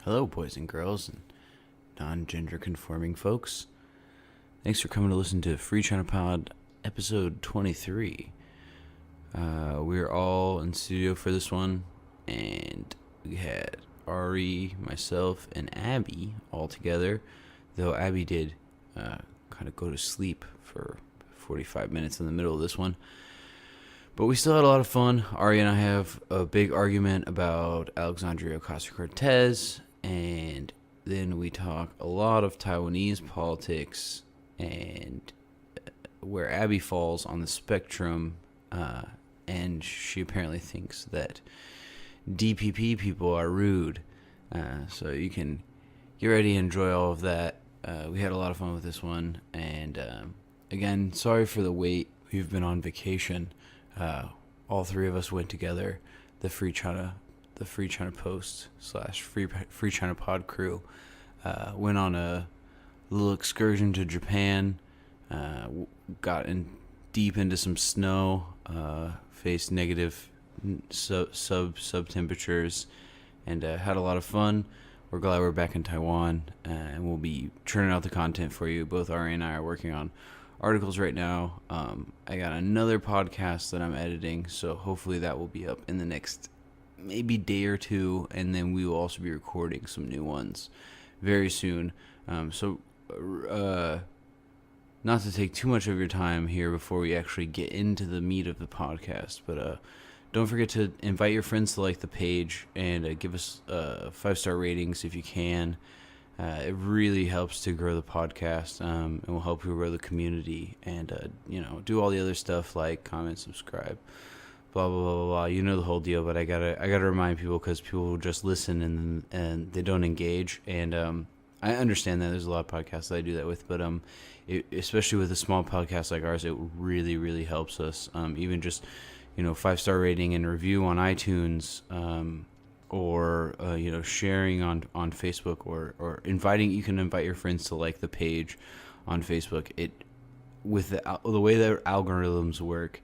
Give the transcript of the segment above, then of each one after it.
Hello, boys and girls and non-gender conforming folks. Thanks for coming to listen to Free China Pod episode 23. We're all in studio for this one, and we had Ari, myself, and Abby all together, though Abby did kind of go to sleep for 45 minutes in the middle of this one. But we still had a lot of fun. Ari and I have a big argument about Alexandria Ocasio-Cortez, and then we talk a lot of Taiwanese politics and where Abby falls on the spectrum, and she apparently thinks that DPP people are rude. So you can get ready to enjoy all of that. We had a lot of fun with this one, and again, sorry for the wait. We've been on vacation. All three of us went together. The FreeChinaPost / Free China Pod crew went on a little excursion to Japan. Got deep into some snow. Faced negative sub temperatures, and had a lot of fun. We're glad we're back in Taiwan, and we'll be churning out the content for you. Both Ari and I are working on articles right now. I got another podcast that I'm editing, so hopefully that will be up in the next maybe day or two, and then we will also be recording some new ones very soon. So not to take too much of your time here before we actually get into the meat of the podcast, but don't forget to invite your friends to like the page and give us 5-star ratings if you can. It really helps to grow the podcast, and will help you grow the community, and do all the other stuff like comment, subscribe, blah blah blah blah blah. You know the whole deal. But I gotta remind people, because people will just listen and they don't engage. And I understand that there's a lot of podcasts that I do that with, but especially with a small podcast like ours, it really really helps us. Even just 5-star rating and review on iTunes. Or sharing on Facebook, or inviting. You can invite your friends to like the page on Facebook. With the way that algorithms work,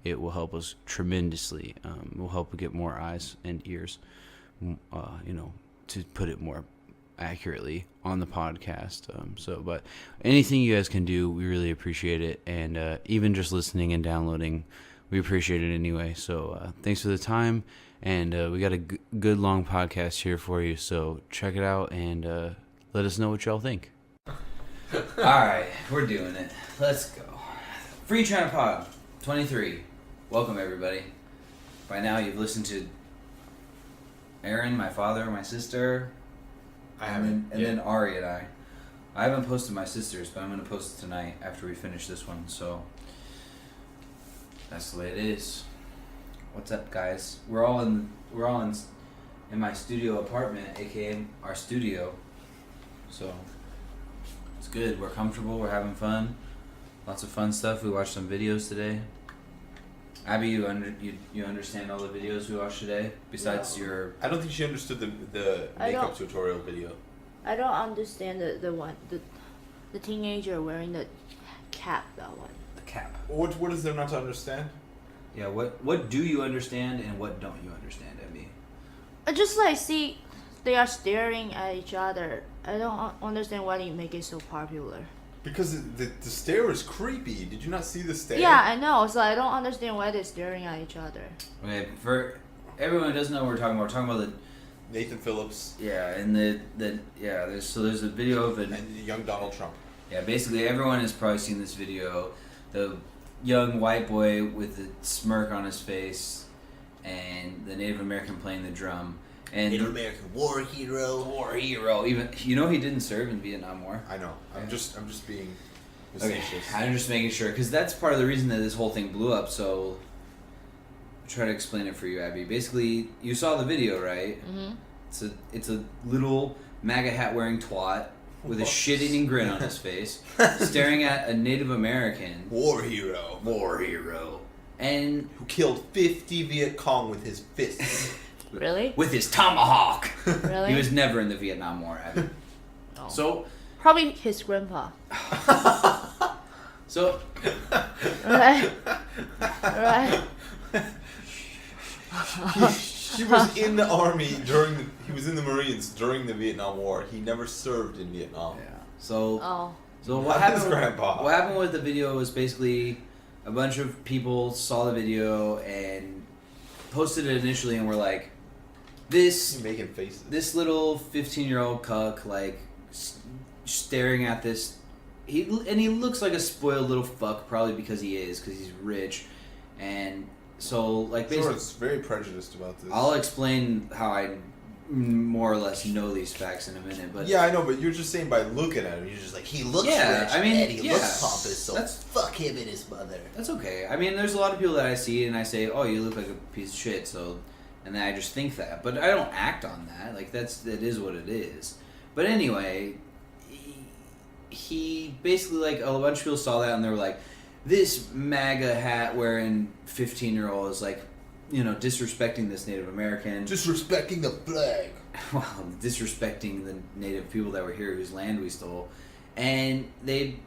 it will help us tremendously. It will help get more eyes and ears, to put it more accurately on the podcast. But anything you guys can do, we really appreciate it. And even just listening and downloading, we appreciate it anyway. So thanks for the time. And we got a good long podcast here for you, so check it out and let us know what y'all think. All right, we're doing it. Let's go. Free China Pod 23. Welcome, everybody. By now, you've listened to Aaron, my father, my sister, then Ari and I. I haven't posted my sister's, but I'm going to post it tonight after we finish this one, so that's the way it is. What's up, guys? We're all in my studio apartment, aka our studio. So it's good. We're comfortable. We're having fun. Lots of fun stuff. We watched some videos today. Abby, you understand all the videos we watched today? Besides your, I don't think she understood the makeup tutorial video. I don't understand the teenager wearing the cap. That one. the cap. What is there not to understand? Yeah. What do you understand and what don't you understand, Abby? I just see they are staring at each other. I don't understand why you make it so popular. Because the stare is creepy. Did you not see the stare? Yeah, I know. So I don't understand why they're staring at each other. Okay, for everyone who doesn't know what we're talking about the Nathan Phillips. Yeah, and there's a video of it. And young Donald Trump. Yeah, basically everyone has probably seen this video. The young white boy with the smirk on his face, and the Native American playing the drum. And Native American war hero. Even he didn't serve in Vietnam War. I know. I'm just being Okay, facetious. I'm just making sure, because that's part of the reason that this whole thing blew up. So I'll try to explain it for you, Abby. Basically, you saw the video, right? Mm-hmm. It's a little MAGA hat wearing twat with a shit-eating grin on his face, staring at a Native American war hero, and who killed 50 Viet Cong with his fists. Really? With his tomahawk. Really? He was never in the Vietnam War, Abby. No. So Probably his grandpa. So. Right. Right. He was in the army he was in the Marines during the Vietnam War. He never served in Vietnam. Yeah. So Oh. so Not his grandpa. what happened with the video was basically a bunch of people saw the video and posted it initially and were like, He's making faces. this little 15-year-old cuck like staring at this. He looks like a spoiled little fuck, probably because he's rich, and so like basically, Jordan's very prejudiced about this. I'll explain how I more or less know these facts in a minute, but Yeah, I know, but you're just saying by looking at him, you're just like, he looks Yeah, rich, I mean, and he yeah. looks pompous, so That's- fuck him and his mother. that's okay. I mean, there's a lot of people that I see and I say, "Oh, you look like a piece of shit," so, and then I just think that, but I don't act on that. Like that is what it is. But anyway, he basically like a bunch of people saw that and they were like, "This MAGA hat wearing 15-year-old is like, disrespecting this Native American." Disrespecting the flag. Well, disrespecting the native people that were here whose land we stole. And they,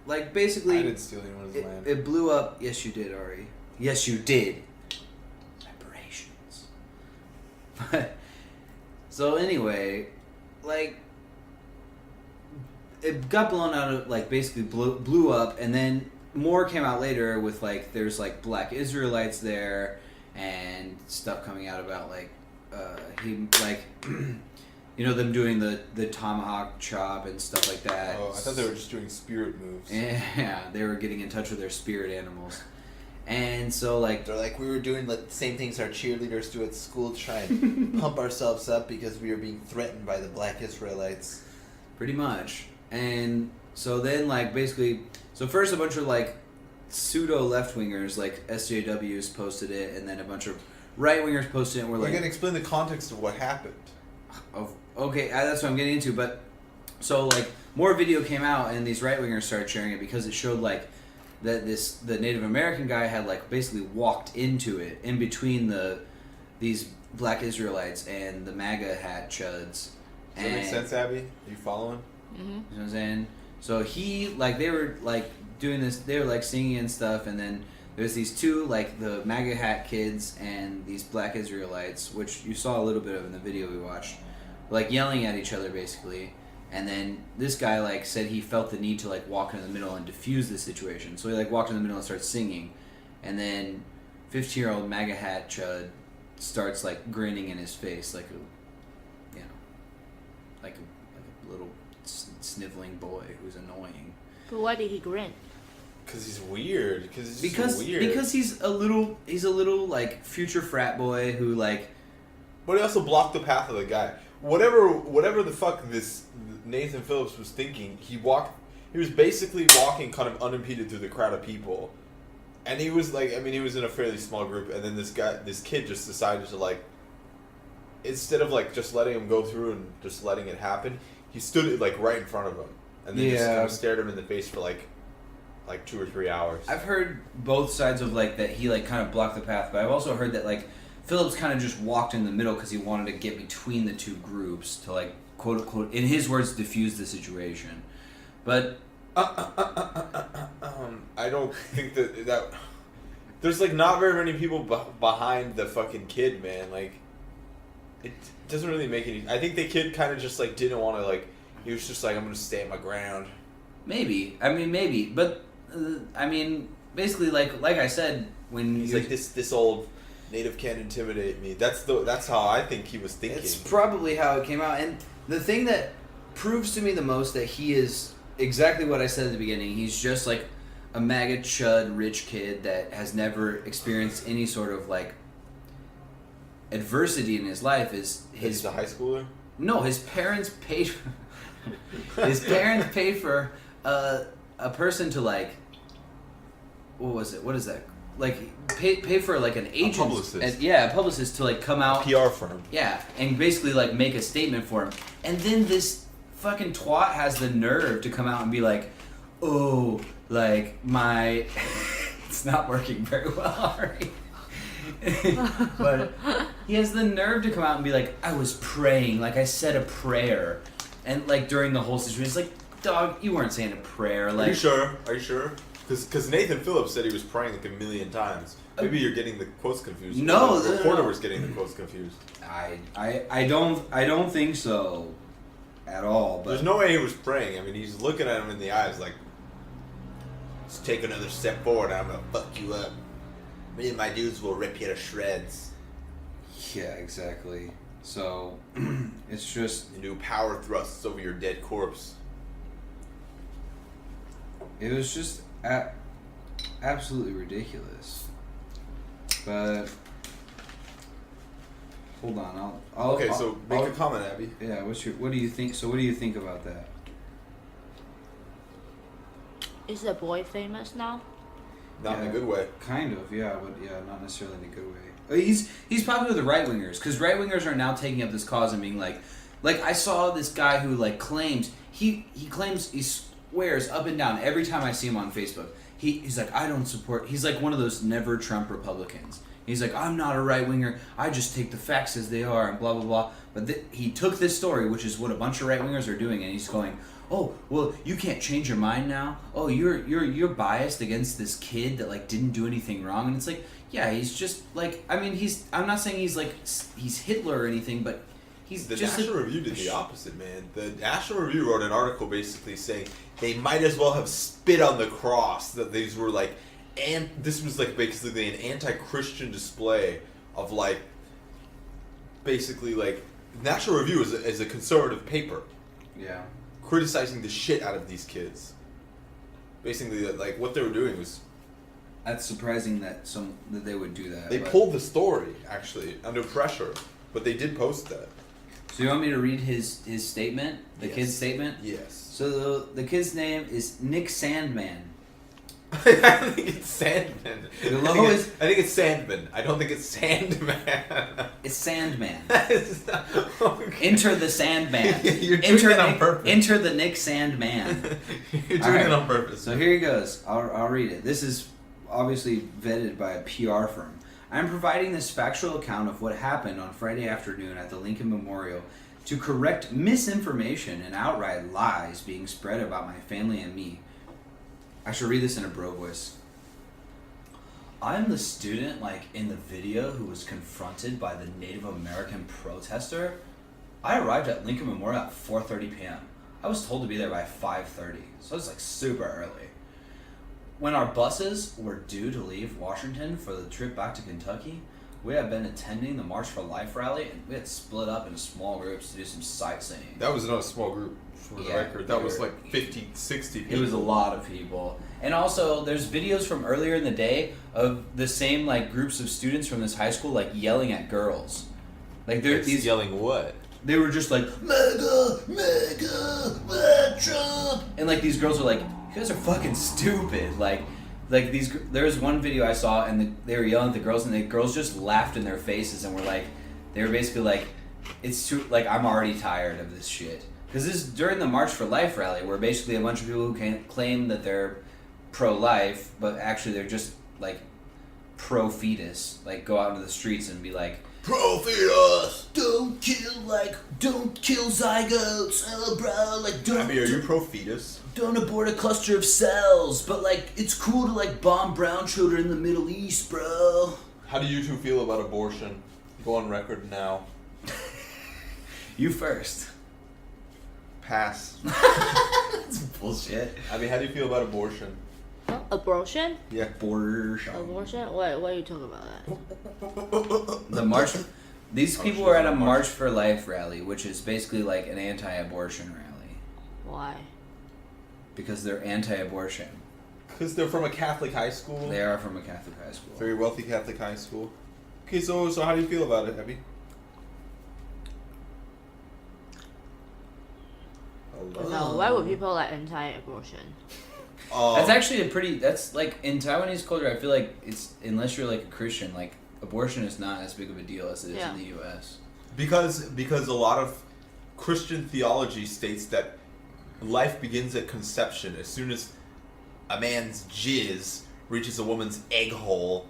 like, basically... I didn't steal anyone's land. It blew up. Yes, you did, Ari. Yes, you did. Reparations. But, so anyway, like, it got blown out of, like, basically blew up, and then more came out later with, like, there's, like, black Israelites there, and stuff coming out about, like, them doing the tomahawk chop and stuff like that. Oh, I thought they were just doing spirit moves. Yeah, they were getting in touch with their spirit animals. And so, like... They're like, we were doing the same things our cheerleaders do at school to try and pump ourselves up because we were being threatened by the black Israelites. Pretty much. And so then, like, basically... So first a bunch of, like, pseudo-left-wingers, like SJWs posted it, and then a bunch of right-wingers posted it and were like... You're going to explain the context of what happened. Okay, that's what I'm getting into, but... So, like, more video came out, and these right-wingers started sharing it because it showed, like, that the Native American guy had, like, basically walked into it, in between these black Israelites and the MAGA hat chuds. Does that make sense, Abby? Are you following? Mm-hmm. You know what I'm saying? So he, like, they were, like, doing this, they were, like, singing and stuff, and then there's these two, like, the MAGA hat kids and these black Israelites, which you saw a little bit of in the video we watched, like, yelling at each other, basically. And then this guy, like, said he felt the need to, like, walk in the middle and diffuse the situation. So he, like, walked in the middle and started singing. And then 15-year-old MAGA hat chud starts, like, grinning in his face like a, like a little sniveling boy who's annoying. But why did he grin? Because he's weird. Because he's a little, like, future frat boy who, like... But he also blocked the path of the guy. Whatever the fuck this Nathan Phillips was thinking, he was basically walking kind of unimpeded through the crowd of people. And he was like, he was in a fairly small group, and then this kid just decided to, like, instead of, like, just letting him go through and just letting it happen, he stood, like, right in front of him. And then just kind of stared him in the face for, like 2 or 3 hours. I've heard both sides of, like, that he, like, kind of blocked the path, but I've also heard that, like, Phillips kind of just walked in the middle because he wanted to get between the two groups to, like, quote unquote, in his words, diffuse the situation. But I don't think that there's, like, not very many people behind the fucking kid, man. Like, it doesn't really make any. I think the kid kind of just, like, didn't want to, like, he was just like, I'm gonna stand my ground. Maybe, but basically, like I said, when he's like, this old native can't intimidate me. That's how I think he was thinking. It's probably how it came out. And the thing that proves to me the most that he is exactly what I said at the beginning, he's just like a MAGA chud rich kid that has never experienced any sort of, like, adversity in his life. He's a high schooler? No, his parents paid for a person to, like, what was it? What is that? Like, pay for, like, an agent. A publicist. A publicist to, like, come out. A PR firm. Yeah, and basically, like, make a statement for him. And then this fucking twat has the nerve to come out and be like, oh, like, my... It's not working very well, Ari. But he has the nerve to come out and be like, I was praying, like, I said a prayer. And, like, during the whole situation, it's like, dog, you weren't saying a prayer. Like, Are you sure? Because Nathan Phillips said he was praying like a million times. Maybe you're getting the quotes confused. No, the reporter was getting the quotes confused. I don't think so at all. But There's no way he was praying. I mean, he's looking at him in the eyes like, "Let's take another step forward. I'm gonna fuck you up. Me and my dudes will rip you to shreds." yeah, exactly. So it's just You do power thrusts over your dead corpse. it was just absolutely ridiculous. But hold on, Okay, so make a comment, Abby. Yeah, what do you think? So what do you think about that? Is the boy famous now? Not in a good way. Kind of, yeah, but yeah, not necessarily in a good way. He's popular with the right wingers because right wingers are now taking up this cause and being like I saw this guy who like claims he swears up and down every time I see him on Facebook. He's like, I don't support. He's like one of those never Trump Republicans. He's like, I'm not a right winger. I just take the facts as they are and blah blah blah. But he took this story, which is what a bunch of right wingers are doing, and he's going, oh, well, you can't change your mind now. Oh, you're biased against this kid that like didn't do anything wrong. And it's like, yeah, he's just like, I mean, I'm not saying he's Hitler or anything, but he's The just National Review did the opposite, man. The National Review wrote an article basically saying they might as well have spit on the cross. That these were like, and this was like basically an anti-Christian display of like, basically like, National Review is a conservative paper. Yeah. Criticizing the shit out of these kids. Basically, like what they were doing was That's surprising that they would do that. they pulled the story actually under pressure, but they did post that. So you want me to read his statement, the Yes. kid's statement? Yes. So the kid's name is Nick Sandman. I think it's Sandman. The logo I think it's Sandman. I don't think it's Sandman. It's Sandman. It's not- okay. Enter the Sandman. You're doing it on purpose. Enter the Nick Sandman. You're doing All right. it on purpose. So here he goes. I'll read it. This is obviously vetted by a PR firm. I'm providing this factual account of what happened on Friday afternoon at the Lincoln Memorial to correct misinformation and outright lies being spread about my family and me. I should read this in a bro voice. I'm the student, like, in the video who was confronted by the Native American protester. I arrived at Lincoln Memorial at 4:30 p.m. I was told to be there by 5:30, so it's like super early. When our buses were due to leave Washington for the trip back to Kentucky, we had been attending the March for Life rally, and we had split up into small groups to do some sightseeing. That was not a small group, for the Yeah, record. That was like 50, 60 people. It was a lot of people. And also, there's videos from earlier in the day of the same like groups of students from this high school like yelling at girls. Like they're It's these yelling what? they were just like mega Trump, and like these girls were like, you guys are fucking stupid. Like these. There was one video I saw, and they were yelling at the girls, and the girls just laughed in their faces, and were like, they were basically like, it's too like I'm already tired of this shit. Because this is during the March for Life rally, where basically a bunch of people who can claim that they're pro-life, but actually they're just like pro-fetus, like go out into the streets and be like, Pro-fetus! don't kill zygotes, bro, like Abby, are you pro-fetus? don't abort a cluster of cells, but like it's cool to like bomb brown children in the Middle East, bro. How do you two feel about abortion? Go on record now. You first. Pass. That's bullshit. Abby, how do you feel about abortion? Huh? Abortion? Yeah. Abortion. Abortion? What are you talking about that? The march. These people were at a March for Life rally, which is basically like an anti-abortion rally Why? because they're anti-abortion. Because they're from a Catholic high school. They are from a Catholic high school. Very wealthy Catholic high school. Okay, so how do you feel about it, Abby? No, why would people like anti-abortion? That's actually that's like in Taiwanese culture. I feel like it's unless you're like a Christian, like abortion is not as big of a deal as it is in the U.S. because a lot of Christian theology states that life begins at conception. As soon as a man's jizz reaches a woman's egg hole,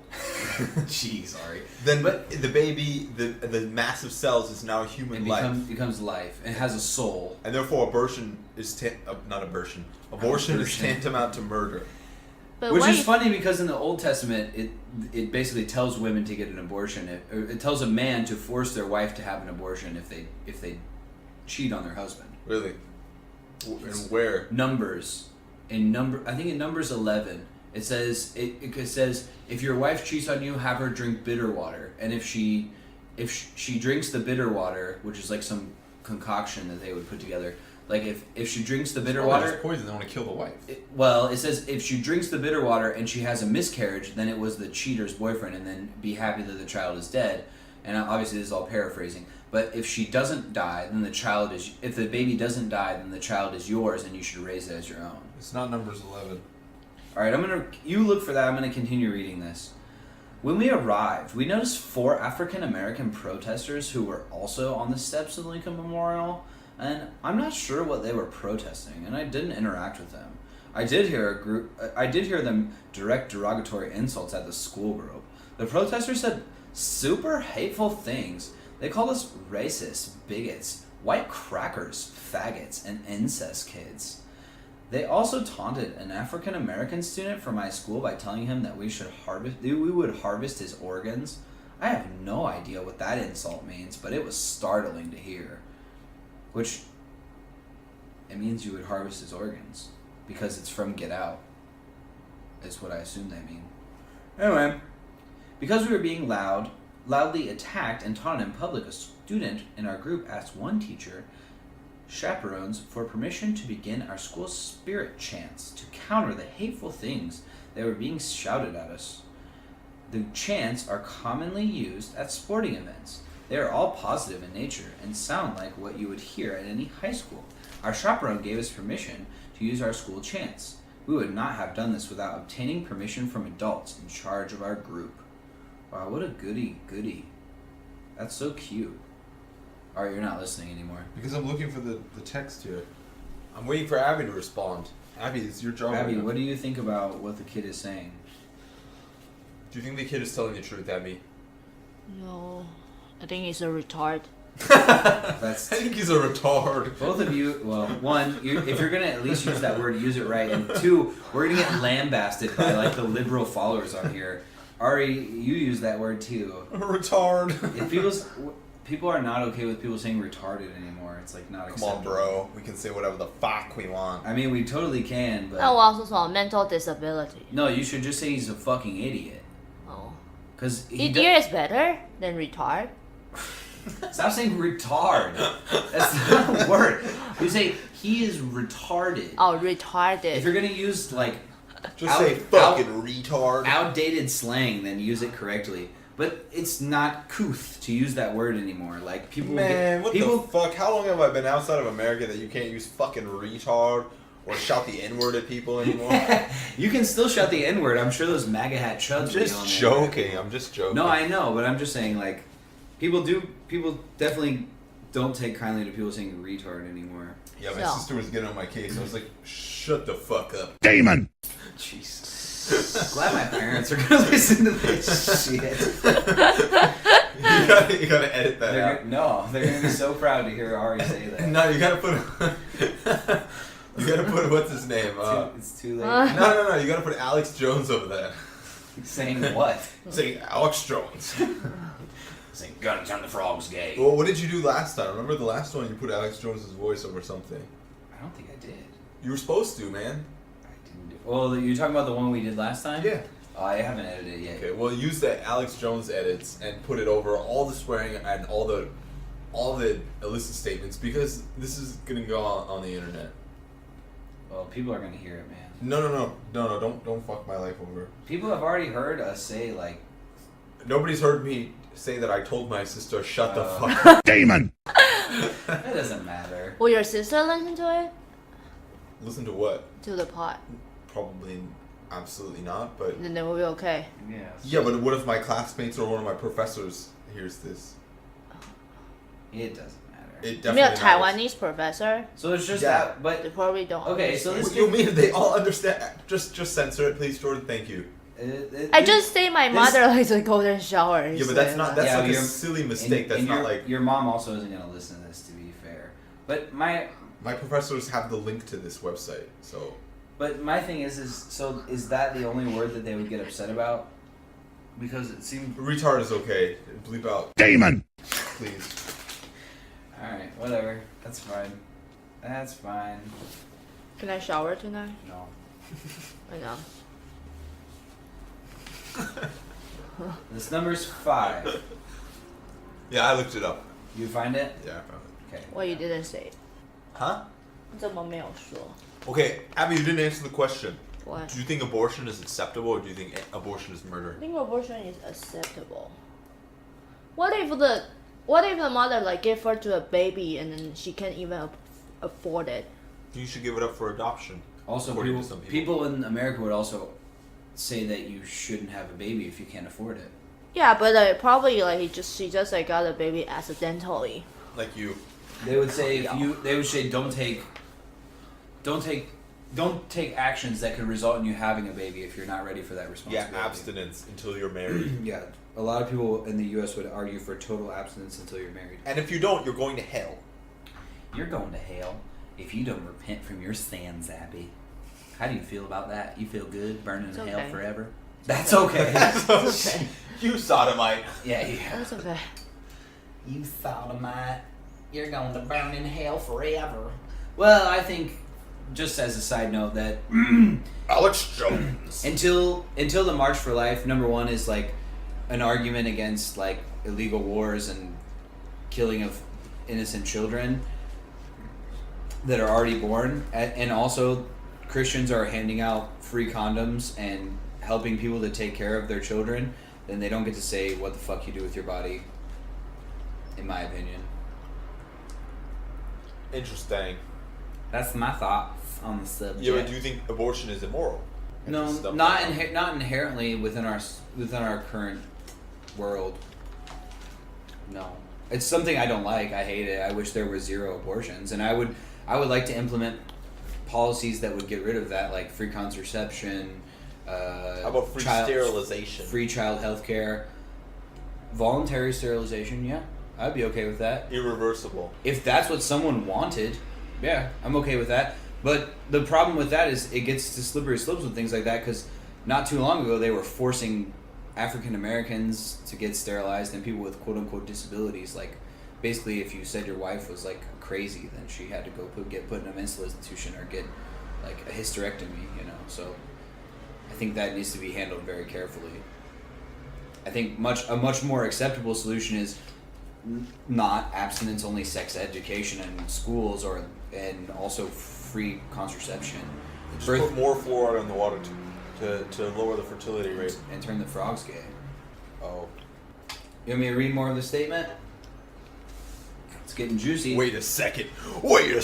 Jeez, sorry. then the baby, the massive cells is now a human life. Becomes life and has a soul. And therefore abortion is abortion is tantamount to murder. But Which why is if- funny because in the Old Testament, it basically tells women to get an abortion. It tells a man to force their wife to have an abortion if they cheat on their husband. Really? And where? Numbers. I think in Numbers 11, it says if your wife cheats on you, have her drink bitter water, and if she drinks the bitter water, which is like some concoction that they would put together. Like if she drinks the bitter water, It's poison. They want to kill the wife. it says if she drinks the bitter water and she has a miscarriage, then it was the cheater's boyfriend, and then be happy that the child is dead. And obviously this is all paraphrasing. But if she doesn't die, then if the baby doesn't die, then the child is yours, and you should raise it as your own. It's not Numbers 11. All right, you look for that. I'm gonna continue reading this. When we arrived, we noticed 4 African American protesters who were also on the steps of the Lincoln Memorial. And I'm not sure what they were protesting, and I didn't interact with them. I did hear them direct derogatory insults at the school group. The protesters said super hateful things. They called us racist, bigots, white crackers, faggots, and incest kids. They also taunted an African American student from my school by telling him that we would harvest his organs. I have no idea what that insult means, but it was startling to hear. Which, it means you would harvest his organs. Because it's from Get Out. Is what I assume they mean. Anyway, because we were being loudly attacked and taunted in public, a student in our group asked one teacher, chaperones, for permission to begin our school spirit chants to counter the hateful things that were being shouted at us. The chants are commonly used at sporting events. They are all positive in nature and sound like what you would hear at any high school. Our chaperone gave us permission to use our school chants. We would not have done this without obtaining permission from adults in charge of our group. Wow, what a goody. That's so cute. Alright, you're not listening anymore. Because I'm looking for the text here. I'm waiting for Abby to respond. Abby, it's your job. Abby, what do you think about what the kid is saying? Do you think the kid is telling the truth, Abby? No, I think he's a retard. That's I think he's a retard. both of you. Well, one, if you're gonna at least use that word, use it right. And 2, we're gonna get lambasted by like the liberal followers on here. Ari, you use that word too. Retard. If people are not okay with people saying retarded anymore, it's like not Come acceptable. on, bro. We can say whatever the fuck we want. I mean, we totally can, but Oh, also saw mental disability. no, you should just say he's a fucking idiot. Oh, Cause idiot is better than retard. Stop saying retard. That's not a word. You say he is retarded. Oh, retarded. If you're gonna use like Just say fucking retard. outdated slang, then use it correctly. But it's not couth to use that word anymore. Like people, Man, what people. the fuck? How long have I been outside of America that you can't use fucking retard or shout the N-word at people anymore? You can still shout the N-word. I'm sure those MAGA hat chuds. I'm will be just on there. joking. I'm just joking. No, I know, but I'm just saying, like, people definitely don't take kindly to people saying retard anymore. Yeah, my So. sister was getting on my case. I was like, shut the fuck up. Demon! Jeez. Glad my parents are gonna listen to this shit. You gotta edit that out. They're gonna be so proud to hear Ari say that. No, you gotta put. You gotta put what's his name? It's too late. No. You gotta put Alex Jones over there. Saying what? Saying Alex Jones. Saying Guns on the Frog's gay. Well, what did you do last time? Remember the last one? You put Alex Jones' voice over something. I don't think I did. You were supposed to, man. I didn't do. Well, you're talking about the one we did last time? Yeah. Oh, I haven't edited it yet. Okay. Well, use the Alex Jones edits and put it over all the swearing and all the illicit statements because this is gonna go on the internet. Well, people are gonna hear it, man. No. Don't fuck my life over. People have already heard us say like. Nobody's heard me say that I told my sister shut the fuck up. Demon! That doesn't matter. Will your sister listen to it? Listen to what? To the pod. Probably absolutely not, but Then it will be okay. yeah, but what if my classmates or one of my professors hears this? It doesn't matter. It You mean a definitely matters. Taiwanese professor? So it's just Yeah. that, but They probably don't. Okay, so understand. this- What do you mean they all understand? Just censor it, please, Jordan. Thank you. I just say my this- mother likes a golden shower. Yeah, but that's not. That's Yeah, like a you're- silly mistake. That's not like your mom also isn't gonna listen to this. To be fair, but my my professors have the link to this website. So But my thing is is that the only word that they would get upset about? Because it seemed... Retard is okay. Bleep out. Demon! Please. Alright, whatever. That's fine. That's fine. Can I shower tonight? No. I know. This number's 5. Yeah, I looked it up. You find it? Yeah, I found it. Okay. Well, you didn't say. Huh? 怎么没有说 Okay, Abby, you didn't answer the question. What? Do you think abortion is acceptable, or do you think abortion is murder? I think abortion is acceptable. What if the mother like give birth to a baby and then she can't even afford it? You should give it up for adoption. Also, according to some people in America would also say that you shouldn't have a baby if you can't afford it. Yeah, but probably like she just like got a baby accidentally. Like you. They would say don't take actions that could result in you having a baby if you're not ready for that Yeah, responsibility. abstinence until you're married. Yeah, a lot of people in the U.S. would argue for total abstinence until you're married. And if you don't, you're going to hell. You're going to hell if you don't repent from your sins, Abby. How do you feel about that? You feel good burning in hell forever? That's okay. It's okay. You sodomite. Yeah. That's okay. You sodomite. You're going to burn in hell forever. Well, I think, just as a side note, that Alex Jones. until the March for Life, number one is like an argument against like illegal wars and killing of innocent children that are already born, and also Christians are handing out free condoms and helping people to take care of their children. Then they don't get to say what the fuck you do with your body, in my opinion. Interesting. That's my thoughts on the subject. Yeah, but do you think abortion is immoral? No, not inherently within our current world. No, it's something I don't like. I hate it. I wish there were 0 abortions, and I would like to implement policies that would get rid of that, like free contraception. How about free sterilization? Free child health care. Voluntary sterilization, yeah. I'd be okay with that. Irreversible. If that's what someone wanted, yeah, I'm okay with that. But the problem with that is it gets to slippery slopes with things like that, because not too long ago they were forcing African Americans to get sterilized and people with quote-unquote disabilities. Like, basically, if you said your wife was like crazy, then she had to go get put in a mental institution or get like a hysterectomy, you know. So I think that needs to be handled very carefully. I think a much more acceptable solution is not abstinence, only sex education in schools, and also free contraception. Just put more fluoride in the water to lower the fertility rate. And turn the frogs gay. Oh. You want me to read more of the statement? It's getting juicy. Wait a second. Wait.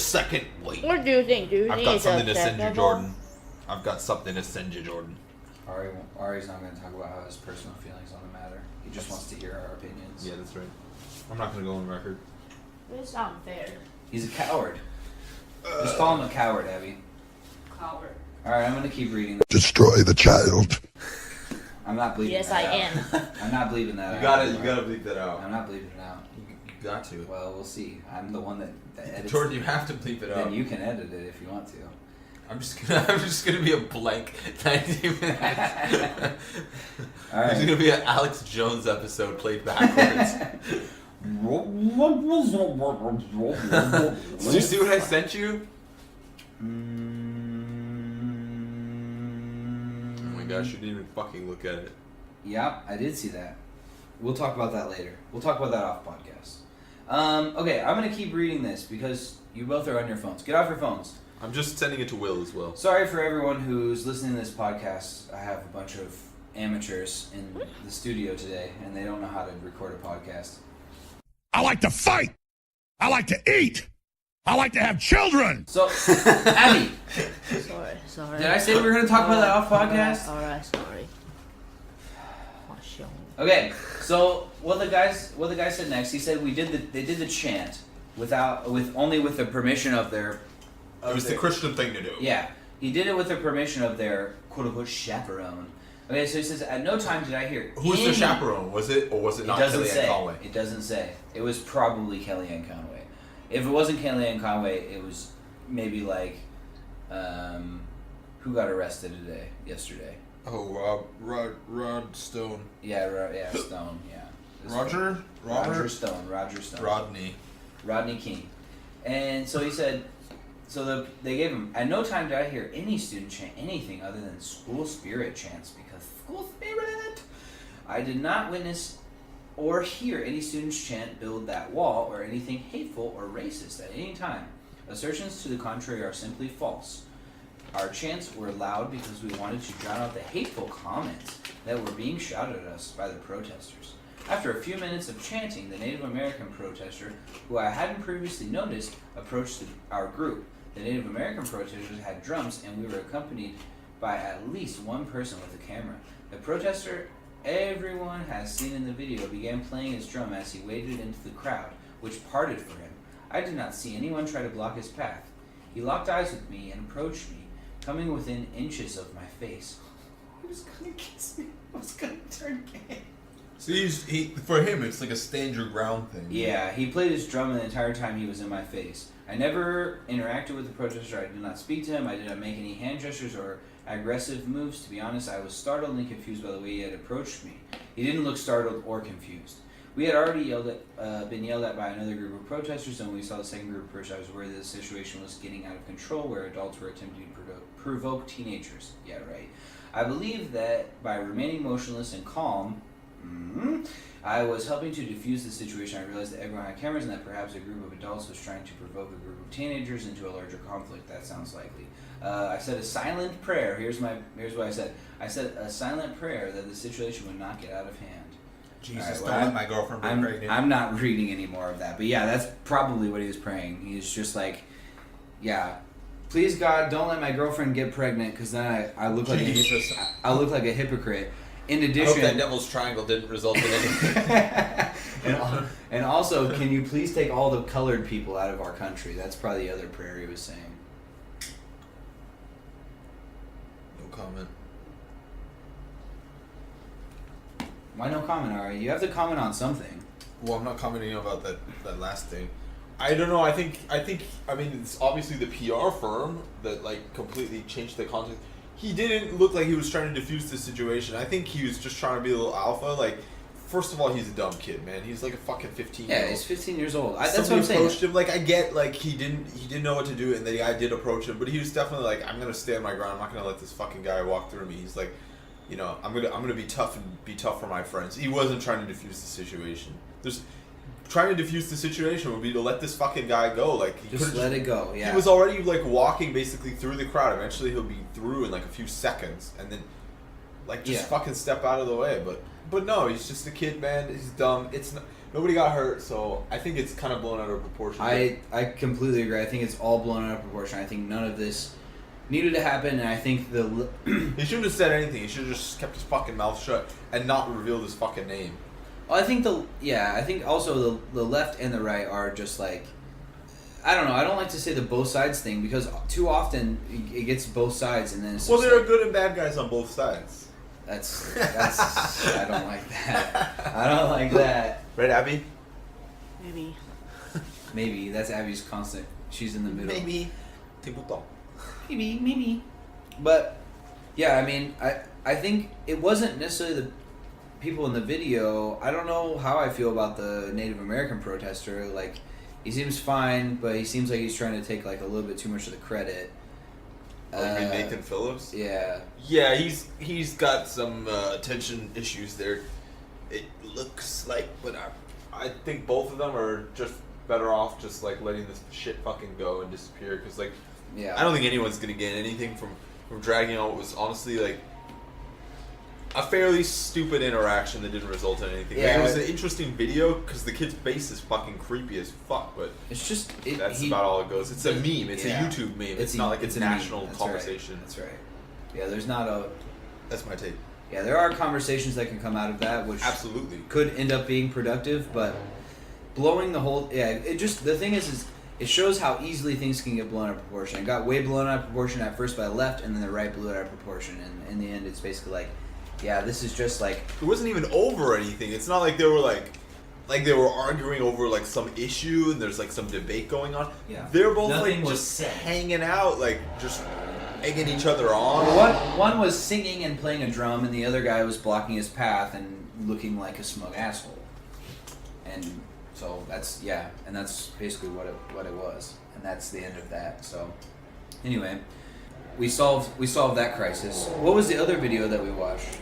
What do you think? Do you I've think got it's something to send you, acceptable? Jordan. I've got something to send you, Jordan. Ari's not going to talk about how his personal feelings on the matter. He just wants to hear our opinions. Yeah, that's right. I'm not going to go on record. It's unfair. He's a coward. Just call him a coward, Abby. Coward. Alright, I'm going to keep reading. Destroy the child. I'm not bleeping Yes, that I out. am. I'm not bleeping that You out. gotta bleep that out. I'm not bleeping it out. You got to. Well, we'll see. I'm the one that edits. Jordan, you have to bleep it out. Then you can edit it if you want to. I'm just gonna be a blank 90 minutes. Alright. It's gonna be an Alex Jones episode played backwards. Did you see what I sent you? Oh my gosh, you didn't even fucking look at it. Yep, I did see that. We'll talk about that later. We'll talk about that off podcast. Okay, I'm going to keep reading this because you both are on your phones. Get off your phones. I'm just sending it to Will as well. Sorry for everyone who's listening to this podcast. I have a bunch of amateurs in the studio today, and they don't know how to record a podcast. I like to fight. I like to eat. I like to have children. So, Abby, Sorry. did I say we were going to talk about that off podcast? Alright, sorry. Okay, so what the guy said next? He said they did the chant with the permission of their. It was the Christian thing to do. Yeah, he did it with the permission of their quote unquote chaperone. Okay, so he says at no time did I hear. Who was the chaperone? Was it or was it not Kellyanne Conway? It doesn't say. It was probably Kellyanne Conway. If it wasn't Kellyanne Conway, it was maybe like her Who got arrested yesterday? Oh, Rod Stone. Yeah, Stone. Yeah. Roger Stone. Rodney King. And so he said, they gave him, at no time did I hear any student chant anything other than school spirit chants, because school spirit. I did not witness or hear any students chant build that wall or anything hateful or racist at any time. Assertions to the contrary are simply false. Our chants were loud because we wanted to drown out the hateful comments that were being shouted at us by the protesters. After a few minutes of chanting, the Native American protester, who I hadn't previously noticed, approached our group. The Native American protesters had drums, and we were accompanied by at least one person with a camera. The protester everyone has seen in the video began playing his drum as he waded into the crowd, which parted for him. I did not see anyone try to block his path. He locked eyes with me and approached me, coming within inches of my face. He was gonna kiss me. I was gonna turn gay. So for him, it's like a stand your ground thing. Yeah, he played his drum the entire time he was in my face. I never interacted with the protester. I did not speak to him. I did not make any hand gestures or aggressive moves. To be honest, I was startled and confused by the way he had approached me. He didn't look startled or confused. We had already been yelled at by another group of protesters, and when we saw the second group approach, I was worried that the situation was getting out of control, where adults were attempting to provoke teenagers. Yeah, right. I believe that by remaining motionless and calm, I was helping to defuse the situation. I realized that everyone had cameras and that perhaps a group of adults was trying to provoke a group of teenagers into a larger conflict. That sounds likely. I said a silent prayer. Here's what I said. I said a silent prayer that the situation would not get out of hand. Jesus, right, don't let my girlfriend be pregnant. I'm not reading any more of that. But yeah, that's probably what he was praying. He's just like, yeah, please God, don't let my girlfriend get pregnant, because then I look like I look like a hypocrite. In addition, I hope that devil's triangle didn't result in anything. and also, can you please take all the colored people out of our country? That's probably the other prayer he was saying. No comment. Why no comment, Ari? You have to comment on something. Well, I'm not commenting about that last thing. I don't know. I mean, it's obviously the PR firm that like completely changed the context. He didn't look like he was trying to defuse the situation. I think he was just trying to be a little alpha. Like, first of all, he's a dumb kid, man. He's like a fucking 15-year-old. Yeah, he's 15 years old. That's what I'm Somebody saying. approached him. Like, I get, like, he didn't know what to do, and the guy did approach him, but he was definitely like, I'm gonna stand my ground. I'm not gonna let this fucking guy walk through me. He's like, you know, I'm gonna be tough and be tough for my friends. He wasn't trying to defuse the situation. Trying to defuse the situation would be to let this fucking guy go. Like, he Just let it go. Yeah. He was already like walking basically through the crowd. Eventually, he'll be through in like a few seconds, and then like just fucking step out of the way. But no, he's just a kid, man. He's dumb. Nobody got hurt, so I think it's kind of blown out of proportion. I completely agree. I think it's all blown out of proportion. I think none of this needed to happen, and I think he shouldn't have said anything. He should have just kept his fucking mouth shut and not revealed his fucking name. I think also the left and the right are just like, I don't know. I don't like to say the both sides thing, because too often it gets both sides, and then it's there are good and bad guys on both sides. That's I don't like that. I don't like that. Right, Abby? Maybe. That's Abby's constant. She's in the middle. Maybe. Maybe. But yeah, I mean, I think it wasn't necessarily the people in the video. I don't know how I feel about the Native American protester. Like, he seems fine, but he seems like he's trying to take like a little bit too much of the credit. You mean Nathan Phillips? Yeah. Yeah, he's got some attention issues there. It looks like, but I think both of them are just better off just like letting this shit fucking go and disappear. Because like, yeah, I don't think anyone's gonna get anything from dragging out what was honestly like a fairly stupid interaction that didn't result in anything. Yeah, like, it was an interesting video because the kid's face is fucking creepy as fuck, but it's just that's about all it goes. It's a meme. It's a YouTube meme. It's not like it's a national meme. conversation. That's right. Yeah, there's not a. That's my take. Yeah, there are conversations that can come out of that, which absolutely could end up being productive, but blowing the whole the thing is it shows how easily things can get blown out of proportion. It got way blown out of proportion at first by the left, and then the right blew it out of proportion, and in the end, it's basically like, yeah, this is just like, it wasn't even over anything. It's not like they were like they were arguing over like some issue and there's like some debate going on. Yeah, they're both nothing like was just said. hanging out, like just egging each other on. One was singing and playing a drum, and the other guy was blocking his path and looking like a smug asshole. And so that's basically what it was, and that's the end of that. So anyway, we solved that crisis. What was the other video that we watched?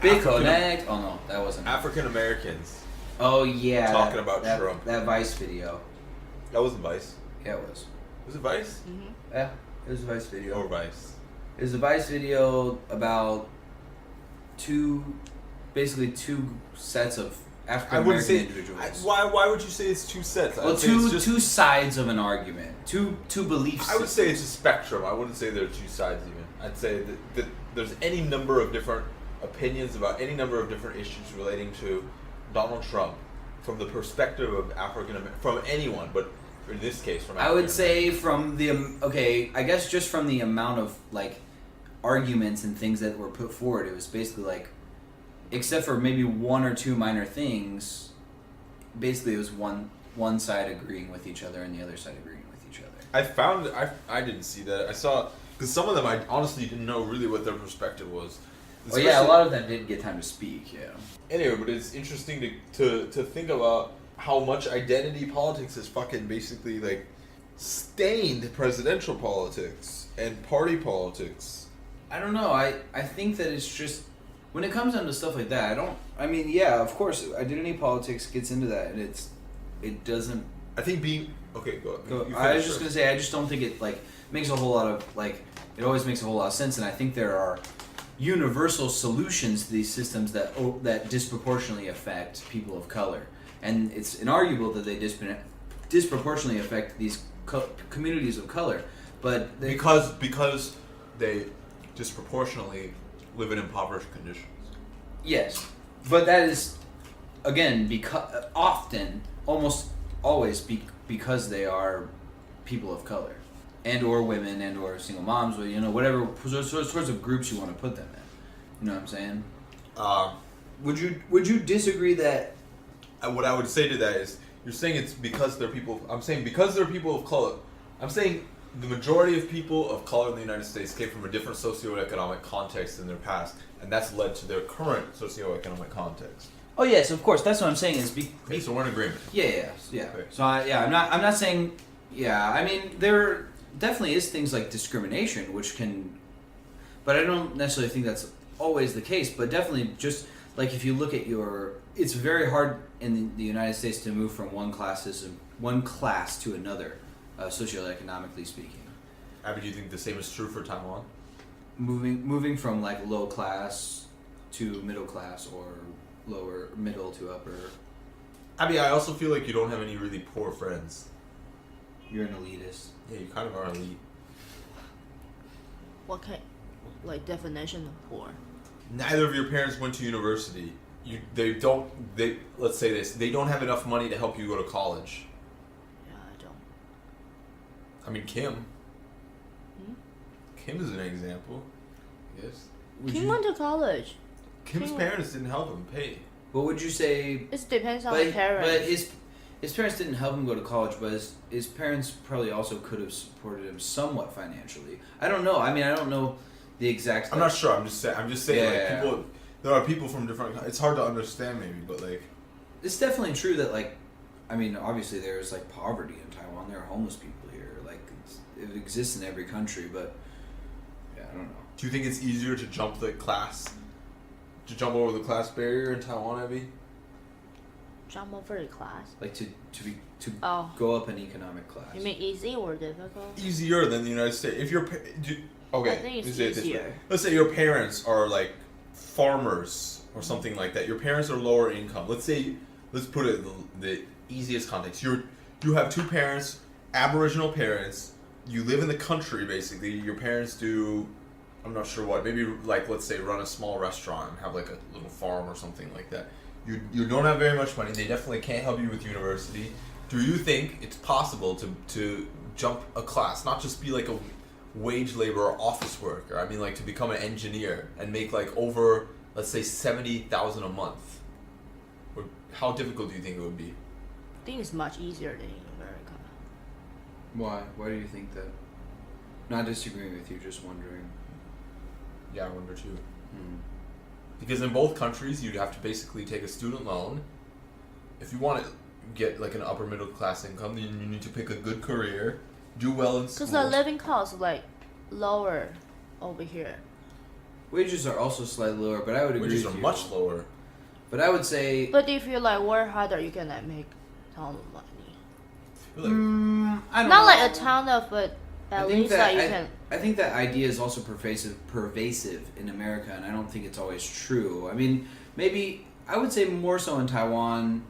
Big Connect. Oh no, that wasn't. African Americans. Oh yeah, Talking about Trump. That Vice video. That wasn't Vice. Yeah, it was. Was it Vice? Mm-hmm. Yeah, it was a Vice video. Or Vice. It was a Vice video about two sets of African American individuals. Why would you say it's two sets? Well, two sides of an argument. Two beliefs. I would say it's a spectrum. I wouldn't say there are two sides even. I'd say that there's any number of different opinions about any number of different issues relating to Donald Trump from the perspective of from anyone, but in this case from I would say from the I guess just from the amount of like arguments and things that were put forward, it was basically like, except for maybe one or two minor things, basically it was one side agreeing with each other and the other side agreeing with each other. I didn't see that. I saw because some of them I honestly didn't know really what their perspective was. Well, yeah, a lot of them didn't get time to speak. Yeah. Anyway, but it's interesting to think about how much identity politics has fucking basically like stained presidential politics and party politics. I don't know. I think that it's just when it comes down to stuff like that. Yeah, of course, identity politics gets into that, and it doesn't. I think being okay. Go. I was just gonna say I just don't think it like makes a whole lot of like it always makes a whole lot of sense, and I think there are universal solutions to these systems that disproportionately affect people of color, and it's inarguable that they disproportionately affect these communities of color, but because they disproportionately live in impoverished conditions. Yes, but that is again because often, almost always, because they are people of color, and or women, and or single moms, or whatever sorts of groups you want to put them in. You know what I'm saying? Would you disagree that? What I would say to that is, you're saying it's because they're people. I'm saying because they're people of color. I'm saying the majority of people of color in the United States came from a different socioeconomic context in their past, and that's led to their current socioeconomic context. Oh yes, of course. That's what I'm saying. Is okay, so we're in agreement. Yeah. Okay. So I'm not saying. Yeah, I mean there definitely is things like discrimination, which can, but I don't necessarily think that's always the case. But definitely, just like if you look at it's very hard in the United States to move from one class to another, socioeconomically speaking. Do you think the same is true for Taiwan? Moving from like low class to middle class or lower middle to upper. I also feel like you don't have any really poor friends. You're an elitist. Yeah, you kind of are elite. What kind, like definition of poor? Neither of your parents went to university. Let's say this. They don't have enough money to help you go to college. Yeah, I don't. I mean, Kim. Kim is an example. Yes. Kim went to college. Kim's parents didn't help him pay. What would you say? It depends on the parents. But his parents didn't help him go to college, but his parents probably also could have supported him somewhat financially. I don't know. I mean, I don't know the exact. I'm not sure. I'm just saying. Yeah. People. There are people from different. It's hard to understand, maybe, but like. It's definitely true that like, I mean, obviously there's like poverty in Taiwan. There are homeless people here. Like it exists in every country, but yeah, I don't know. Do you think it's easier to jump over the class barrier in Taiwan, Abby? Jump over the class. Like to go up an economic class. You mean easy or difficult? Easier than the United States. If you're okay, I think it's easier. Let's say your parents are like farmers or something like that. Your parents are lower income. Let's put it in the easiest context. You have two parents, Aboriginal parents. You live in the country basically. Your parents do, I'm not sure what. Maybe like let's say run a small restaurant and have like a little farm or something like that. You don't have very much money. They definitely can't help you with university. Do you think it's possible to jump a class, not just be like a wage laborer or office worker? I mean, like to become an engineer and make like over, let's say, $70,000 a month. How difficult do you think it would be? I think it's much easier than in America. Why? Why do you think that? Not disagreeing with you, just wondering. Yeah, I wonder too. Hmm. Because in both countries, you'd have to basically take a student loan. If you want to get like an upper middle class income, then you need to pick a good career, do well in school. Because the living cost is like lower over here. Wages are also slightly lower, but I would agree Wages with are you. much lower. But I would say... But if you like work harder, you can like make ton of money. I feel like I don't Not know. like a ton of, but at least like you can. I think that idea is also pervasive in America, and I don't think it's always true. I mean, maybe I would say more so in Taiwan,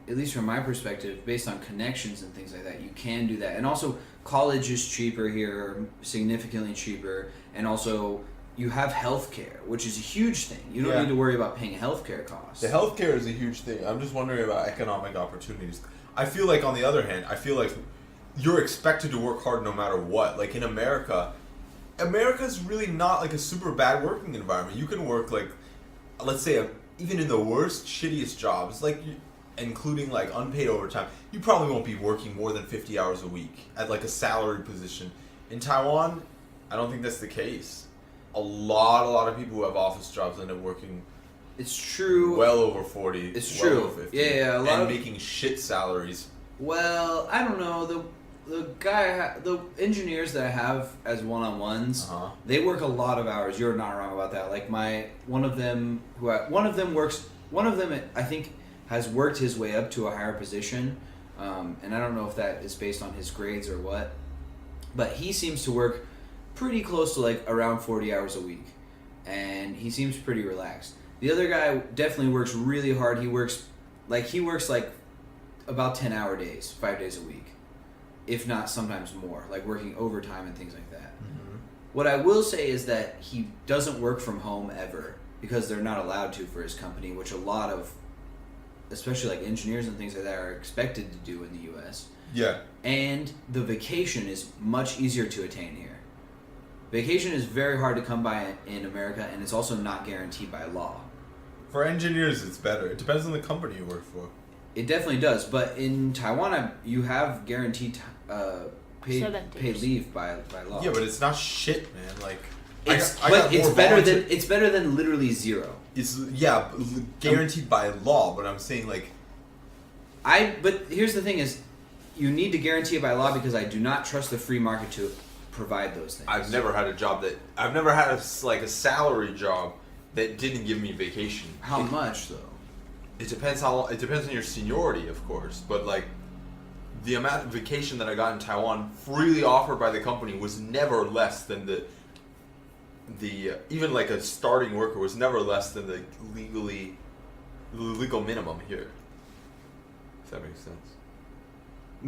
at least from my perspective, based on connections and things like that. You can do that, and also college is cheaper here, significantly cheaper, and also you have healthcare, which is a huge thing. You don't need to worry about paying healthcare costs. the healthcare is a huge thing. I'm just wondering about economic opportunities. I feel like, on the other hand, I feel like you're expected to work hard no matter what. Like in America's really not like a super bad working environment. You can work like, let's say, even in the worst, shittiest jobs, like including like unpaid overtime, you probably won't be working more than 50 hours a week at like a salaried position. In Taiwan, I don't think that's the case. A lot of people who have office jobs end up working It's true. well over 40. It's well true. Over 50, Yeah, a lot and of making shit salaries. Well, I don't know. The engineers that I have as one-on-ones, they work a lot of hours. You're not wrong about that. Like one of them I think has worked his way up to a higher position, and I don't know if that is based on his grades or what, but he seems to work pretty close to like around 40 hours a week, and he seems pretty relaxed. The other guy definitely works really hard. He works like about 10-hour days, 5 days a week, if not sometimes more, like working overtime and things like that. Mm-hmm. What I will say is that he doesn't work from home ever because they're not allowed to for his company, which a lot of, especially like engineers and things like that, are expected to do in the U.S. Yeah. And the vacation is much easier to attain here. Vacation is very hard to come by in America, and it's also not guaranteed by law. For engineers, it's better. It depends on the company you work for. It definitely does, but in Taiwan, you have guaranteed paid leave by law. Yeah, but it's not shit, man. Like, it's better than literally zero. It's guaranteed by law. But I'm saying like, But here's the thing: is you need to guarantee it by law because I do not trust the free market to provide those things. I've never had a salary job that didn't give me vacation. How much though? It depends on your seniority, of course, but like the amount of vacation that I got in Taiwan freely offered by the company was never less than the even like a starting worker was never less than the legal minimum here. If that makes sense.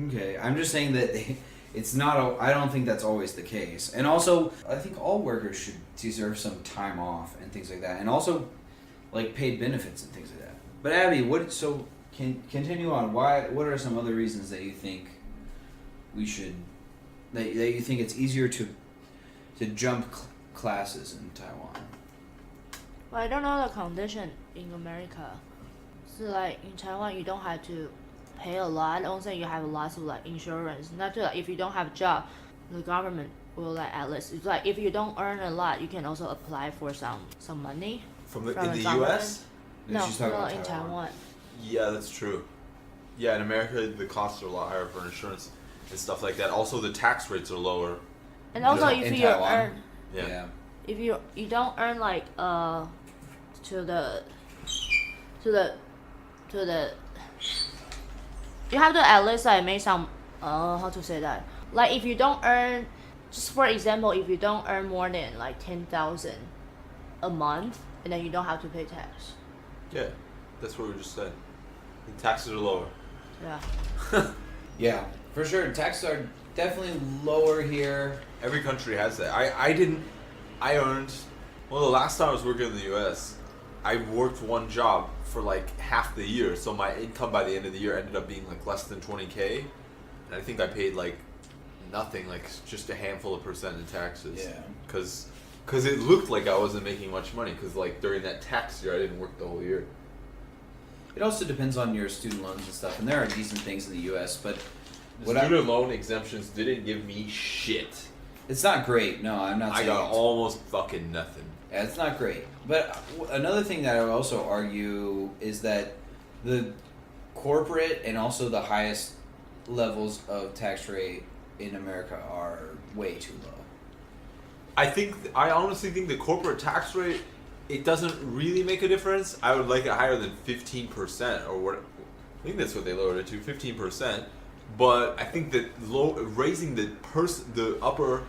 Okay, I'm just saying that it's not. I don't think that's always the case, and also I think all workers should deserve some time off and things like that, and also like paid benefits and things like that. But Abby, continue on. What are some other reasons that you think we should that you think it's easier to jump classes in Taiwan? Well, I don't know the condition in America. So like in Taiwan, you don't have to pay a lot. Also, you have lots of like insurance. Not to, like, if you don't have a job, the government will like at least. It's like if you don't earn a lot, you can also apply for some money In the government. U.S. No, She's talking about in Taiwan. Yeah, that's true. Yeah, in America, the costs are a lot higher for insurance and stuff like that. Also, the tax rates are lower. And also, In if you Taiwan? earn, Yeah. if you don't earn like to the you have to at least like make some how to say that, like if you don't earn, just for example, if you don't earn more than like 10,000 a month, and then you don't have to pay tax. Yeah, that's what we just said. The taxes are lower. Yeah. Yeah, for sure. Taxes are definitely lower here. Every country has that. I earned, well, the last time I was working in the U.S., I worked one job for like half the year, so my income by the end of the year ended up being like less than 20K, and I think I paid like nothing, like just a handful of percent in taxes. Yeah. Because it looked like I wasn't making much money, because like during that tax year I didn't work the whole year. It also depends on your student loans and stuff, and there are decent things in the U.S., but The student loan exemptions didn't give me shit. It's not great. No, I'm not I saying got it's- almost fucking nothing. Yeah, it's not great. But another thing that I would also argue is that the corporate and also the highest levels of tax rate in America are way too low. I honestly think the corporate tax rate, it doesn't really make a difference. I would like it higher than 15% or what. I think that's what they lowered it to, 15%. But I think that raising the upper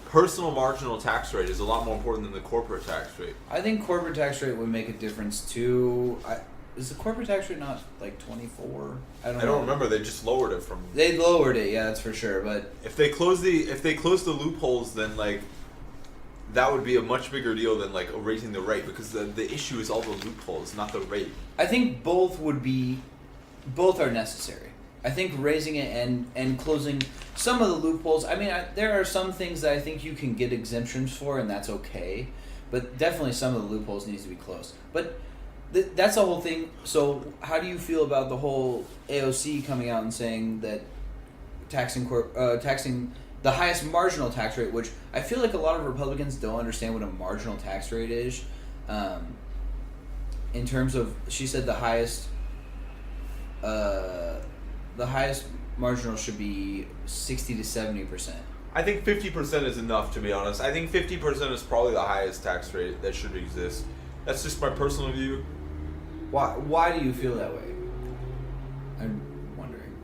personal marginal tax rate is a lot more important than the corporate tax rate. I think corporate tax rate would make a difference too. Is the corporate tax rate not like 24? I don't remember. They just lowered it from. They lowered it, yeah, that's for sure. But if they close the loopholes, then like that would be a much bigger deal than like raising the rate, because the issue is all the loopholes, not the rate. I think both are necessary. I think raising it and closing some of the loopholes. I mean, there are some things that I think you can get exemptions for, and that's okay. But definitely some of the loopholes needs to be closed. But that's the whole thing. So how do you feel about the whole AOC coming out and saying that taxing the highest marginal tax rate, which I feel like a lot of Republicans don't understand what a marginal tax rate is. In terms of, she said the highest marginal should be 60 to 70%. I think 50% is enough, to be honest. I think 50% is probably the highest tax rate that should exist. That's just my personal view. Why do you feel that way? I'm wondering.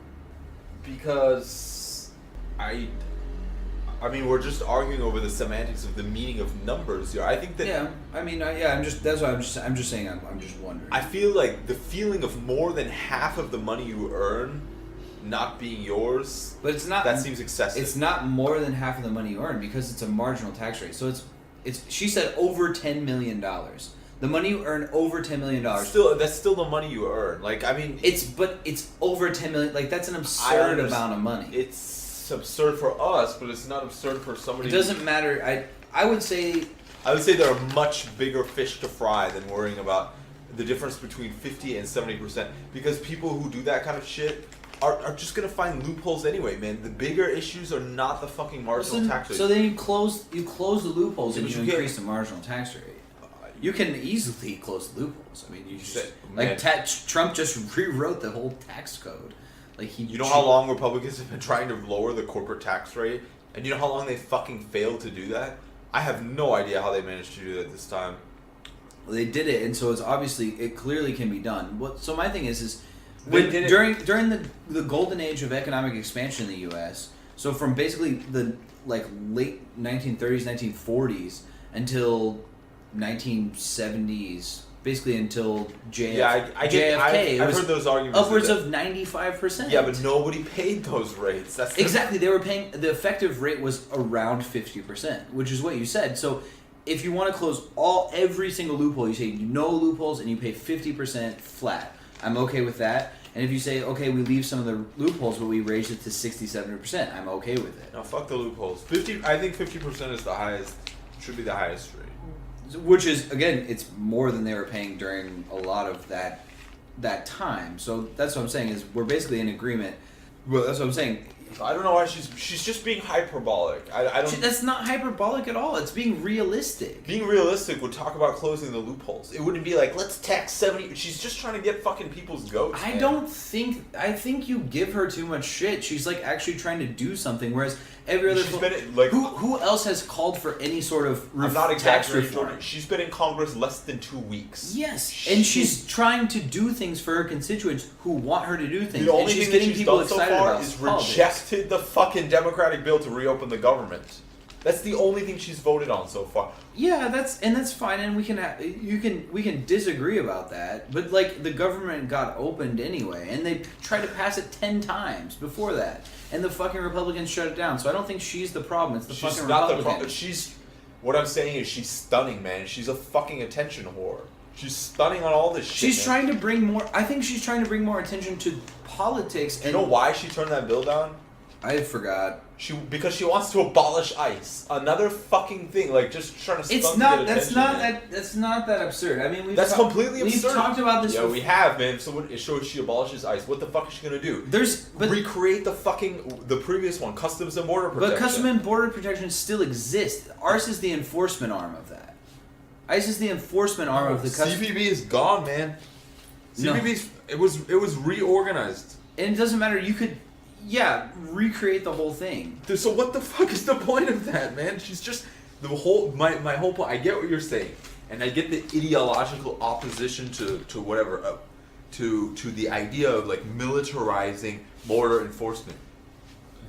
Because I mean, we're just arguing over the semantics of the meaning of numbers here. I think that. Yeah, I mean, that's why I'm just saying. I'm just wondering. I feel like the feeling of more than half of the money you earn not being yours. But it's not. That seems excessive. It's not more than half of the money you earn because it's a marginal tax rate. So it's. She said over $10 million. The money you earn over $10 million. That's still the money you earn. Like, I mean, it's over $10 million. Like, that's an absurd amount of money. It's absurd for us, but it's not absurd for somebody. It doesn't matter. I would say there are much bigger fish to fry than worrying about the difference between 50 and 70%, because people who do that kind of shit are just gonna find loopholes anyway, man. The bigger issues are not the fucking marginal tax rate. So then you close the loopholes and you you increase the marginal tax rate. You can easily close the loopholes. I mean, you just Trump just rewrote the whole tax code. Like you know how long Republicans have been trying to lower the corporate tax rate, and you know how long they fucking failed to do that? I have no idea how they managed to do that this time. Well, they did it, and so it clearly can be done. So my thing is during the golden age of economic expansion in the U.S., so from basically the late 1930s, 1940s until 1970s, basically until JFK. I've heard those arguments. Upwards of 95%. Yeah, but nobody paid those rates. That's exactly. They were paying. The effective rate was around 50%, which is what you said. So, if you want to close every single loophole, you say no loopholes and you pay 50% flat. I'm okay with that. And if you say, okay, we leave some of the loopholes, but we raise it to 60-70%, I'm okay with it. No, fuck the loopholes. I think 50% is the highest. Should be the highest rate. Which is, again, it's more than they were paying during a lot of that time. So that's what I'm saying, is we're basically in agreement. Well, that's what I'm saying. I don't know why she's just being hyperbolic. I don't. That's not hyperbolic at all. It's being realistic. Being realistic would talk about closing the loopholes. It wouldn't be like, let's tax 70. She's just trying to get fucking people's goats. I think you give her too much shit. She's like actually trying to do something, whereas every other who else has called for any sort of I'm not tax exaggerating. reform? She's been in Congress less than 2 weeks. Yes, and she's trying to do things for her constituents who want her to do things. The only and she's thing getting that she's people done so excited far about is politics. rejected the fucking Democratic bill to reopen the government. That's the only thing she's voted on so far. Yeah, that's fine, and we can disagree about that. But the government got opened anyway, and they tried to pass it 10 times before that, and the fucking Republicans shut it down. So I don't think she's the problem. It's the fucking Republicans. What I'm saying is she's stunning, man. She's a fucking attention whore. She's stunning on all this shit. She's trying to bring more. I think she's trying to bring more attention to politics. Do you know why she turned that bill down? I forgot. Because she wants to abolish ICE. Another fucking thing, like just trying to. It's not. That's not that absurd. I mean, that's completely absurd. We've talked about this. Yeah, we have, man. So it shows she abolishes ICE. What the fuck is she gonna do? Recreate the previous one, Customs and Border Protection. But Customs and Border Protection still exists. Ours is the enforcement arm of that. ICE is the enforcement arm of the Customs. CBP is gone, man. CBP's it was reorganized. And it doesn't matter. You could. Yeah, recreate the whole thing. Dude, so what the fuck is the point of that, man? She's just my whole point. I get what you're saying, and I get the ideological opposition to whatever, to the idea of like militarizing border enforcement.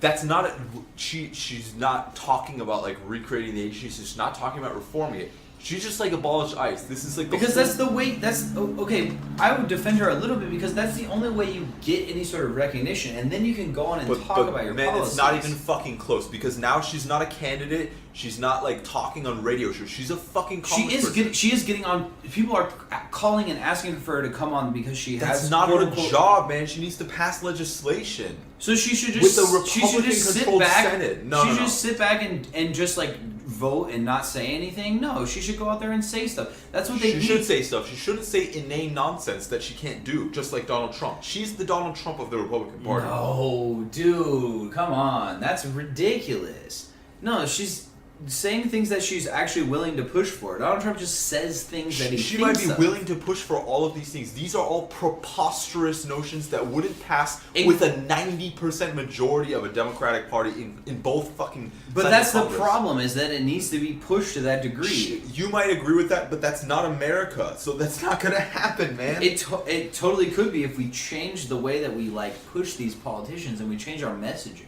That's not she's not talking about like recreating the agency. She's not talking about reforming it. She's just like abolished ICE. This is like that's the way. That's okay. I would defend her a little bit because that's the only way you get any sort of recognition, and then you can go on and talk about your policies. It's not even fucking close because now she's not a candidate. She's not like talking on radio shows. She's a fucking. She is getting on. People are calling and asking for her to come on because she has. That's not her job, man. She needs to pass legislation. So she should just with the Republican-controlled Senate. No, she should just sit back and just like vote and not say anything. No, she should go out there and say stuff. That's what they need. She should say stuff. She shouldn't say inane nonsense that she can't do, just like Donald Trump. She's the Donald Trump of the Republican Party. No, dude, come on. That's ridiculous. No, she's saying things that she's actually willing to push for. Donald Trump just says things that she might be willing to push for all of these things. These are all preposterous notions that wouldn't pass with a 90% majority of a Democratic Party in both fucking. But that's the problem, is that it needs to be pushed to that degree. You might agree with that, but that's not America, so that's not gonna happen, man. It totally could be if we change the way that we like push these politicians and we change our messaging.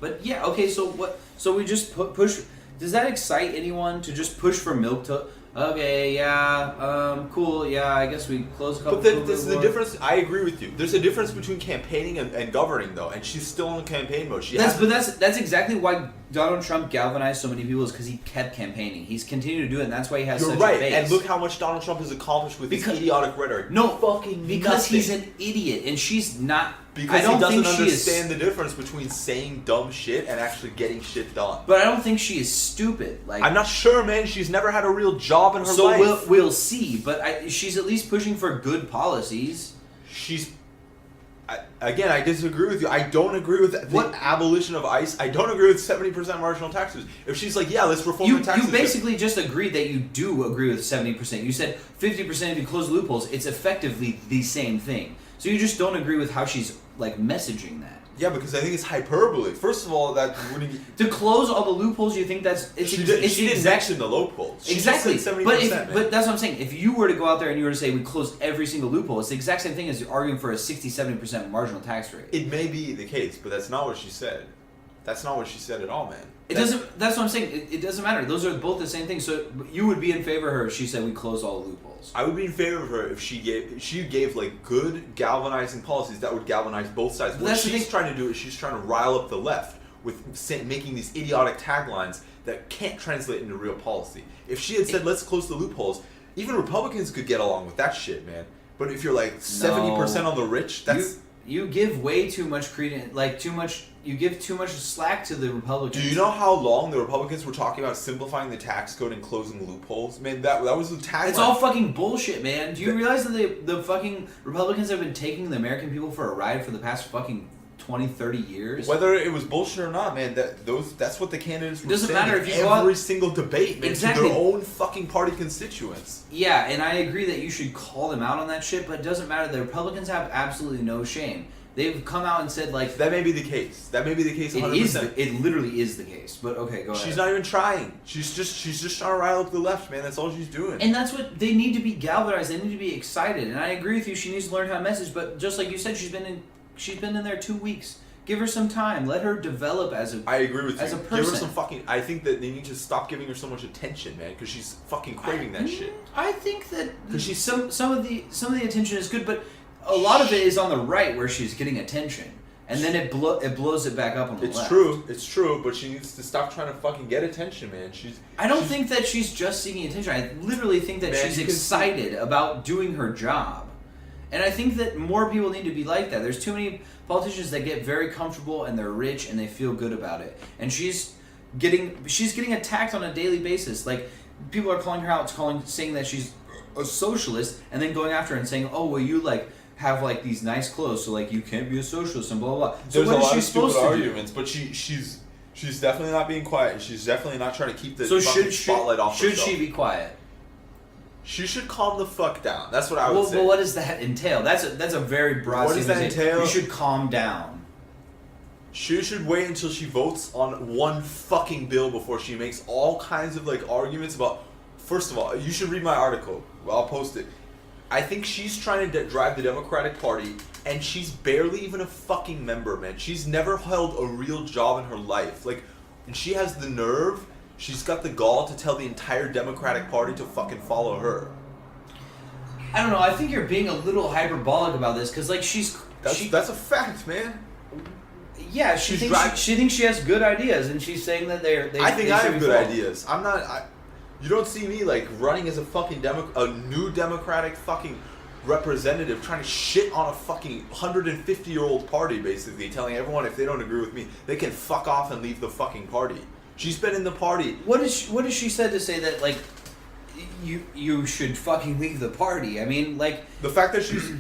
But yeah, okay. So what? So we just push. Does that excite anyone to just push for milk to? Okay, yeah, cool, yeah. I guess we close a couple. But this is the difference. I agree with you. There's a difference between campaigning and governing, though, and she's still in campaign mode. That's exactly why Donald Trump galvanized so many people, is because he kept campaigning. He's continued to do it, and that's why he has such a base. And look how much Donald Trump has accomplished with his idiotic rhetoric. No, because he's an idiot, and she's not. Because he doesn't understand the difference between saying dumb shit and actually getting shit done. But I don't think she is stupid. Like, I'm not sure, man. She's never had a real job in her life. So we'll see. But she's at least pushing for good policies. Again, I disagree with you. I don't agree with the abolition of ICE. I don't agree with 70% marginal taxes. If she's like, yeah, let's reform the taxes. You basically just agreed that you do agree with 70%. You said 50% if you close loopholes. It's effectively the same thing. So you just don't agree with how she's like messaging that. Yeah, because I think it's hyperbole. First of all, that wouldn't to close all the loopholes. You think that's she didn't mention the loopholes. Exactly, just said 70%, but that's what I'm saying. If you were to go out there and you were to say we close every single loophole, it's the exact same thing as arguing for a 60-70% marginal tax rate. It may be the case, but that's not what she said. That's not what she said at all, man. That's what I'm saying. It doesn't matter. Those are both the same thing. So you would be in favor of her if she said we close all the loopholes. I would be in favor of her if she gave like good galvanizing policies that would galvanize both sides. What she's trying to do is she's trying to rile up the left with making these idiotic taglines that can't translate into real policy. If she had said let's close the loopholes, even Republicans could get along with that shit, man. But if you're like 70% on the rich, that's you give way too much credence, like too much. You give too much slack to the Republicans. Do you know how long the Republicans were talking about simplifying the tax code and closing loopholes? Man, that was the tagline. It's all fucking bullshit, man. Do you realize that the fucking Republicans have been taking the American people for a ride for the past fucking 20, 30 years? Whether it was bullshit or not, man, that's what the candidates were saying. It doesn't matter if you go every single debate, man, exactly. to their own fucking party constituents. Yeah, and I agree that you should call them out on that shit, but it doesn't matter. The Republicans have absolutely no shame. They've come out and said, like... That may be the case. That may be the case 100%. It literally is the case. But, okay, go ahead. She's not even trying. She's just trying to rile up the left, man. That's all she's doing. And that's what... They need to be galvanized. They need to be excited. And I agree with you. She needs to learn how to message. But just like you said, she's been in there 2 weeks. Give her some time. Let her develop as a... I agree with you. As a person. Give her some fucking... I think that they need to stop giving her so much attention, man. Because she's fucking craving that shit. I think that... Because she's... Some of the attention is good, but a lot of it is on the right where she's getting attention. And then it blows it back up on the left. It's true, but she needs to stop trying to fucking get attention, man. I don't think that she's just seeking attention. I literally think that she's excited about doing her job. And I think that more people need to be like that. There's too many politicians that get very comfortable and they're rich and they feel good about it. And she's getting attacked on a daily basis. Like, people are calling her out, saying that she's a socialist, and then going after her and saying, "Oh, well, you like have like these nice clothes, so like you can't be a socialist," and blah blah blah. So There's what a is lot she of supposed stupid to do? arguments, but she's definitely not being quiet, and she's definitely not trying to keep the So fucking spotlight off should herself. she be quiet? She should calm the fuck down. That's what I would say. Well, what does that entail? That's a very broad. What does that statement to say. entail? You should calm down. She should wait until she votes on one fucking bill before she makes all kinds of like arguments about. First of all, you should read my article. I'll post it. I think she's trying to drive the Democratic Party, and she's barely even a fucking member, man. She's never held a real job in her life. Like, and she has the nerve, she's got the gall to tell the entire Democratic Party to fucking follow her. I don't know. I think you're being a little hyperbolic about this because, like, That's a fact, man. Yeah, she thinks she has good ideas, and she's saying that they I think they I should have be good followed. ideas. You don't see me like running as a fucking a new Democratic fucking representative trying to shit on a fucking 150-year-old party, basically telling everyone if they don't agree with me, they can fuck off and leave the fucking party. She's been in the party. What is she said to say that, like, you should fucking leave the party? I mean, like, The fact that she's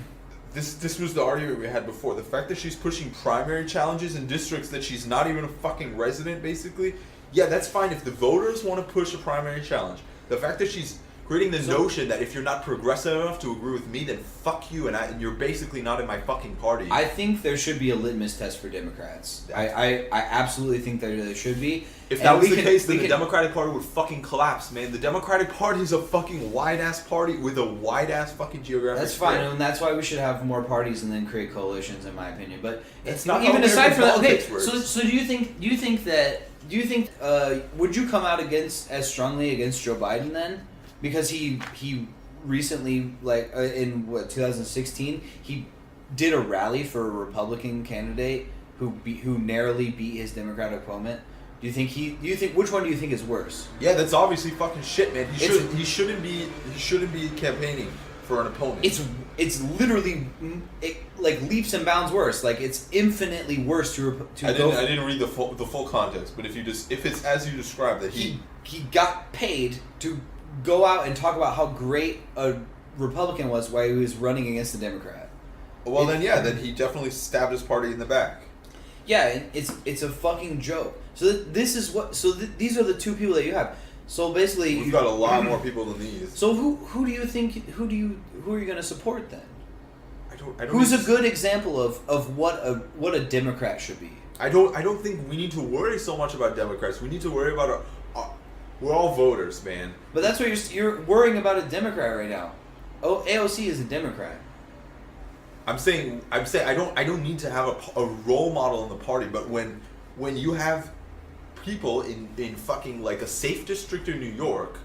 this was the argument we had before. The fact that she's pushing primary challenges in districts that she's not even a fucking resident, basically. Yeah, that's fine if the voters want to push a primary challenge. The fact that she's creating the notion that if you're not progressive enough to agree with me, then fuck you, and you're basically not in my fucking party. I think there should be a litmus test for Democrats. I absolutely think that there should be. If that was the case, then the Democratic Party would fucking collapse, man. The Democratic Party is a fucking wide-ass party with a wide-ass fucking geographic That's fine, spread. and that's why we should have more parties and then create coalitions, in my opinion. But That's not even how aside from that, okay. politics works. So do you think would you come out as strongly against Joe Biden then? Because he recently, like in 2016, he did a rally for a Republican candidate who narrowly beat his Democratic opponent. Do you think which one do you think is worse? Yeah, that's obviously fucking shit, man. He shouldn't be campaigning for an opponent. It's literally like leaps and bounds worse. Like, it's infinitely worse to I didn't read the full context, but if it's as you described that he got paid to go out and talk about how great a Republican was while he was running against a Democrat. then he definitely stabbed his party in the back. Yeah, and it's a fucking joke. So these are the two people that you have. So basically, We've got a lot more people than these. So who do you think who are you going to support then? I don't Who's a good example of what a Democrat should be? I don't think we need to worry so much about Democrats. We need to worry about we're all voters, man. But that's what you're worrying about, a Democrat right now. Oh, AOC is a Democrat. I'm saying I don't need to have a role model in the party, but when you have people in fucking like a safe district in New York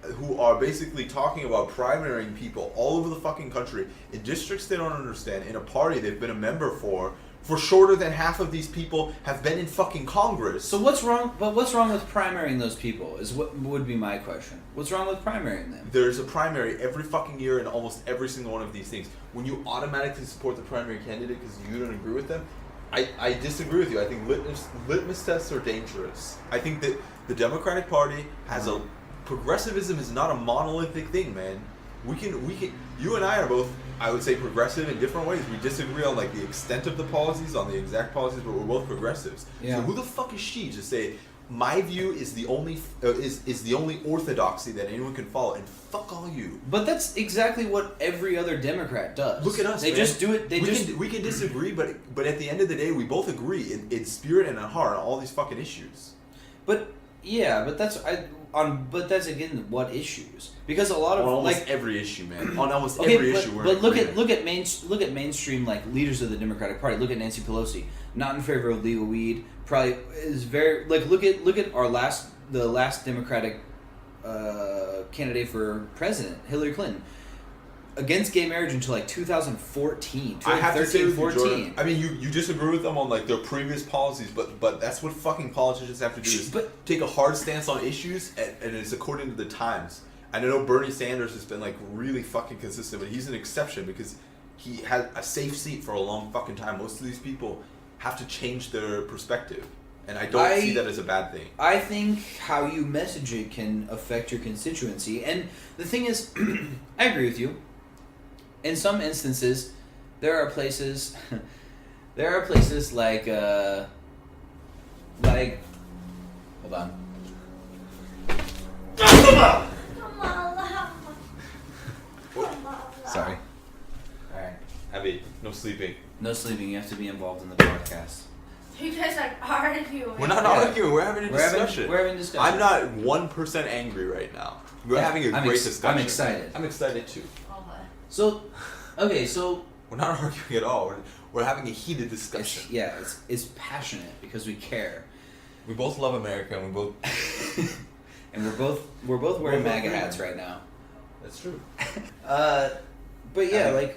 who are basically talking about primarying people all over the fucking country in districts they don't understand, in a party they've been a member for shorter than half of these people have been in fucking Congress. So what's wrong? But what's wrong with primarying those people? Is what would be my question. What's wrong with primarying them? There's a primary every fucking year in almost every single one of these things. When you automatically support the primary candidate because you don't agree with them, I disagree with you. I think litmus tests are dangerous. I think that the Democratic Party has progressivism is not a monolithic thing, man. We can you and I are both, I would say, progressive in different ways. We disagree on like the extent of the policies, on the exact policies, but we're both progressives. Yeah. So who the fuck is she to say my view is the only is the only orthodoxy that anyone can follow, and fuck all you? But that's exactly what every other Democrat does. Look at us. They man. just do it. We can disagree, but at the end of the day, we both agree in spirit and in heart on all these fucking issues. But yeah, but that's again what issues, because a lot of On almost like every issue, man. On almost okay, every but, issue. but look at mainstream like leaders of the Democratic Party. Look at Nancy Pelosi, not in favor of legal weed. Probably is very like look at the last Democratic candidate for president, Hillary Clinton, against gay marriage until like 2014. I have to say with you, 14. Jordan, I mean, you disagree with them on like their previous policies, but that's what fucking politicians have to do is take a hard stance on issues, and it's according to the times. And I know Bernie Sanders has been like really fucking consistent, but he's an exception because he had a safe seat for a long fucking time. Most of these people have to change their perspective, and I don't see that as a bad thing. I think how you message it can affect your constituency, and the thing is, I agree with you. In some instances, there are places like hold on. Sorry. All right. Abby, no sleeping. No sleeping. You have to be involved in the podcast. You guys are arguing. We're not arguing. We're having a discussion. We're having a discussion. I'm not 1% angry right now. We're having a great discussion. I'm excited. I'm excited too. Okay. So, okay, so We're not arguing at all. We're having a heated discussion. it's passionate because we care, We both love America, and we both. and we're both wearing Both MAGA agree. hats right now. That's true. But yeah,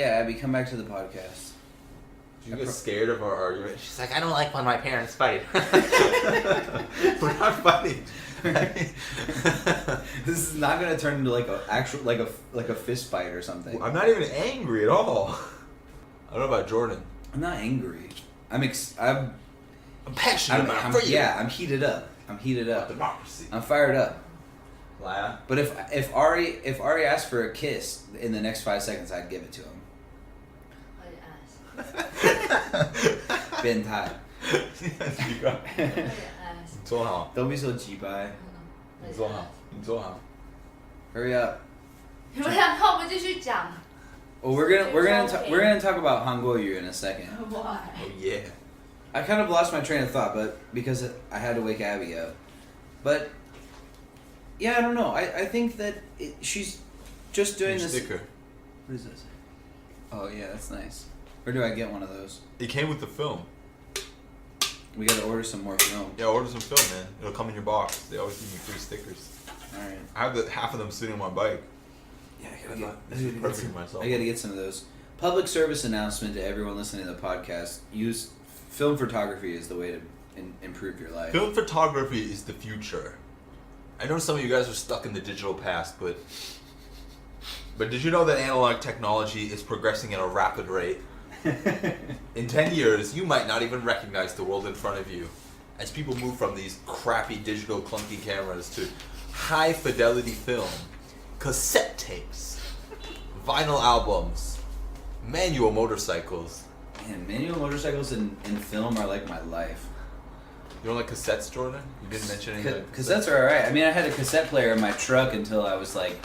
Abby, come back to the podcast. You get scared of our argument. She's like, I don't like when my parents fight. We're not fighting. This is not gonna turn into like a fist fight or something. I'm not even angry at all. I don't know about Jordan. I'm not angry. I'm passionate about freedom. Yeah, I'm heated up. Democracy. I'm fired up. Liar. But if Ari asked for a kiss in the next 5 seconds, I'd give it to him. Ben Tai. Don't be so jibai. Hurry up. 你们两个我们继续讲。 Well, we're gonna talk about Hanguoyu in a second. Why? Oh yeah. I kind of lost my train of thought, but because I had to wake Abby up. But yeah, I don't know. I think that she's just doing this. Sticker. What is this? Oh yeah, that's nice. Where do I get one of those? It came with the film. We gotta order some more film. Yeah, order some film, man. It'll come in your box. They always give me free stickers. All right. I have half of them sitting on my bike. Yeah, This is perfect for myself. I gotta get some of those. Public service announcement to everyone listening to the podcast: use film photography as the way to improve your life. Film photography is the future. I know some of you guys are stuck in the digital past, but did you know that analog technology is progressing at a rapid rate? In 10 years, you might not even recognize the world in front of you as people move from these crappy digital clunky cameras to high fidelity film, cassette tapes, vinyl albums, manual motorcycles. Man, manual motorcycles in film are like my life. You don't like cassettes, Jordan? You didn't mention anything. Cassettes are alright. I mean, I had a cassette player in my truck until I was like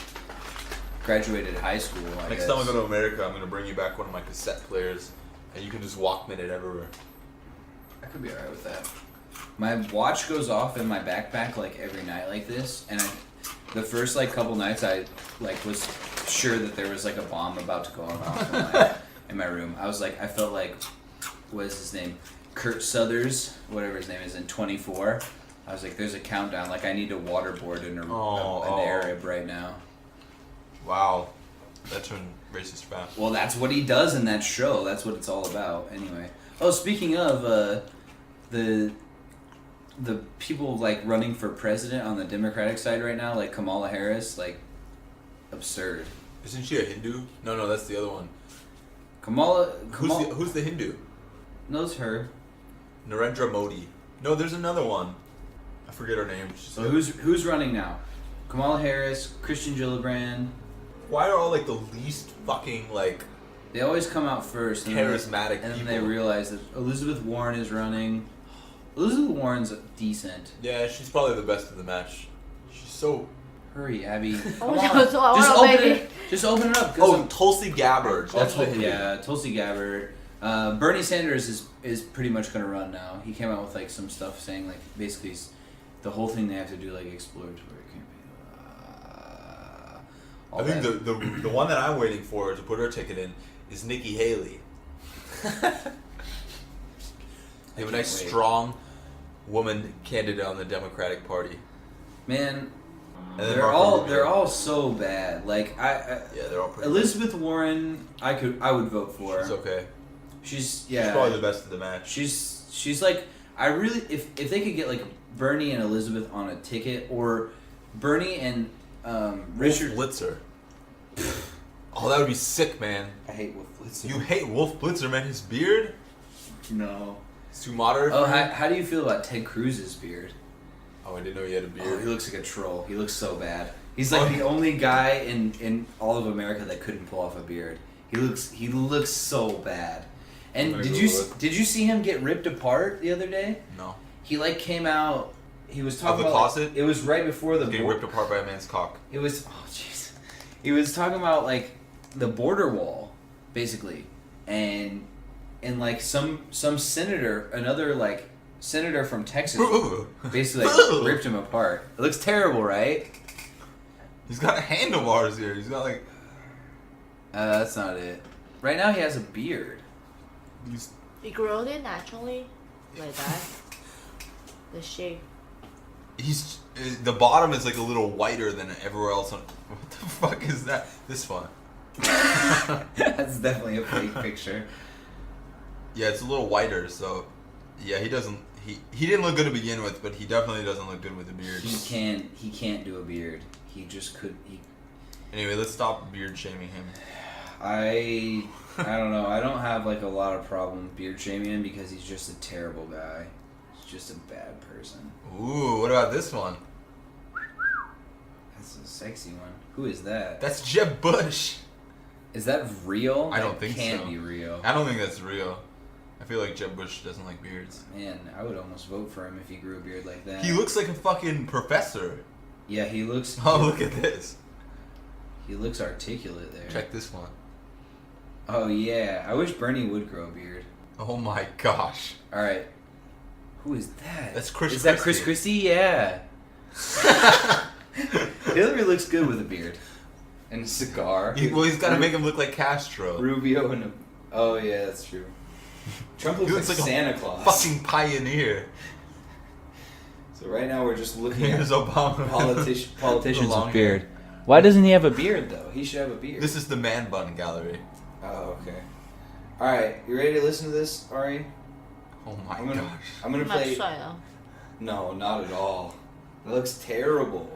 graduated high school. Next time I go to America, I'm gonna bring you back one of my cassette players, and you can just Walkman it everywhere. I could be alright with that. My watch goes off in my backpack like every night like this, and the first like couple nights I like was sure that there was like a bomb about to go off in my room. I felt like, what is his name? Kurt Suthers, whatever his name is, in 24. I was like, there's a countdown. Like I need to waterboard an Arab right now. Wow, that turned racist fast. Well, that's what he does in that show. That's what it's all about. Anyway. Oh, speaking of the people like running for president on the Democratic side right now, like Kamala Harris, like absurd. Isn't she a Hindu? No, that's the other one. Kamala Who's the Hindu? knows her. Narendra Modi. No, there's another one. I forget her name. So who's running now? Kamala Harris, Christian Gillibrand. Why are all like the least fucking like They always come out first. charismatic and then people? they realize that Elizabeth Warren is running. Elizabeth Warren's decent. Yeah, she's probably the best of the match. She's so. Hurry, Abby. Oh, Come no, on. so I Just wanna open make it. Just open it up. 'Cause Oh, Tulsi Gabbard. That's what, Tulsi. yeah, Tulsi Gabbard. Bernie Sanders is pretty much going to run now. He came out with like some stuff saying like basically the whole thing they have to do like exploratory campaign. I think the one that I'm waiting for to put her ticket in is Nikki Haley. They have a nice, strong woman candidate on the Democratic Party. Man, And then they're Marco Rubio. all so bad. Like Yeah, they're all pretty. Elizabeth Warren, I would vote for. She's okay. She's She's probably the best of the match. She's like, I really, if they could get like Bernie and Elizabeth on a ticket, or Bernie and Richard Blitzer. Oh, that would be sick, man. I hate Wolf Blitzer. You hate Wolf Blitzer, man. His beard? No. It's too moderate. Oh, for you? how do you feel about Ted Cruz's beard? Oh, I didn't know he had a Oh, beard. he looks like a troll. He looks so bad. He's like the only guy in all of America that couldn't pull off a beard. He looks so bad. And I'm did gonna you Google it. did you see him get ripped apart the other day? No. He like came out. He was Of talking the about like, closet? it was right before the Getting bor- ripped apart by a man's cock. It was jeez. He was talking about like the border wall, basically, and like some senator, another like senator from Texas, basically like, ripped him apart. It looks terrible, right? He's got handlebars here. He's got like. That's not it. Right now he has a beard. He's, It grows it naturally, like that. The shape. he's the bottom is like a little whiter than everywhere else. What the fuck is that? This one. That's definitely a fake picture. Yeah, it's a little whiter. So, yeah, he doesn't. He didn't look good to begin with, but he definitely doesn't look good with a beard. He can't do a beard. He just could. Anyway, let's stop beard shaming him. I don't know. I don't have like a lot of problem with beard shaming him because he's just a terrible guy. He's just a bad person. Ooh, what about this one? That's a sexy one. Who is that? That's Jeb Bush. Is that real? I don't think can't so. be real. I don't think that's real. I feel like Jeb Bush doesn't like beards. Man, I would almost vote for him if he grew a beard like that. He looks like a fucking professor. Yeah, he looks. Oh, look at this. He looks articulate there. Check this one. Oh yeah, I wish Bernie would grow a beard. Oh my gosh. All right, who is that? That's Chris Is that Chris Christie. Christie? Yeah. Hillary looks good with a beard and a cigar. He's got to make him look like Castro. Rubio and a. Oh yeah, that's true. Trump looks, He looks like like a Santa Claus. Fucking pioneer. So right now we're just looking at Here's Obama. politicians The long with beard. Why doesn't he have a beard though? He should have a beard. This is the man bun gallery. Oh okay. All right, you ready to listen to this, Ari? Oh my I'm gonna gosh. I'm gonna 蛮 play. 帅的。 No, not at all. It looks terrible.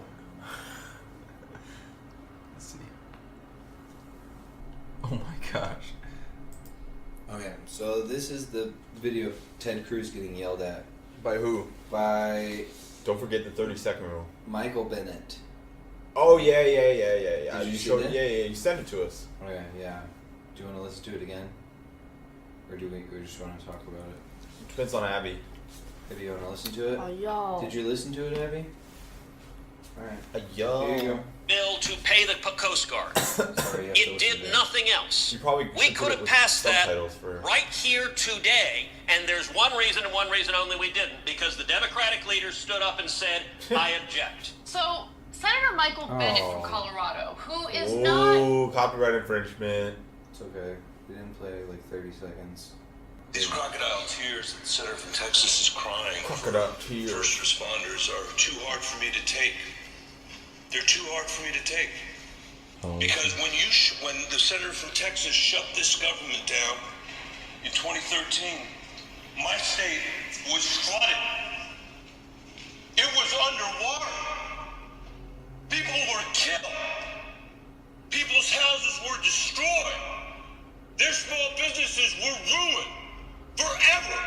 Let's see. Oh my gosh. Okay, so this is the video of Ted Cruz getting yelled at By who? by Don't forget the 30-second rule. Michael Bennett. Oh yeah. Did you see that? Yeah. You sent it to us. Okay, yeah. Do you want to listen to it again? Or do we just want to talk about it? Depends on Abby. If you want to listen to it? 哎呦， Did you listen to it, Abby? Alright. Yo. Here you go. Bill to pay the Coast Guard. Sorry, you have to It listen did to that. nothing else. You probably We should could put it have with passed that subtitles for- right here today, and there's one reason and one reason only we didn't, because the Democratic leaders stood up and said, I object. So, Senator Michael Bennett Oh. from Colorado, who is not. Oh, copyright infringement. It's okay. We didn't play like 30 seconds. These crocodile tears that the senator from Texas is crying Crocodile for tears. first responders are too hard for me to take. They're too hard for me to take. Because when the senator from Texas shut this government down in 2013, my state was flooded. It was underwater. People were killed. People's houses were destroyed. Their small businesses were ruined forever.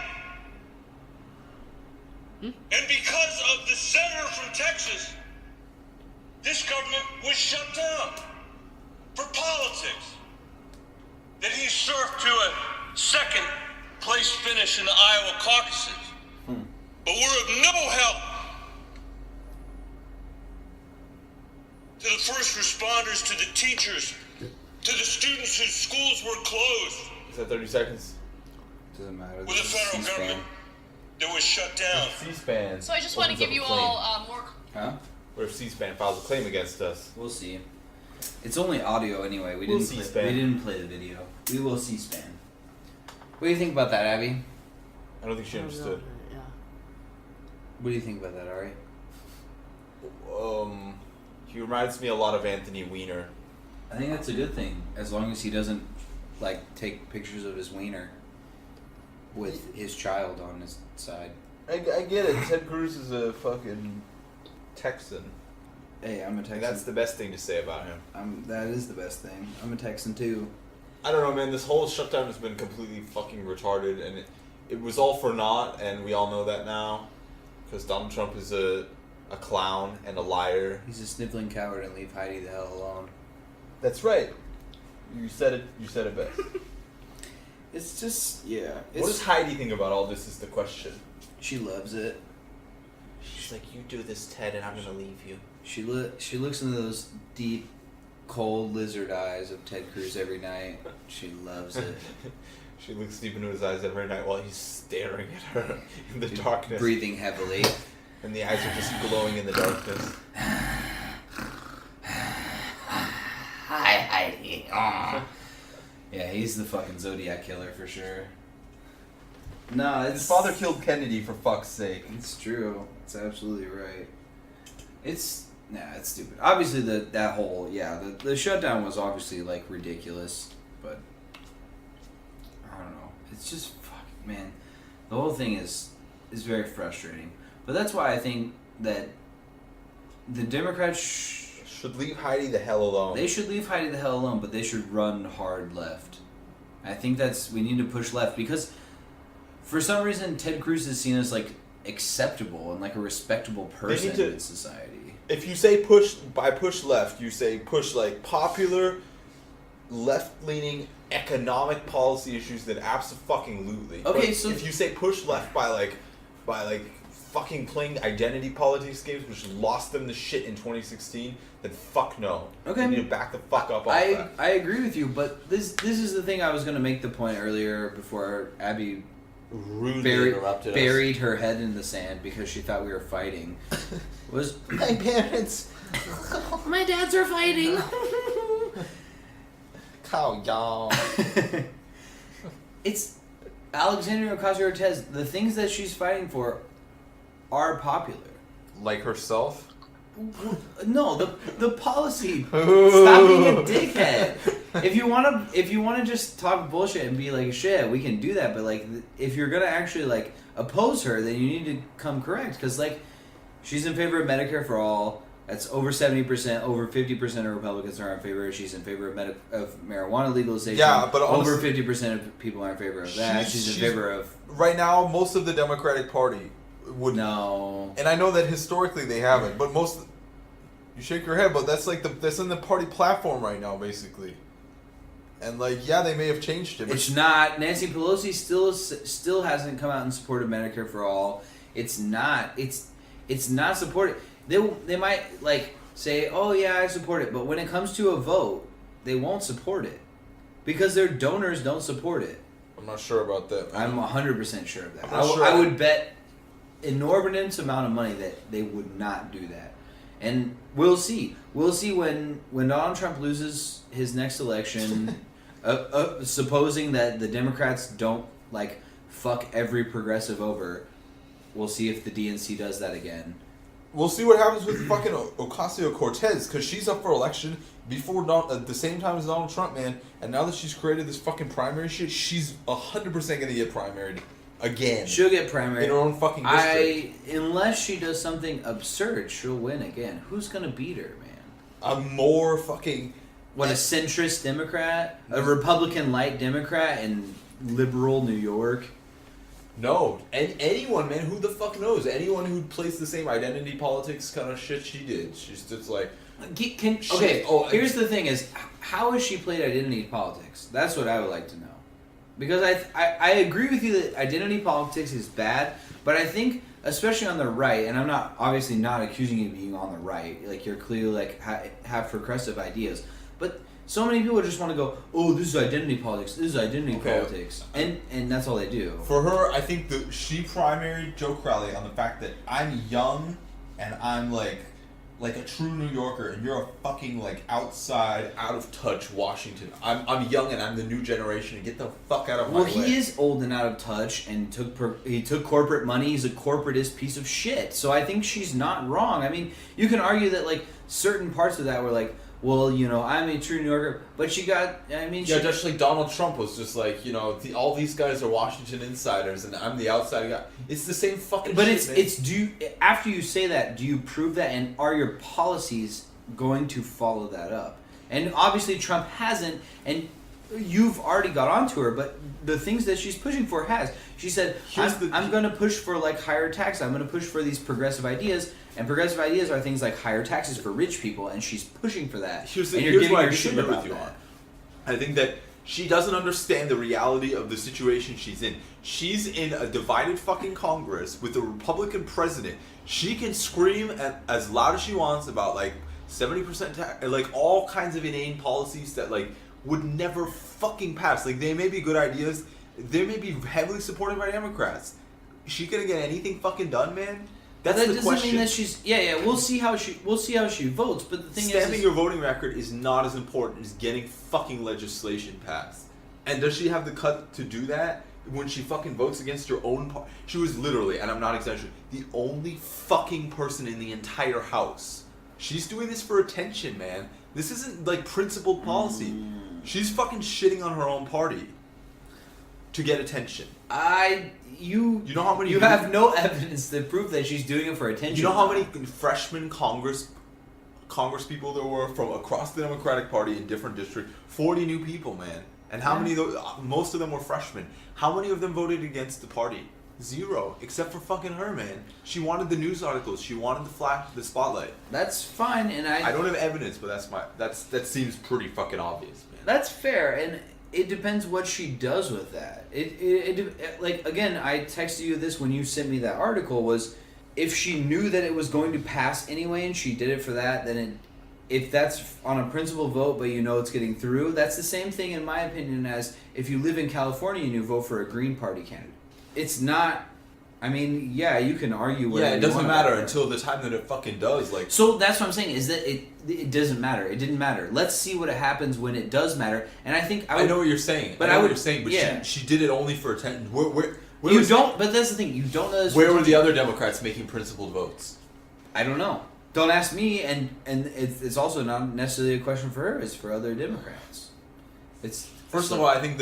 And because of the senator from Texas, this government was shut down for politics. That he served to a second place finish in the Iowa caucuses. But we're of no help to the first responders, to the teachers, to the students whose schools were closed, Is that 30 seconds? Doesn't matter. with a This is federal C-SPAN. government that was shut down. C-SPAN. So, I just want to opens give up you a claim. all more. Huh? What if C-SPAN files a claim against us? We'll see. It's only audio anyway. We We'll didn't C-SPAN. we didn't play the video. We will C-SPAN. What do you think about that, Abby? I don't think she understood. Yeah. What do you think about that, Ari? He reminds me a lot of Anthony Weiner. I think that's a good thing, as long as he doesn't like take pictures of his wiener with his child on his side. I get it. Ted Cruz is a fucking Texan. Hey, I'm a Texan. And that's the best thing to say about him. That is the best thing. I'm a Texan too. I don't know, man. This whole shutdown has been completely fucking retarded, and it was all for naught, and we all know that now. Because Donald Trump is a clown and a liar. He's a sniveling coward, and leave Heidi the hell alone. That's right. You said it. You said it best. It's just, yeah. What does Heidi think about all this is the question. She loves it. She's like, you do this, Ted, and I'm going to leave you. She looks into those deep, cold lizard eyes of Ted Cruz every night. She loves it. She looks deep into his eyes every night while he's staring at her in the darkness. Breathing heavily. And the eyes are just glowing in the darkness. Hi, Heidi. Aw. Yeah, he's the fucking Zodiac killer for sure. No, His father killed Kennedy, for fuck's sake. It's true. It's absolutely right. It's stupid. Obviously, the shutdown was obviously like ridiculous, but I don't know. It's just man. The whole thing is very frustrating. But that's why I think that the Democrats should leave Heidi the hell alone. They should leave Heidi the hell alone, but they should run hard left. I think we need to push left because for some reason Ted Cruz is seen as like acceptable and like a respectable person in society. If you say push left, you say push like popular, left-leaning economic policy issues that abso-fucking-lutely. Okay, but so if you say push left by like fucking playing identity politics games, which lost them the shit in 2016, then fuck no. Okay. You need to back the fuck up off that. I agree with you, but this is the thing I was going to make the point earlier before Abby rudely interrupted buried her head in the sand because she thought we were fighting. Was my parents? My dads are fighting. Cow y'all. It's Alexandria Ocasio-Cortez. The things that she's fighting for are popular. Like herself? No, the policy. Stop being a dickhead. If you wanna just talk bullshit and be like shit, we can do that. But like, if you're gonna actually like oppose her, then you need to come correct. Because like, she's in favor of Medicare for all. That's over 70%. Over 50% of Republicans are in favor. She's in favor of marijuana legalization. Yeah, but over 50% of people are in favor of that. She's in favor of. Right now, most of the Democratic Party would. No. And I know that historically they haven't, but most. You shake your head, but that's like that's in the party platform right now, basically. And like, yeah, they may have changed it. But It's not. Nancy Pelosi still hasn't come out in support of Medicare for all. It's not. It's not supported. They might like say, oh yeah, I support it, but when it comes to a vote, they won't support it because their donors don't support it. I'm not sure about that. I'm 100% sure of that. Sure. I would bet inordinate amount of money that they would not do that. And we'll see. We'll see when Donald Trump loses his next election, supposing that the Democrats don't like fuck every progressive over. We'll see if the DNC does that again. We'll see what happens with fucking OCASIO-CORTEZ, because she's up for election at the same time as Donald Trump, man. And now that she's created this fucking primary shit, she's 100% gonna get primaried again. She'll get primaried in her own fucking district. Unless she does something absurd, she'll win again. Who's gonna beat her, man? A more fucking a centrist Democrat, a Republican light Democrat in liberal New York. No, and anyone, man, who the fuck knows? Anyone who plays the same identity politics kind of shit she did. She's just like... Here's the thing is, how has she played identity politics? That's what I would like to know. Because I agree with you that identity politics is bad, but I think, especially on the right, and I'm obviously not accusing you of being on the right, like you're clearly like have progressive ideas, but so many people just want to go, oh, this is identity politics, this is identity politics, and that's all they do. For her, I think that she primaried Joe Crowley on the fact that I'm young and I'm like a true New Yorker, and you're a fucking like outside, out of touch Washington. I'm young and I'm the new generation. And get the fuck out of my way. Well, he is old and out of touch, and he took corporate money. He's a corporatist piece of shit. So I think she's not wrong. I mean, you can argue that like certain parts of that were like, well, you know, I'm a true New Yorker, but she got, I mean, Yeah, just like Donald Trump was just like, you know, all these guys are Washington insiders, and I'm the outside guy. It's the same fucking but shit, man. it's do you, after you say that, do you prove that, and are your policies going to follow that up? And obviously Trump hasn't, and you've already got onto her, but the things that she's pushing for has. She said, I'm going to push for like higher taxes. I'm going to push for these progressive ideas, and progressive ideas are things like higher taxes for rich people, and she's pushing for that. Here's and you're what I giving her shit disagree about with you that. on. I think that she doesn't understand the reality of the situation she's in. She's in a divided fucking Congress with a Republican president. She can scream as loud as she wants about like 70% tax, like all kinds of inane policies that like would never fucking pass. Like they may be good ideas, they may be heavily supported by Democrats. She gonna get anything fucking done, man? That's that the doesn't question. mean that she's we'll see how she votes, but the thing Stamping is your voting record is not as important as getting fucking legislation passed. And does she have the cut to do that when she fucking votes against her own party? She was literally, and I'm not exaggerating, the only fucking person in the entire house. She's doing this for attention, man. This isn't like principled policy. She's fucking shitting on her own party to get attention. You know how many you have no evidence to prove that she's doing it for attention. You know how many freshman Congress people there were from across the Democratic Party in different districts? 40 new people, man. And how many of those? Most of them were freshmen. How many of them voted against the party? 0, except for fucking her, man. She wanted the news articles. She wanted the spotlight. That's fine, and I don't have evidence, but that seems pretty fucking obvious, man. That's fair, and it depends what she does with that. It like again, I texted you this when you sent me that article. Was if she knew that it was going to pass anyway, and she did it for that, then if that's on a principle vote, but you know it's getting through, that's the same thing in my opinion as if you live in California and you vote for a Green Party candidate. It's not. I mean, yeah, you can argue. Yeah, it doesn't matter until the time that it fucking does. Like, so that's what I'm saying is that it doesn't matter. It didn't matter. Let's see what happens when it does matter. And I think I know what you're saying. But I know what you're saying. But yeah. she did it only for attention. Where you don't. But that's the thing. You don't know this. Where were the other Democrats making principled votes? I don't know. Don't ask me. And it's also not necessarily a question for her. It's for other Democrats. It's first of all, I think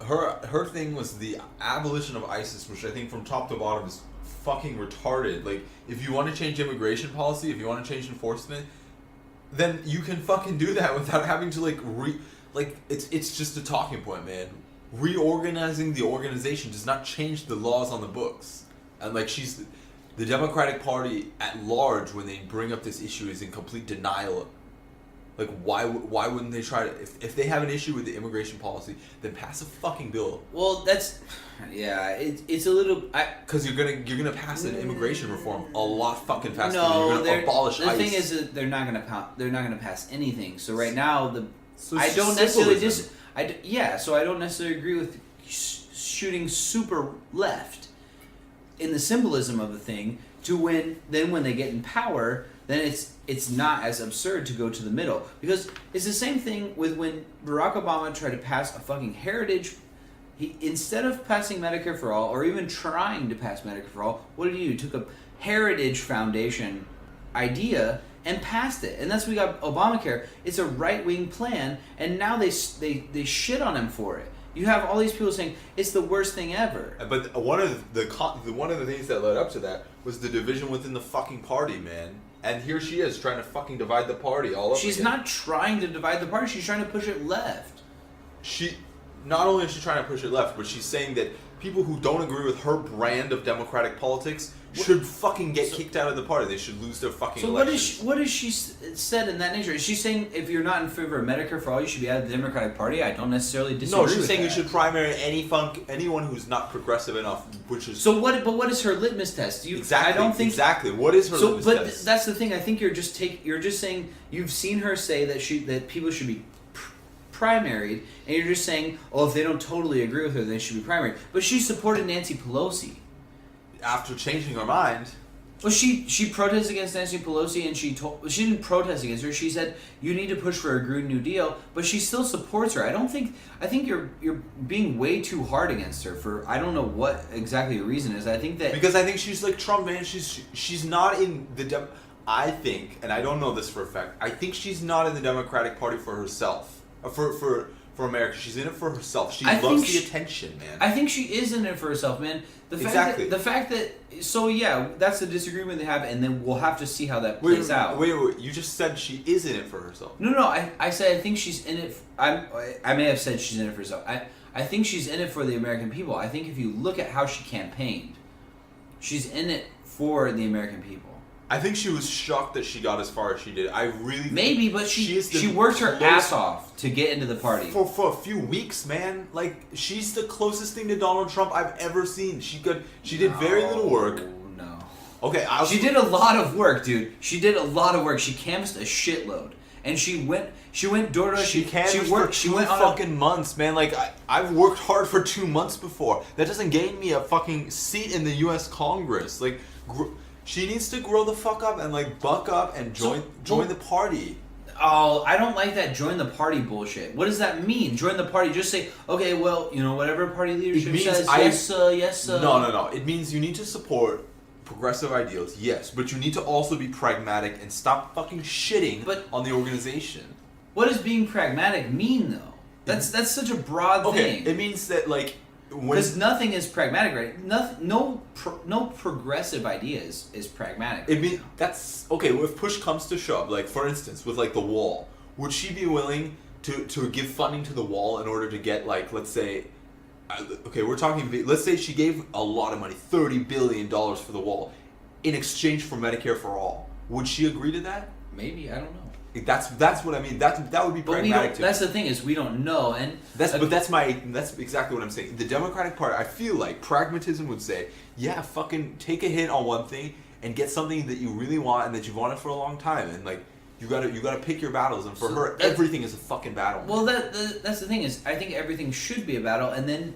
her thing was the abolition of ISIS, which I think from top to bottom is fucking retarded. Like, if you want to change immigration policy, if you want to change enforcement, then you can fucking do that without having to it's just a talking point, man. Reorganizing the organization does not change the laws on the books. And like the Democratic Party at large, when they bring up this issue, is in complete denial. Like, why wouldn't they try to... If they have an issue with the immigration policy, then pass a fucking bill. Well, that's... Yeah, it's a little... Because you're gonna pass an immigration reform a lot fucking faster no, than you're gonna abolish ICE. The thing is that they're not gonna pass anything. So right now, So I it's don't just necessarily symbolism. so I don't necessarily agree with shooting super left in the symbolism of the thing to when they get in power, then it's not as absurd to go to the middle. Because it's the same thing with when Barack Obama tried to pass a fucking heritage. He, instead of passing Medicare for all, or even trying to pass Medicare for all, what did he do? He took a Heritage Foundation idea and passed it. And that's when we got Obamacare. It's a right-wing plan, and now they shit on him for it. You have all these people saying it's the worst thing ever. But one of the things that led up to that was the division within the fucking party, man. And here she is trying to fucking divide the party all up. She's not trying to divide the party. She's trying to push it left. Not only is she trying to push it left, but she's saying that people who don't agree with her brand of democratic politics should fucking get kicked out of the party. They should lose their fucking elections. What is she said in that nature? Is she saying if you're not in favor of Medicare for all, you should be out of the Democratic Party? I don't necessarily disagree with that. No, she's saying you should primary anyone who's not progressive enough, which is... So what is her litmus test? Exactly. I don't think... Exactly. What is her litmus test? But that's the thing. I think you're just saying you've seen her say that people should be primaried, and you're just saying, oh, if they don't totally agree with her, they should be primaried. But she supported Nancy Pelosi. After changing her mind... Well, she protested against Nancy Pelosi, and she didn't protest against her. She said you need to push for a Green New Deal, but she still supports her. I think you're being way too hard against her for I don't know what exactly the reason is. I think that because I think she's like Trump, man. She's not in the I think, and I don't know this for a fact, I think she's not in the Democratic Party for herself. For America. She's in it for herself. She loves the attention, man. I think she is in it for herself, man. The fact that so yeah, that's the disagreement they have, and then we'll have to see how that plays out. Wait, you just said she is in it for herself. No, I said I think she's in it. I may have said she's in it for herself. I think she's in it for the American people. I think if you look at how she campaigned, she's in it for the American people. I think she was shocked that she got as far as she did. I really maybe, but she worked her ass off to get into the party for a few weeks, man. Like she's the closest thing to Donald Trump I've ever seen. She did very little work. No. Okay, she did a lot of work, dude. She did a lot of work. She canvassed a shitload, and she went door to door. She worked for 2 fucking months, man. Like I've worked hard for 2 months before. That doesn't gain me a fucking seat in the U.S. Congress. Like. She needs to grow the fuck up and like buck up and join the party. Oh, I don't like that join the party bullshit. What does that mean? Join the party. Just say, okay, well, whatever party leadership says, yes. No. It means you need to support progressive ideals, yes, but you need to also be pragmatic and stop fucking shitting on the organization. What does being pragmatic mean, though? That's such a broad thing. It means that like. Because nothing is pragmatic, right? No progressive idea is pragmatic. That's okay. If push comes to shove, like for instance, with like the wall, would she be willing to give funding to the wall in order to get like, let's say, okay, we're talking. Let's say she gave a lot of money, $30 billion for the wall, in exchange for Medicare for all. Would she agree to that? Maybe, I don't know. That's what I mean. That would be pragmatic. That's the thing, is we don't know, and that's exactly what I'm saying. The Democratic Party, I feel like pragmatism would say, yeah, fucking take a hit on one thing and get something that you really want and that you've wanted for a long time, and like you gotta pick your battles. And for her, everything is a fucking battle. Well, that's the thing, is I think everything should be a battle, and then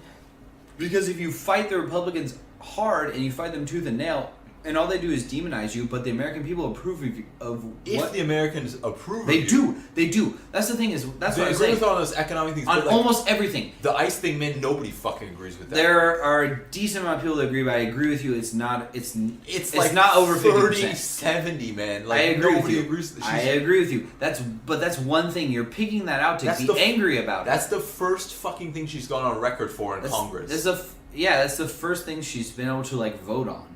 because if you fight the Republicans hard and you fight them tooth and nail. And all they do is demonize you, but the American people approve of if the Americans approve they do. That's the thing, is that's what I'm saying. They agree with all those economic things. On almost everything. The ICE thing, man, nobody fucking agrees with that. There are a decent amount of people that agree, but I agree with you. It's like not over 30, 70, man. Like, I agree nobody with you. agrees. I agree with you. That's one thing. You're picking that out to be angry about. That's the first fucking thing she's gone on record for in Congress. That's the first thing she's been able to like vote on.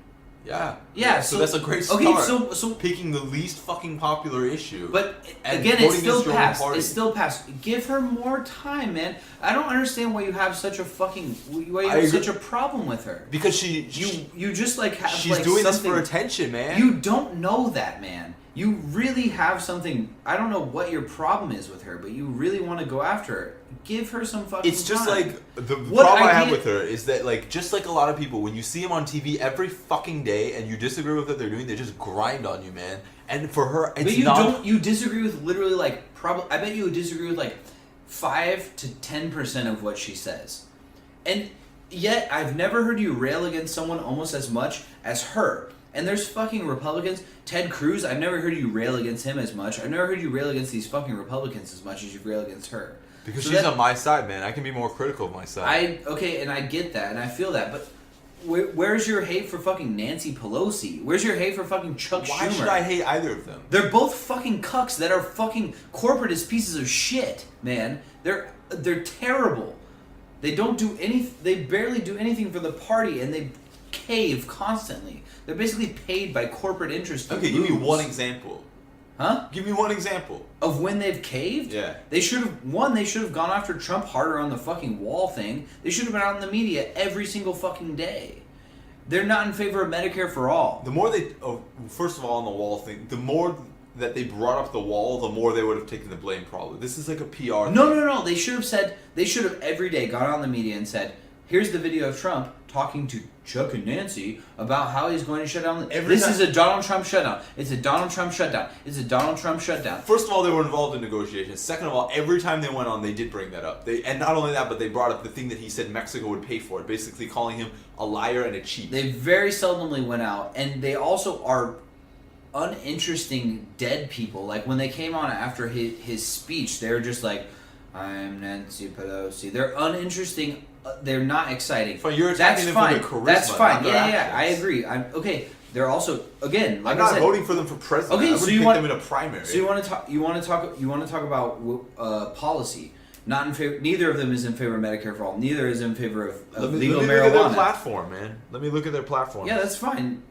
Yeah. So that's a great start. Okay, so picking the least fucking popular issue. But again, it's still passed. It's still passed. Give her more time, man. I don't understand why you have such a such a problem with her. Because you just like have she's doing this for attention, man. You don't know that, man. You really have something. I don't know what your problem is with her, but you really want to go after her. Give her some fucking It's just time. like the problem I have with her is that like just like a lot of people, when you see them on TV every fucking day and you disagree with what they're doing, they just grind on you, man. And for her, it's you disagree with literally like I bet you would disagree with like 5 to 10% of what she says, and yet I've never heard you rail against someone almost as much as her. And there's fucking Republicans. Ted Cruz, I've never heard you rail against him as much. I've never heard you rail against these fucking Republicans as much as you rail against her. Because she's on my side, man. I can be more critical of my side. And I get that, and I feel that, but where's your hate for fucking Nancy Pelosi? Where's your hate for fucking Chuck Schumer? Why should I hate either of them? They're both fucking cucks that are fucking corporatist pieces of shit, man. They're terrible. They don't do they barely do anything for the party, and they cave constantly. They're basically paid by corporate interests to lose. Give me one example. Huh? Give me one example. Of when they've caved? Yeah. They should have gone after Trump harder on the fucking wall thing. They should have been out in the media every single fucking day. They're not in favor of Medicare for all. The more first of all, on the wall thing, the more that they brought up the wall, the more they would have taken the blame probably. This is like a PR thing. No. They should have every day gone on the media and said, here's the video of Trump talking to Chuck and Nancy about how he's going to shut down. This is a Donald Trump shutdown. It's a Donald Trump shutdown. It's a Donald Trump shutdown. First of all, they were involved in negotiations. Second of all, every time they went on, they did bring that up. And not only that, but they brought up the thing that he said Mexico would pay for it, basically calling him a liar and a cheat. They very seldomly went out, and they also are uninteresting dead people. Like when they came on after his speech, they were just like, I'm Nancy Pelosi. They're uninteresting. They're not exciting. Fine, you're attacking them for their charisma. That's fine. Not their Yeah. actions. I agree. Okay. they're also, again, like I'm I not said, voting for them for president. Okay, I so would you pick want them in a primary. So you want to talk about policy. Not in favor. Neither of them is in favor of Medicare for all. Neither is in favor of legal let me marijuana. look at their platform, man. Let me look at their platform. Yeah, that's fine.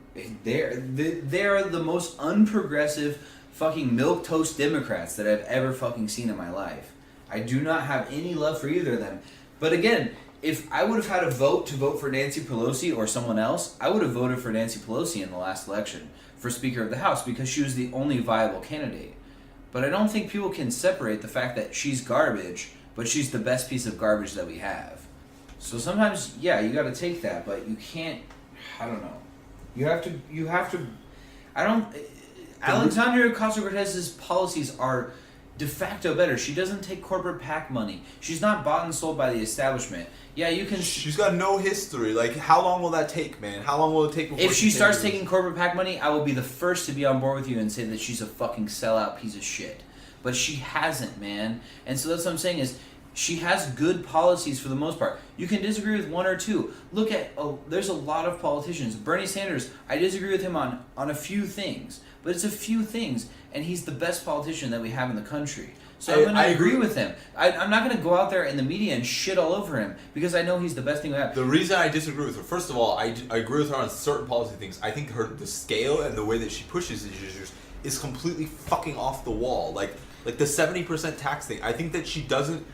They're the most unprogressive fucking milquetoast Democrats that I've ever fucking seen in my life. I do not have any love for either of them. But again, if I would have had a vote to vote for Nancy Pelosi or someone else, I would have voted for Nancy Pelosi in the last election for Speaker of the House because she was the only viable candidate. But I don't think people can separate the fact that she's garbage, but she's the best piece of garbage that we have. So sometimes, yeah, you got to take that, but you can't. I don't know. You have to. I don't. Alexandria Ocasio-Cortez's policies are de facto better. She doesn't take corporate PAC money. She's not bought and sold by the establishment. Yeah, you can. She's got no history. Like, how long will that take, man? How long will it take before If she starts taking corporate PAC money, I will be the first to be on board with you and say that she's a fucking sellout piece of shit. But she hasn't, man. And so that's what I'm saying is, she has good policies for the most part. You can disagree with one or two. Look at, there's a lot of politicians. Bernie Sanders, I disagree with him on a few things. But it's a few things, and he's the best politician that we have in the country. So I'm going to agree with him. I'm not going to go out there in the media and shit all over him, because I know he's the best thing we have. The reason I disagree with her, first of all, I agree with her on certain policy things. I think the scale and the way that she pushes these issues is completely fucking off the wall. Like the 70% tax thing. I think that she doesn't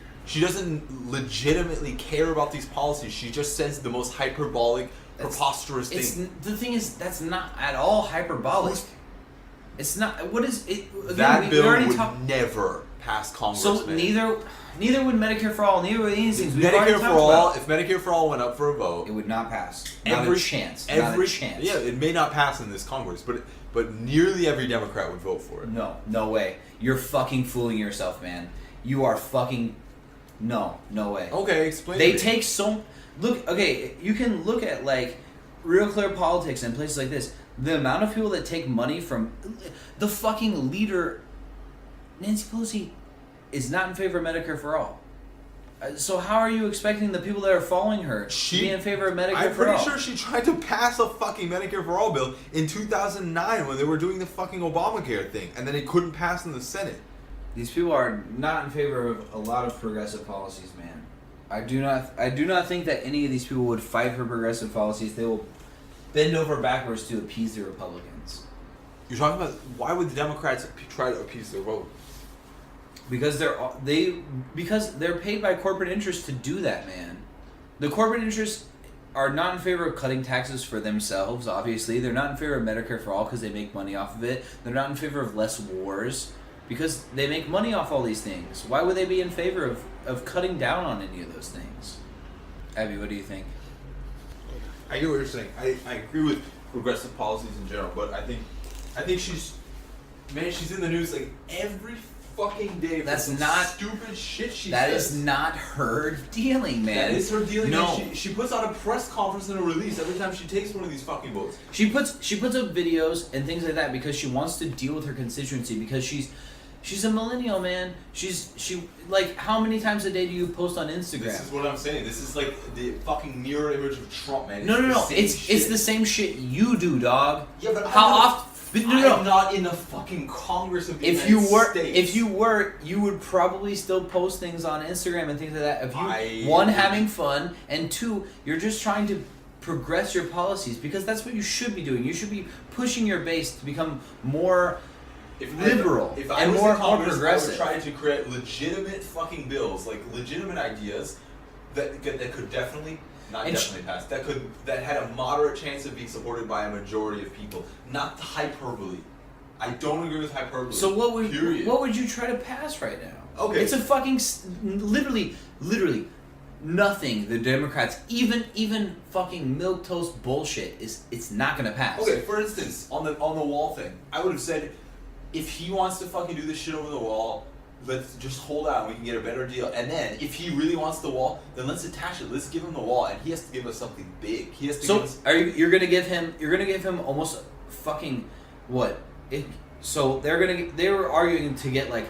legitimately care about these policies. She just says the most hyperbolic, preposterous thing. The thing is, that's not at all hyperbolic. It's not. What is it? Again, that bill would never pass Congress. So neither would Medicare for all. Neither would these things. Medicare for all. If Medicare for all went up for a vote, it would not pass. Not a chance. Not a chance. Yeah, it may not pass in this Congress, but nearly every Democrat would vote for it. No way. You're fucking fooling yourself, man. You are fucking. No way. Okay, explain. They take so. Look, okay, you can look at like Real Clear Politics and places like this. The amount of people that take money from the fucking leader, Nancy Pelosi, is not in favor of Medicare for all. So how are you expecting the people that are following her to be in favor of Medicare for all? I'm pretty sure she tried to pass a fucking Medicare for all bill in 2009 when they were doing the fucking Obamacare thing, and then it couldn't pass in the Senate. These people are not in favor of a lot of progressive policies, man. I do not think that any of these people would fight for progressive policies. They will bend over backwards to appease the Republicans. You're talking about why would the Democrats try to appease their vote? Because they're paid by corporate interests to do that, man. The corporate interests are not in favor of cutting taxes for themselves, obviously. They're not in favor of Medicare for all because they make money off of it. They're not in favor of less wars because they make money off all these things. Why would they be in favor of cutting down on any of those things? Abby, what do you think? I get what you're saying. I agree with progressive policies in general, but I think she's in the news like every fucking day. That's for not stupid shit she That says. is not her dealing, man. That is her dealing. No. Man. She puts on a press conference and a release every time she takes one of these fucking votes. She puts up videos and things like that because she wants to deal with her constituency because she's a millennial, man. She like, how many times a day do you post on Instagram? This is what I'm saying. This is like the fucking mirror image of Trump, man. No. It's the same shit you do, dog. Yeah, but how often? I'm not in the fucking Congress of the United States. If you were, you would probably still post things on Instagram and things like that. If you having fun, and two, you're just trying to progress your policies because that's what you should be doing. You should be pushing your base to become more liberal and more progressive. I would try to create legitimate fucking bills, like legitimate ideas that could definitely. Pass. That had a moderate chance of being supported by a majority of people. Not the hyperbole. I don't agree with hyperbole. So what would you try to pass right now? Okay. It's a fucking literally nothing. The Democrats even fucking milquetoast bullshit it's not gonna pass. Okay, for instance, on the wall thing, I would have said if he wants to fucking do this shit over the wall, let's just hold out and we can get a better deal. And then, if he really wants the wall, then let's attach it. Let's give him the wall, and he has to give us something big. He has to give us... you're gonna give him almost fucking what? They were arguing to get like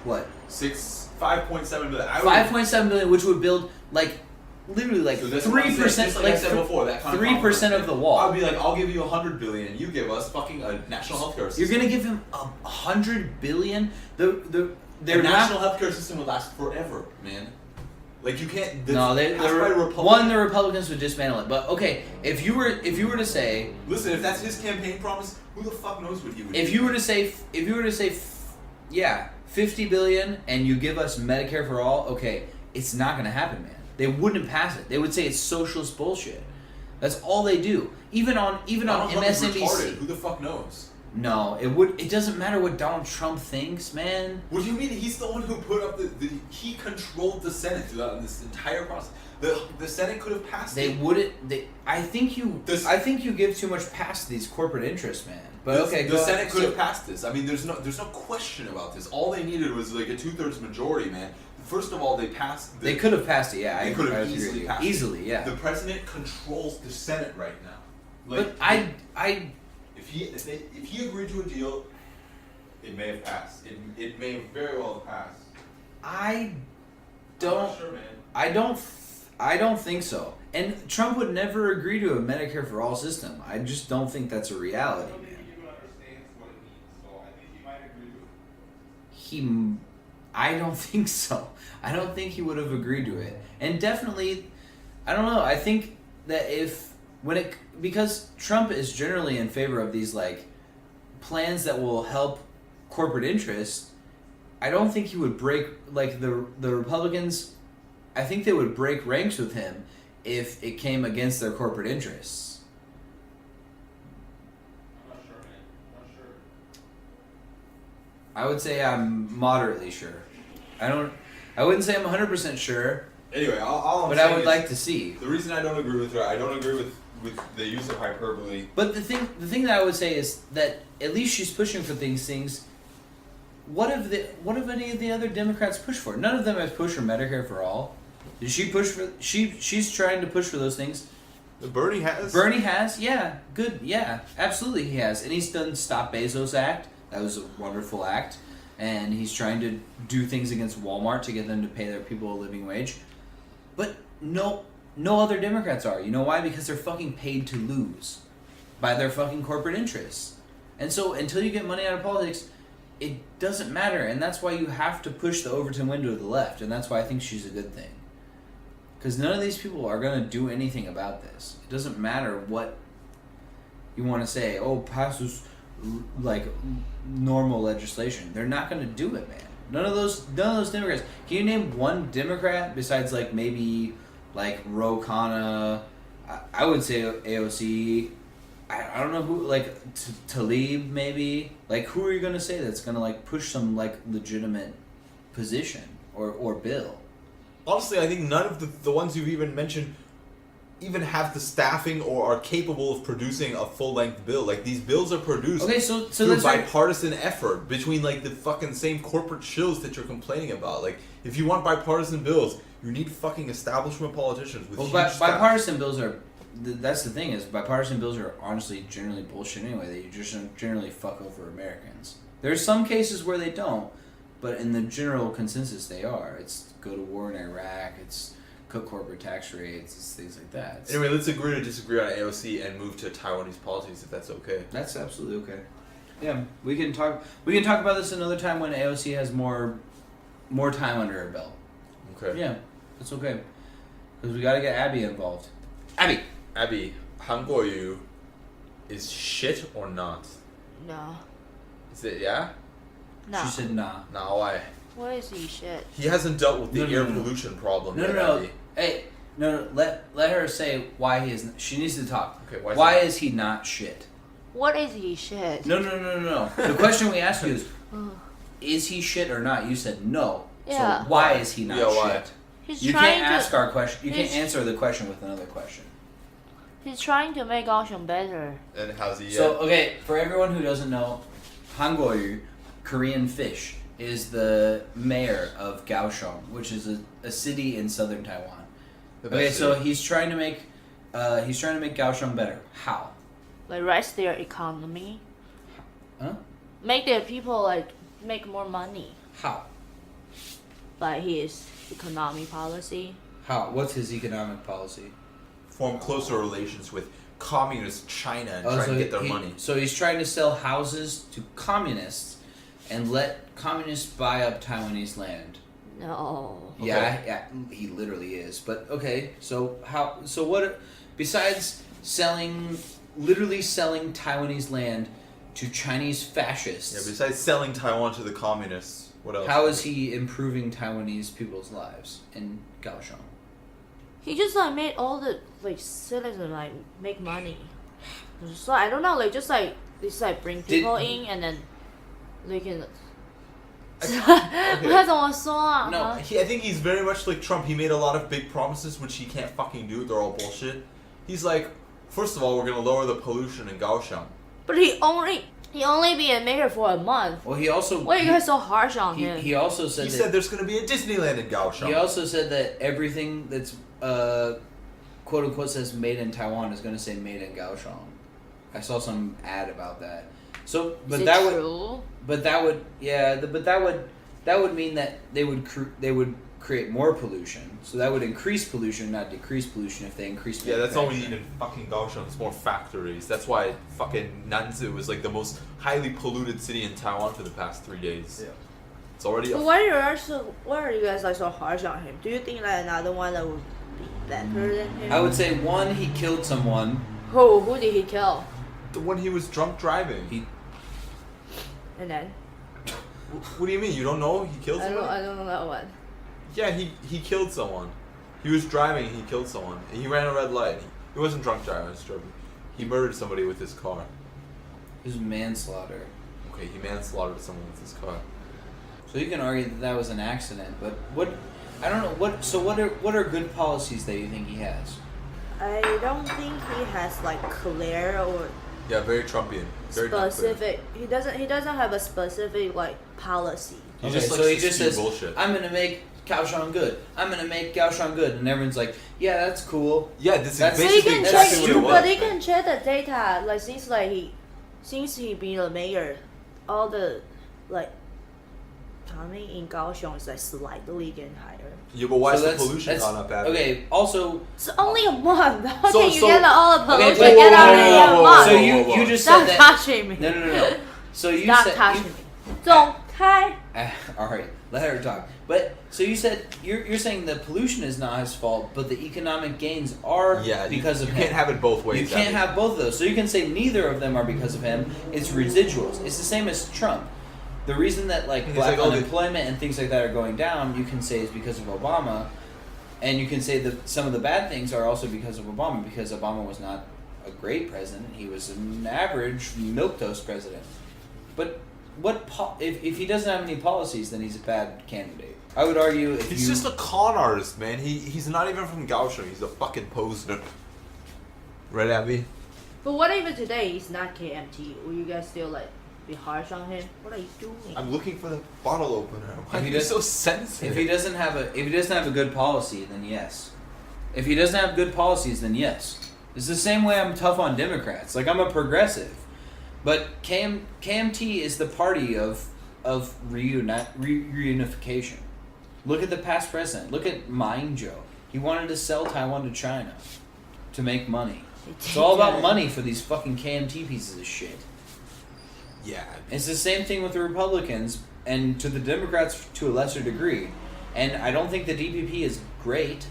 what? 5.7 billion. 5.7 billion, which would build like literally like So that's what I'm saying. 3%, Just like I said before, that kind of 3% of the wall. I'll be like, I'll give you $100 billion, and you give us fucking a national healthcare system. You're gonna give him $100 billion. Their national healthcare system will last forever, man. Like you can't. No, the Republicans would dismantle it. But okay, if you were to say, listen, if that's his campaign promise, who the fuck knows what he would do? if you were to say, yeah, $50 billion, and you give us Medicare for all, okay, it's not gonna happen, man. They wouldn't pass it. They would say it's socialist bullshit. That's all they do. Even on MSNBC. Who the fuck knows? No, it doesn't matter what Donald Trump thinks, man. What do you mean? He's the one who put up he controlled the Senate throughout this entire process. The Senate could have passed They it. wouldn't. I think you give too much past these corporate interests, man. But okay, the Senate could have passed this. I mean, there's no question about this. All they needed was like a 2/3 majority, man. First of all, they passed. They could have passed it. Yeah, they could have easily passed it. Easily, yeah. The president controls the Senate right now. But If he agreed to a deal, it may have passed. It may very well have passed. I'm not sure, man. I don't think so. And Trump would never agree to a Medicare for all system. I just don't think that's a reality, man. I don't think so. I don't think he would have agreed to it. And definitely, I don't know. I think that because Trump is generally in favor of these like plans that will help corporate interests, I don't think he would break like the Republicans. I think they would break ranks with him if it came against their corporate interests. I'm not sure, man. I'm not sure. I would say I'm moderately sure. I wouldn't say I'm 100% sure. Anyway, but I would like to see. The reason I don't agree with her, I don't agree with the use of hyperbole. But the thing that I would say is that at least she's pushing for things. What have any of the other Democrats pushed for? None of them have pushed for Medicare for all. Did she push for? She's trying to push for those things. Bernie has. Bernie has, yeah, good, yeah, absolutely he has, and he's done Stop Bezos Act. That was a wonderful act, and he's trying to do things against Walmart to get them to pay their people a living wage. But no other Democrats are. You know why? Because they're fucking paid to lose by their fucking corporate interests. And so until you get money out of politics, it doesn't matter. And that's why you have to push the Overton window to the left. And that's why I think she's a good thing. Because none of these people are going to do anything about this. It doesn't matter what you want to say. Oh, pass this like normal legislation. They're not going to do it, man. None of those Democrats. Can you name one Democrat besides like maybe like Ro Khanna? I would say AOC. I don't know who, like Tlaib maybe. Like who are you gonna say that's gonna like push some like legitimate position or bill? Honestly, I think none of the ones you've even mentioned even have the staffing or are capable of producing a full-length bill. Like, these bills are produced through that's bipartisan effort between, like, the fucking same corporate shills that you're complaining about. Like, if you want bipartisan bills, you need fucking establishment politicians with huge bipartisan bills are... That's the thing, is bipartisan bills are honestly generally bullshit anyway. That you just generally fuck over Americans. There's some cases where they don't, but in the general consensus they are. It's go to war in Iraq, it's... cut corporate tax rates, things like that. Anyway, let's agree to disagree on AOC and move to Taiwanese politics if that's okay. That's absolutely okay. Yeah, we can talk about this another time when AOC has more time under her belt. Okay. Yeah, that's okay. Because we got to get Abby involved. Abby, Hanguoyu is shit or not? No. Is it yeah? No. She said nah. Nah, why? Why is he shit? He hasn't dealt with the air pollution problem yet, No. Abby. Hey, no. Let her say why he is. She needs to talk. Okay. Why is he not shit? What is he shit? No. The question we asked you is he shit or not? You said no. Yeah. So why is he not shit? You can't ask our question. You can't answer the question with another question. He's trying to make Kaohsiung better. And how's he? So okay, for everyone who doesn't know, Hanguoyu, Korean fish, is the mayor of Kaohsiung, which is a city in southern Taiwan. Okay, so he's trying to make Kaohsiung better. How? Like raise their economy. Huh? Make their people like make more money How? by his economy policy. How? What's his economic policy? Form closer relations with communist China and try to get their money. So he's trying to sell houses to communists and let communists buy up Taiwanese land. No. Okay. Yeah, he literally is. But okay, so how? So what? Besides literally selling Taiwanese land to Chinese fascists. Yeah, besides selling Taiwan to the communists, what else? How is he improving Taiwanese people's lives in Kaohsiung? He just like made all the like citizens like make money. So I don't know, like just like bring people in and then they can. 他怎么说啊？ No, I think he's very much like Trump. He made a lot of big promises which he can't fucking do. They're all bullshit. He's like, first of all, we're gonna lower the pollution in Kaohsiung. But he only be a mayor for a month. Well, he also. Why are you guys so harsh on him? He also said. He said there's gonna be a Disneyland in Kaohsiung. He also said that everything that's quote unquote says made in Taiwan is going to say made in Kaohsiung. I saw some ad about that. So, but Is it that true? would, that would mean that they would create more pollution. So that would increase pollution, not decrease pollution, if they increase. Yeah, that's all we manufacturing. need in fucking Kaohsiung. It's more factories. That's why fucking Nanzi was like the most highly polluted city in Taiwan for the past 3 days. Yeah. It's already. But why are you guys like so harsh on him? Do you think like another one that would be better than him? I would say one, he killed someone. Who did he kill? The one he was drunk driving. And then What do you mean? You don't know he killed someone? I don't know that one. Yeah, he killed someone. He was driving and he killed someone. He ran a red light. He wasn't drunk driving, he was driving. He murdered somebody with his car. It was manslaughter. Okay, he manslaughtered someone with his car. So you can argue that was an accident, but I don't know what are good policies that you think he has? I don't think he has like clear or Yeah, very Trumpian. Very specific. He doesn't have a specific like policy. He Okay, just so likes he to just spew says, bullshit. "I'm gonna make Kaohsiung good. I'm gonna make Kaohsiung good," and everyone's like, "Yeah, that's cool." Yeah, this is That's- So you basically can exactly check, what it was. but they can check the data. Like since he being a mayor, all the like economy in Kaohsiung is like slightly getting higher. Yeah, but why So is the that's- pollution that's- gone up, Abby? Okay. Also, It's only a month. How So- can you so- get all the Okay, pollution whoa, get out whoa, in whoa, a whoa, month? so whoa, you whoa. you just Stop said that. touching me. No. So you Stop said touching you, me. Don't touch. All right, let her talk. But so you said you're saying the pollution is not his fault, but the economic gains are because of you him. can't have it both ways. You can't Abby. have both of those. So you can say neither of them are because of him. It's residuals. It's the same as Trump. The reason that like It's black like, oh, unemployment and things like that are going down, you can say is because of Obama, and you can say that some of the bad things are also because of Obama, because Obama was not a great president. He was an average milquetoast president. But if he doesn't have any policies, then he's a bad candidate. I would argue if He's just a con artist, man. He's not even from Kaohsiung. He's a fucking poser. Right, Abby? But what if today he's not KMT? Will you guys still like be harsh on him? What are you doing? I'm looking for the bottle opener. Why are If he you does- so sensitive? If he doesn't have a good policy, then yes. If he doesn't have good policies, then yes. It's the same way I'm tough on Democrats. Like I'm a progressive, but KMT is the party of reunification. Look at the past president. Look at Mine Joe. He wanted to sell Taiwan to China to make money. It's all about money for these fucking KMT pieces of shit. Yeah. It's the same thing with the Republicans and to the Democrats to a lesser degree. And I don't think the DPP is great.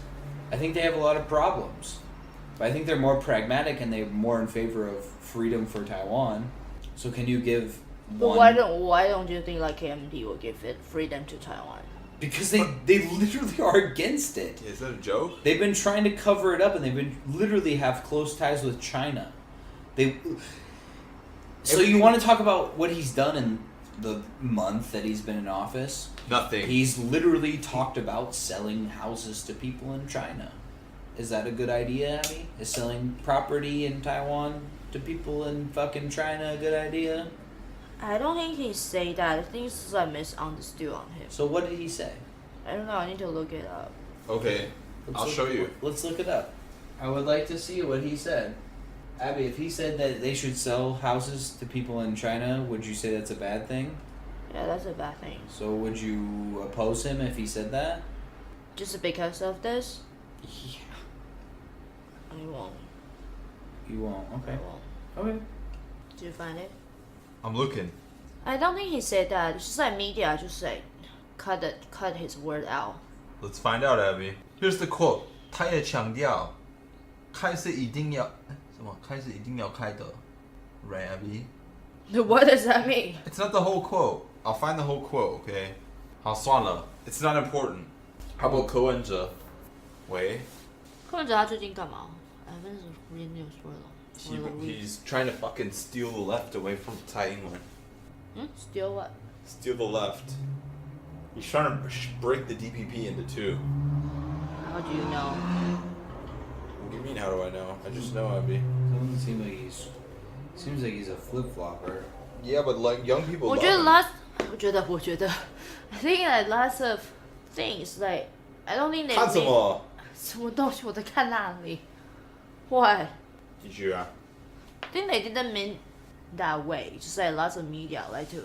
I think they have a lot of problems. But I think they're more pragmatic and they're more in favor of freedom for Taiwan. So can you give But one... why don't you think like KMT will give it freedom to Taiwan? Because they literally are against it. Is that a joke? They've been trying to cover it up and they've been literally have close ties with China. So you want to talk about what he's done in the month that he's been in office? Nothing. He's literally talked about selling houses to people in China. Is that a good idea, Abby? Is selling property in Taiwan to people in fucking China a good idea? I don't think he say that. I think it's like misunderstood on him. So what did he say? I don't know. I need to look it up. Okay. I'll show you. Let's look it up. I would like to see what he said. Abby, if he said that they should sell houses to people in China, would you say that's a bad thing? Yeah, that's a bad thing. So would you oppose him if he said that? Just because of this? Yeah. I won't. You won't. Okay. I won't. Okay. Did you find it? I'm looking. I don't think he said that. It's just like media, just like cut his word out. Let's find out, Abby. Here's the quote. 他也强调，开是一定要什么？开是一定要开的，right, Abby? What does that mean? It's not the whole quote. I'll find the whole quote, okay? 好，算了. It's not important. How about 柯文哲？喂。柯文哲他最近干嘛？ I haven't read news for long. He's trying to fucking steal the left away from Thai England. Still what? Steal the left. He's trying to break the DPP into two. How do you know? What do you mean, how do I know? I just know, Abby. Doesn't seem like he's. Seems like he's a flip flopper. Yeah, but like young people. 我觉得 I think like lots of things like I don't think they. 看什么？什么东西我在看那里 Why? 继续啊。I think they didn't mean that way. Just like lots of media like to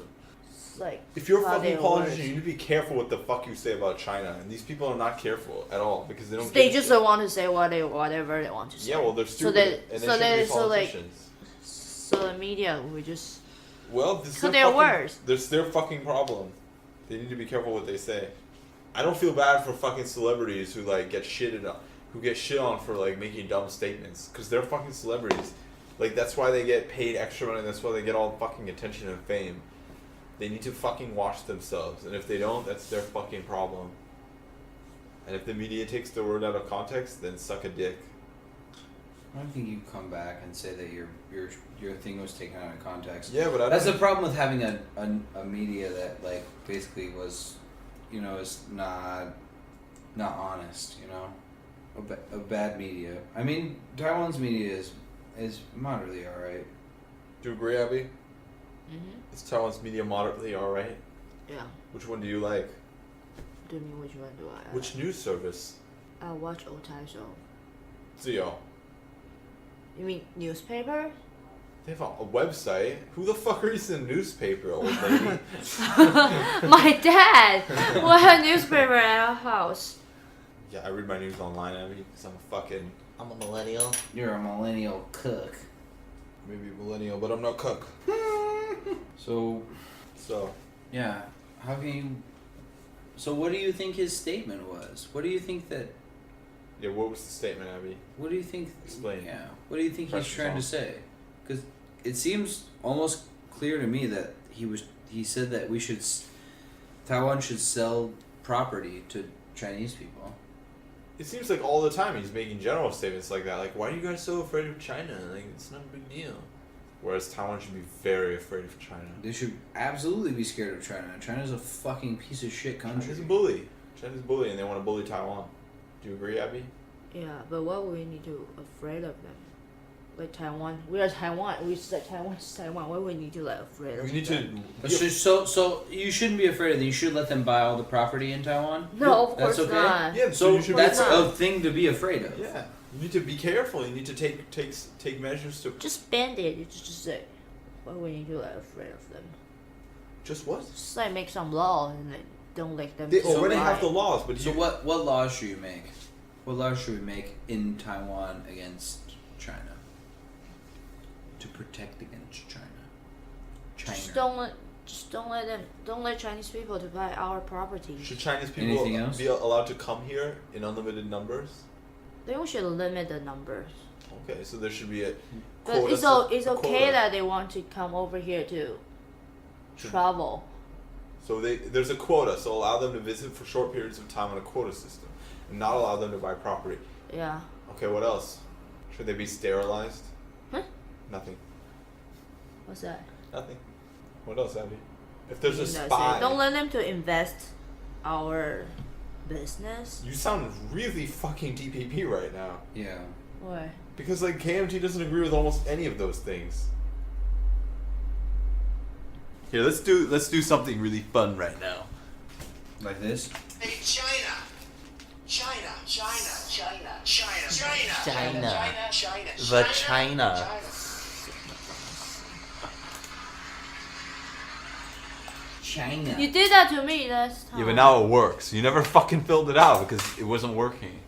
like. If you're a how fucking they politician, work. you need to be careful what the fuck you say about China. And these people are not careful at all because they don't. They give a just shit. don't want to say whatever they want to say. Yeah, well, they're stupid, So they, and they so shouldn't they, be so like, politicians. so the media we just. Well, this So is they're fucking, worse. This their fucking problem. They need to be careful what they say. I don't feel bad for fucking celebrities who like get shitted on, who get shit on for like making dumb statements, because they're fucking celebrities. Like that's why they get paid extra money. That's why they get all fucking attention and fame. They need to fucking watch themselves, and if they don't, that's their fucking problem. And if the media takes the word out of context, then suck a dick. I don't think you come back and say that your thing was taken out of context. Yeah, but that's the problem with having a media that like basically was, you know, is not honest. You know, a bad media. I mean, Taiwan's media is moderately alright. Do you agree, Abby? Mm-hmm. Is Taiwan's media moderately alright? Yeah. Which one do you like? Do you mean which one do I? Which news service? I watch OCASIO. 自由. You mean newspaper? They have a website. Who the fuck reads a newspaper, old lady? My dad! We have a newspaper at our house. Yeah, I read my news online, Abby, because I'm a millennial. You're a millennial cook. Maybe millennial, but I'm not cook. So, yeah. How can you? So, what do you think his statement was? What do you think that? Yeah, what was the statement, Abby? What do you think? Explain. Yeah. What do you think Press he's trying to say? Because it seems almost clear to me that he said that Taiwan should sell property to Chinese people. It seems like all the time he's making general statements like that. Like, why are you guys so afraid of China? Like, it's not a big deal. Whereas Taiwan should be very afraid of China. They should absolutely be scared of China. China's a fucking piece of shit country. China's a bully. China's a bully, and they want to bully Taiwan. Do you agree, Abby? Yeah, but why would we need to afraid of them? Like Taiwan, we are Taiwan. We said Taiwan is Taiwan. Why would we need to like afraid of We need them? to. So you shouldn't be afraid of them. You should let them buy all the property in Taiwan. No, of That's course okay? not. Yeah, So you should that's be afraid. a thing to be afraid of. Yeah, you need to be careful. You need to take measures to. Just ban it. You just say, why would we need to like afraid of them? Just what? Just like make some law and like, don't let them. They already survive. have the laws, but So you, what laws should you make? What laws should we make in Taiwan against China? To protect against China. Just don't let them. Don't let Chinese people to buy our property. Should Chinese people Anything else? be allowed to come here in unlimited numbers? They should limit the numbers. Okay, so there should be a. But quota, it's a okay quota. that they want to come over here to Should- travel. So there's a quota, so allow them to visit for short periods of time on a quota system, and not allow them to buy property. Yeah. Okay, what else? Should they be sterilized? Huh? Nothing. What's that? Nothing. What else, Abby? If there's a That's it. spy, Don't let them to invest our business. you sound really fucking DPP right now. Yeah. Why? Because like KMT doesn't agree with almost any of those things. Here, let's do something really fun right now. Like this? Hey, China! China! China! China! China! China! China. China! The China. China. You did that to me last time. Yeah, but now it works. You never fucking filled it out because it wasn't working.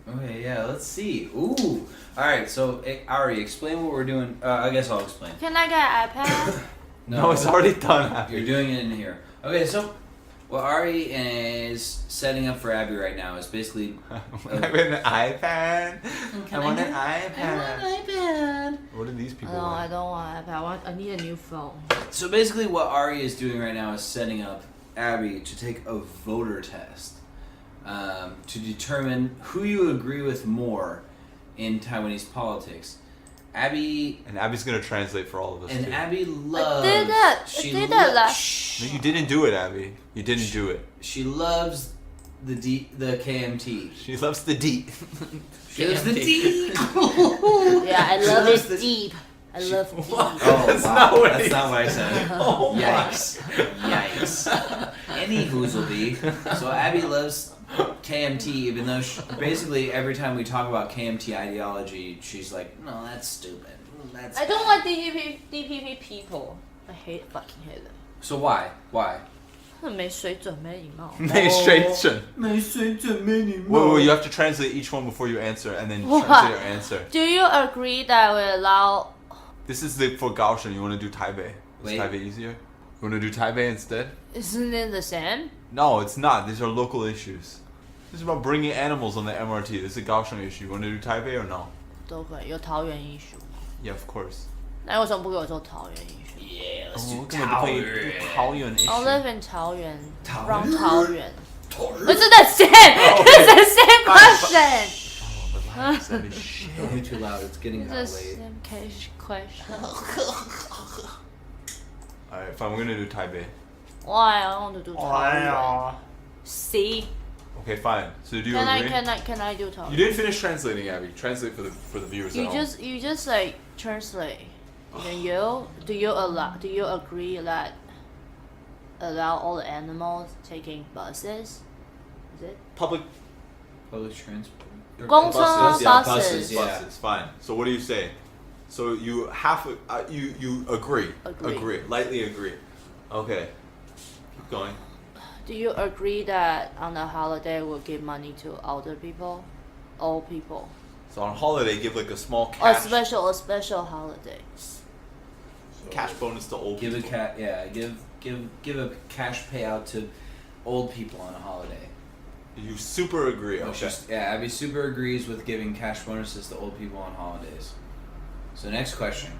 Okay, yeah, let's see. Ooh. Alright, so, Ari, explain what we're doing. I guess I'll explain. Can I get an iPad? No, it's already done. Abby. You're doing it in here. Okay, so what Ari is setting up for Abby right now is basically. I want an iPad. I want an iPad. What do these people No, want? I don't want an iPad. I need a new phone. So basically, what Ari is doing right now is setting up Abby to take a voter test to determine who you agree with more in Taiwanese politics. Abby. And Abby's gonna translate for all of us. And too. Abby loves. I did that. She I did that last. Shh. No, you didn't do it, Abby. You didn't do it. She loves the KMT. She loves the D. She loves the D. Yeah, I love loves it deep. I love deep. Oh, That's wow. not what That's he not what I said. Oh my. Yikes. Yikes. Any whoozleby. So Abby loves KMT, even though basically every time we talk about KMT ideology, she's like, no, that's stupid. That's I don't like DPP people. I fucking hate them. So why? Why? 没水准，没礼貌。没水准。没水准，没礼貌。Wait, you have to translate each one before you answer, and then What? translate your answer. Do you agree that we allow? This is for Kaohsiung. You want to do Taipei? Is Wait. Taipei easier? You want to do Taipei instead? Isn't it the same? No, it's not. These are local issues. This is about bringing animals on the MRT. This is a Kaohsiung issue. You want to do Taipei or no? 都可以有桃园艺术。 Yeah, of course. 那为什么不给我做桃园艺术 Yeah, let's 我 do 根本不可以 Taoyuan. 桃园 issue. I live in 桃园。桃园 From 桃园。 Taoyuan. It's the same. It's the same question. Oh, relax, Abby. Shit. Don't be too loud. It's getting It's hot the late. same question. Alright, fine. We're gonna do Taipei. Why I want to do 桃园 See? Okay, fine. So do you Can agree? can I do 桃 You 园 didn't finish translating, Abby. Translate for the viewers at home. You just like translate. Then do you agree that allow all the animals taking buses? Is it? Public Public transport. 公车 buses, yeah, buses. yeah. buses. Fine. So what do you say? So you you agree. Agree. Lightly agree. Okay. Keep going. Do you agree that on a holiday we'll give money to older people, old people, So on holiday, give like a small a cash special holiday? cash bonus to old Give a people. give a cash payout to old people on a holiday. You super agree. Oh, Okay. Abby super agrees with giving cash bonuses to old people on holidays. So next question.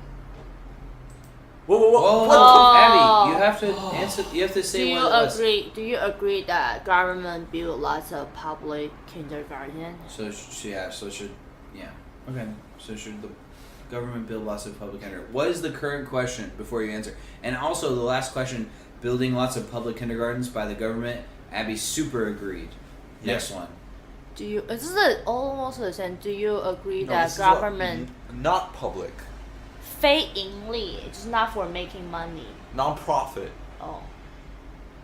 Whoa, whoa, whoa. Whoa, Abby, you have to answer. You have to Do say you what it was. agree? Do you agree that government build lots of public kindergarten? So should okay. So should the government build lots of public kindergarten? What is the current question before you answer? And also the last question: building lots of public kindergartens by the government. Abby super agreed. Next one. Do you? This is almost the same. Do you agree No, that this is what- government not public, 非盈利 it's not for making money? non-profit. Oh,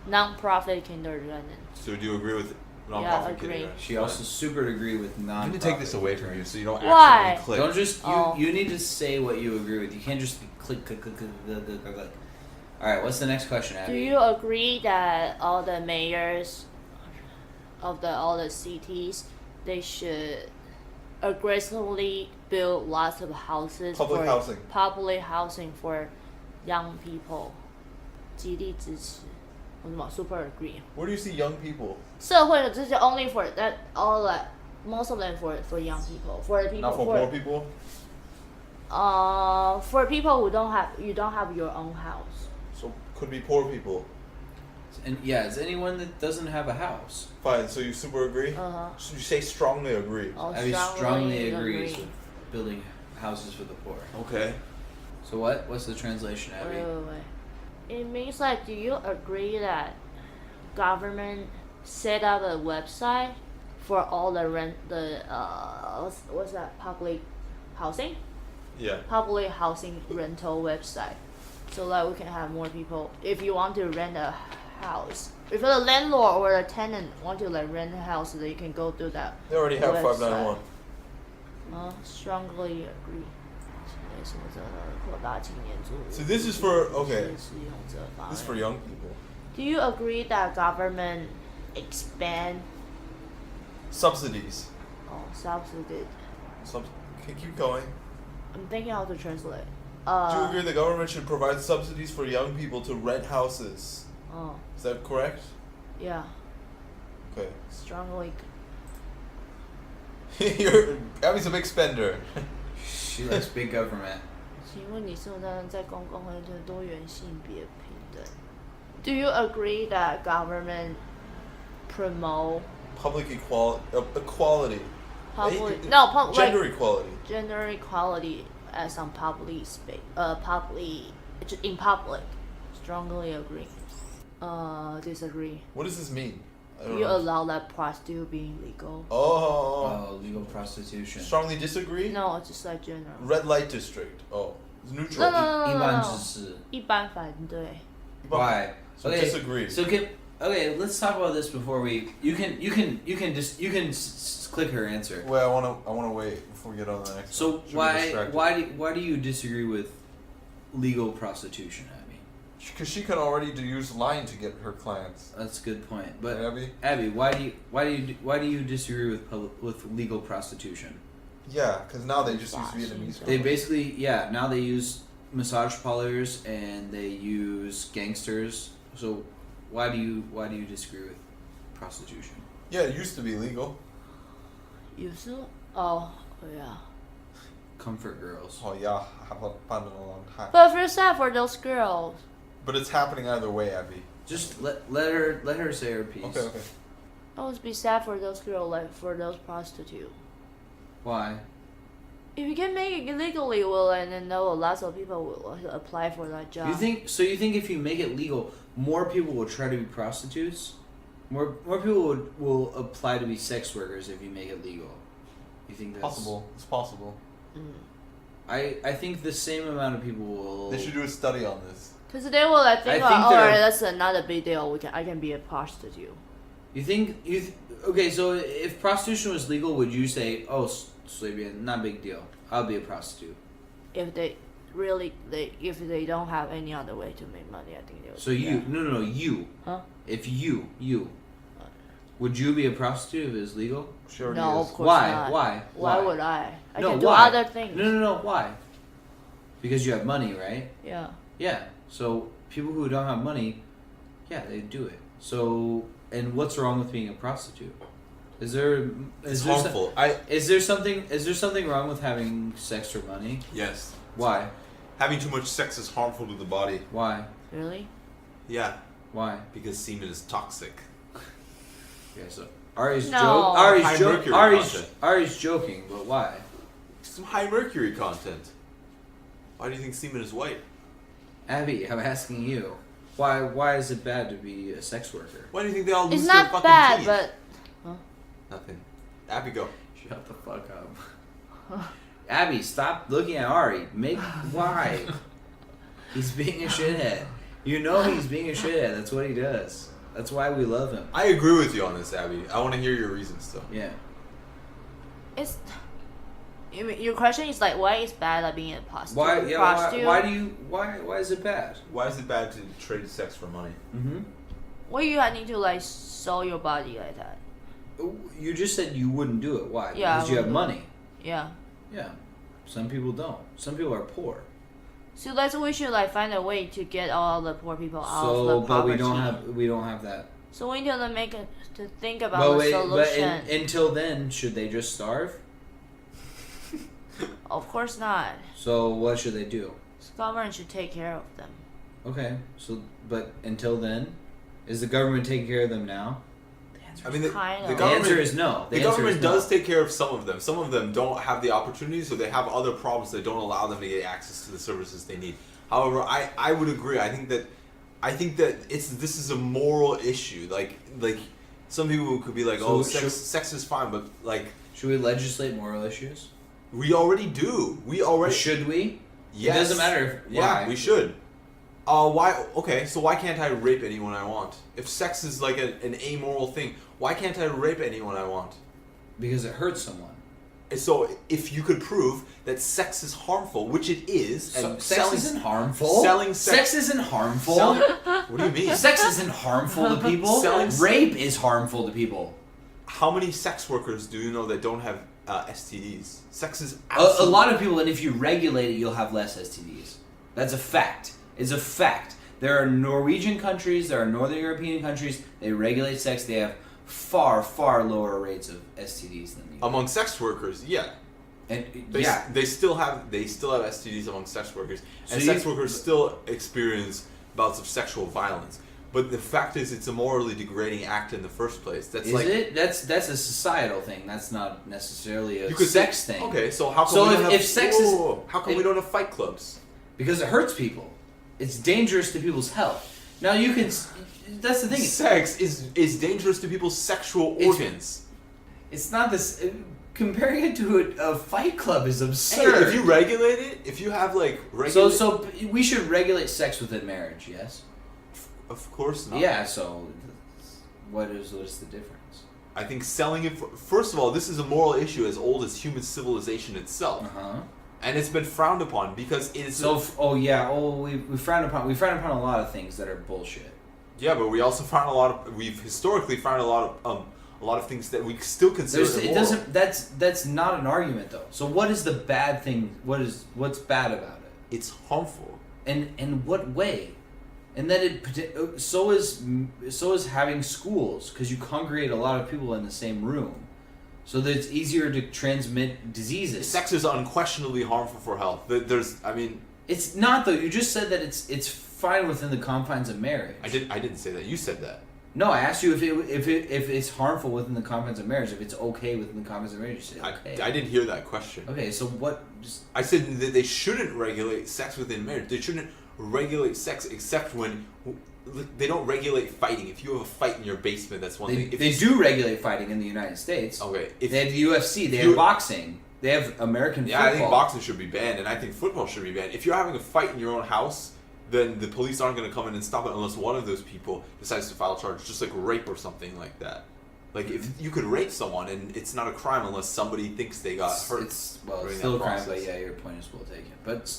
non-profit kindergarten. So do you agree with Yeah, non-profit agree. kindergarten? She also super agreed with non. I'm gonna take this away from you so you don't Why? accidentally click. Don't just Oh. you need to say what you agree with. You can't just click. All right, what's the next question, Abby? Do you agree that all the mayors of all the cities they should aggressively build lots of houses Public for housing. public housing for young people? 极力支持。我什么 super agree. Where do you see young people? 社会的这些 only for that all like most of them for young people for the people Not for poor people. For people who don't have your own house. So could be poor people. And yeah, is anyone that doesn't have a house? Fine. So you super agree? So you say strongly agree. I'll Abby strongly agrees with building houses for the poor. Okay. So what? What's the translation, Abby? Wait. It means like, do you agree that government set up a website for all the what's that public housing? Yeah. Public housing rental website, so that we can have more people. If you want to rent a house, if the landlord or the tenant want to like rent a house, they can go do that. They already have website. 591. Strongly agree. So this is for okay. This is for young people. Do you agree that government expand? Subsidies. Oh, subsidized. Keep going. I'm thinking how to translate. Do you agree the government should provide subsidies for young people to rent houses? Oh, Is that correct? yeah. Okay. Strongly. Abby's a big spender. She likes big government. 请问你是不是在公共和多元性别平等 Do you agree that government promote Public equality. public no public Gender equality. gender equality as on public space in public? Strongly agree. Disagree. What does this mean? I don't You know. allow that prostitute being legal? Oh. Legal prostitution. Strongly disagree? No, it's just like general. Red light district. Oh. It's No, neutral. no, no, no, 一 no, 般 no. 只是一般反对 why? So Okay, disagree. So okay, let's talk about this before we. You can click her answer. Wait, I wanna wait before we get on the next. So one. Should we distract it? why do you disagree with legal prostitution, Abby? Because she can already use lying to get her clients. That's a good point. But Right, Abby, why do you disagree with legal prostitution? Yeah, because now they just use Vietnamese. They girls. basically now they use massage parlors and they use gangsters. So why do you disagree with prostitution? Yeah, it used to be legal. 有时候 oh yeah. Comfort girls. Oh yeah, I haven't found it in a long time. But I feel sad for those girls. But it's happening either way, Abby. Just let her say her piece. Okay. I always be sad for those girls, like for those prostitutes. Why? If you can make it legally, well, and then know lots of people will apply for that job. You think if you make it legal, more people will try to be prostitutes? More people will apply to be sex workers if you make it legal. You think that's Possible. It's possible. I think the same amount of people will. They should do a study on this. Because they will like think, I think oh, they're- alright, that's another big deal. I can be a prostitute. You think okay? So if prostitution was legal, would you say, oh, 随便, not big deal. I'll be a prostitute. If they if they don't have any other way to make money, I think they would. So do you that. no you. Huh? If you would you be a prostitute if it's legal? She already No, is. of course Why? not. Why? Why Why? would I? I No, can do why? other things. No. Why? Because you have money, right? Yeah. Yeah. So people who don't have money, yeah, they do it. So and what's wrong with being a prostitute? It's there harmful. Is there something wrong with having sex for money? Yes. Why? Having too much sex is harmful to the body. Why? Really? Yeah, Why? because semen is toxic. Yeah. So Ari's No. High mercury content. Ari's joking, but why? Some high mercury content. Why do you think semen is white? Abby, I'm asking you. Why is it bad to be a sex worker? Why do you think they all lose It's their not fucking bad, teeth? but Nothing. Abby, go. Shut the fuck up. Abby, stop looking at Ari. Why? He's being a shithead. You know he's being a shithead. That's what he does. That's why we love him. I agree with you on this, Abby. I want to hear your reasons, though. Yeah. it's. Your question is like, why is bad at being a prostitute? Why? Yeah. Prostitute? Why is it bad? Why is it bad to trade sex for money? Mm-hmm. Why you need to like sell your body like that? You just said you wouldn't do it. Why? Yeah, Because I you have wouldn't do money. Yeah. Yeah. Some people don't. Some people are poor. So that's we should like find a way to get all the poor people out So, of the but poverty. we don't have that. So we need to think about But the wait, solution. until then, should they just starve? Of course not. So what should they do? The government should take care of them. Okay. So, but until then, is the government taking care of them now? I mean, the Kind of. The government, answer is no. The government does take care of some of them. Some of them don't have the opportunity, so they have other problems that don't allow them to get access to the services they need. However, I would agree. I think that this is a moral issue. Like some people could be like, So oh, should- sex is fine, but like Should we legislate moral issues? we already do. We already Should we? Yes. It doesn't matter. Yeah, Why? we should. Why? Okay, so why can't I rape anyone I want? If sex is like an amoral thing, why can't I rape anyone I want? Because it hurts someone. And so, if you could prove that sex is harmful, which it is, and Sex isn't harmful. selling sex isn't harmful. what do you mean? Sex isn't harmful to people. Selling- Rape is harmful to people. how many sex workers do you know that don't have STDs? Sex is A lot of people, and if you regulate it, you'll have less STDs. That's a fact. It's a fact. There are Norwegian countries, there are Northern European countries, they regulate sex, they have far, far lower rates of STDs than the among sex workers, yeah. And They still have STDs among sex workers, and So sex workers still experience bouts of sexual violence. But the fact is, it's a morally degrading act in the first place. That's Is like it? That's a societal thing. That's not necessarily a you could sex say, thing. Okay, so how come So we don't if have, sex is- how come we don't have fight clubs? Because it hurts people. It's dangerous to people's health. Now you can. That's the thing. Sex is dangerous to people's sexual It's- organs. It's not this. Comparing it to a fight club is Hey, absurd. if you regulate it, if you have like regulate, So we should regulate sex within marriage. Yes. of course not. Yeah. So what is the difference? I think selling it. First of all, this is a moral issue as old as human civilization itself. And it's been frowned upon because it's we frown upon a lot of things that are bullshit. yeah, but we also found we've historically found a lot of things that we still consider immoral. That's not an argument though. So what is the bad thing? What's bad about it? It's harmful. And in what way? And then so is having schools, because you congregate a lot of people in the same room, so that it's easier to transmit diseases. Sex is unquestionably harmful for health. It's not though. You just said that it's fine within the confines of marriage. I didn't say that. You said that. No, I asked you if it's harmful within the confines of marriage. If it's okay within the confines of marriage, you said okay. I didn't hear that question. Okay, so what? I said that they shouldn't regulate sex within marriage. They shouldn't regulate sex except when they don't regulate fighting. If you have a fight in your basement, that's one thing. They do regulate fighting in the United States. Okay. They have the UFC. They have boxing. They have American football. Yeah, I think boxing should be banned, and I think football should be banned. If you're having a fight in your own house, then the police aren't going to come in and stop it unless one of those people decides to file charges, just like rape or something like that. Like, if you could rape someone, and it's not a crime unless somebody thinks they got hurt. It's still a crime, but yeah, your point is well taken. But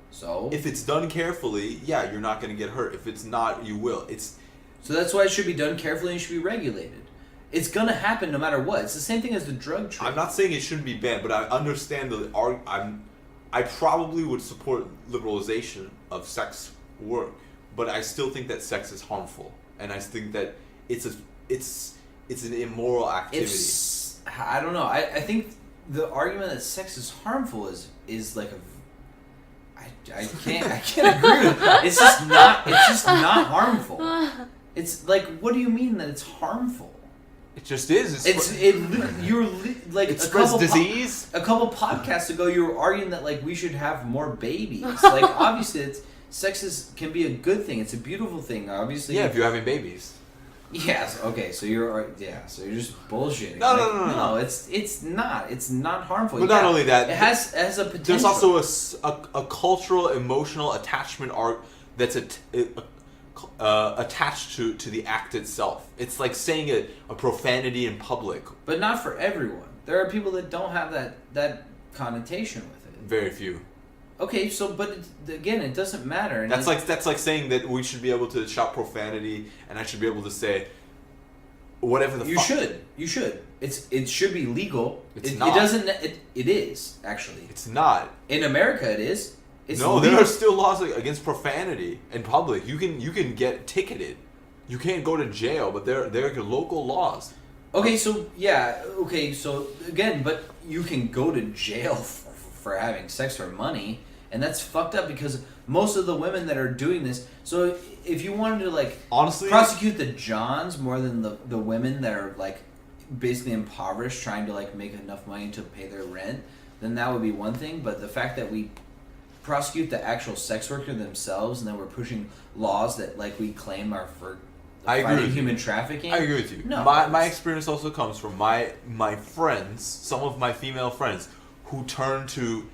so if it's done carefully, yeah, you're not going to get hurt. If it's not, you will. So that's why it should be done carefully and it should be regulated. It's gonna happen no matter what. It's the same thing as the drug trade. I'm not saying it shouldn't be banned, but I understand I probably would support liberalization of sex work, but I still think that sex is harmful, and I think that it's an immoral activity. I don't know. I think the argument that sex is harmful is like I can't agree with it. It's just not harmful. It's like, what do you mean that it's harmful? It just is. You're like it spreads disease. A couple podcasts ago, you were arguing that like we should have more babies. Like obviously, sex can be a good thing. It's a beautiful thing. Obviously. Yeah, if you're having babies. Yes. Okay. So you're just bullshitting. No. It's not. It's not harmful. But not only that, it has a potential. There's also a cultural, emotional attachment art that's attached to the act itself. It's like saying a profanity in public. But not for everyone. There are people that don't have that connotation with it. Very few. Okay, so but again, it doesn't matter. And that's like saying that we should be able to shout profanity, and I should be able to say whatever the fuck. You should. It should be legal. It's not. It doesn't. It is actually. It's not. In America, it is. No, there are still laws against profanity in public. You can get ticketed. You can't go to jail, but there are local laws. Okay, so yeah. Okay, so again, but you can go to jail for having sex for money, and that's fucked up because most of the women that are doing this. So if you wanted to like honestly prosecute the Johns more than the women that are like basically impoverished trying to like make enough money to pay their rent, then that would be one thing. But the fact that we prosecute the actual sex worker themselves, and then we're pushing laws that like we claim are for fighting human trafficking. I agree with you. No, my experience also comes from my friends, some of my female friends, who turned to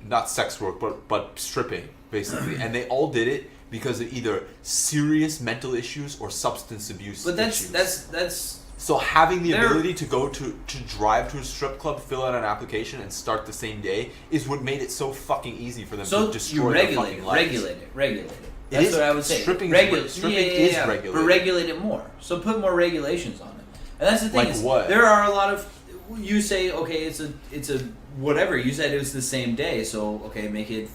not sex work but stripping basically, and they all did it because of either serious mental issues or substance abuse. But issues. that's. So having the ability to go to drive to a strip club, fill out an application, and start the same day is what made it so fucking easy for them to destroy their fucking lives. Regulate it. That's what I would say. Stripping is regulated. But regulate it more. So put more regulations on it. And that's the thing. Like is, what? There are a lot of. You say, okay, it's a whatever. You said it was the same day, so okay, make it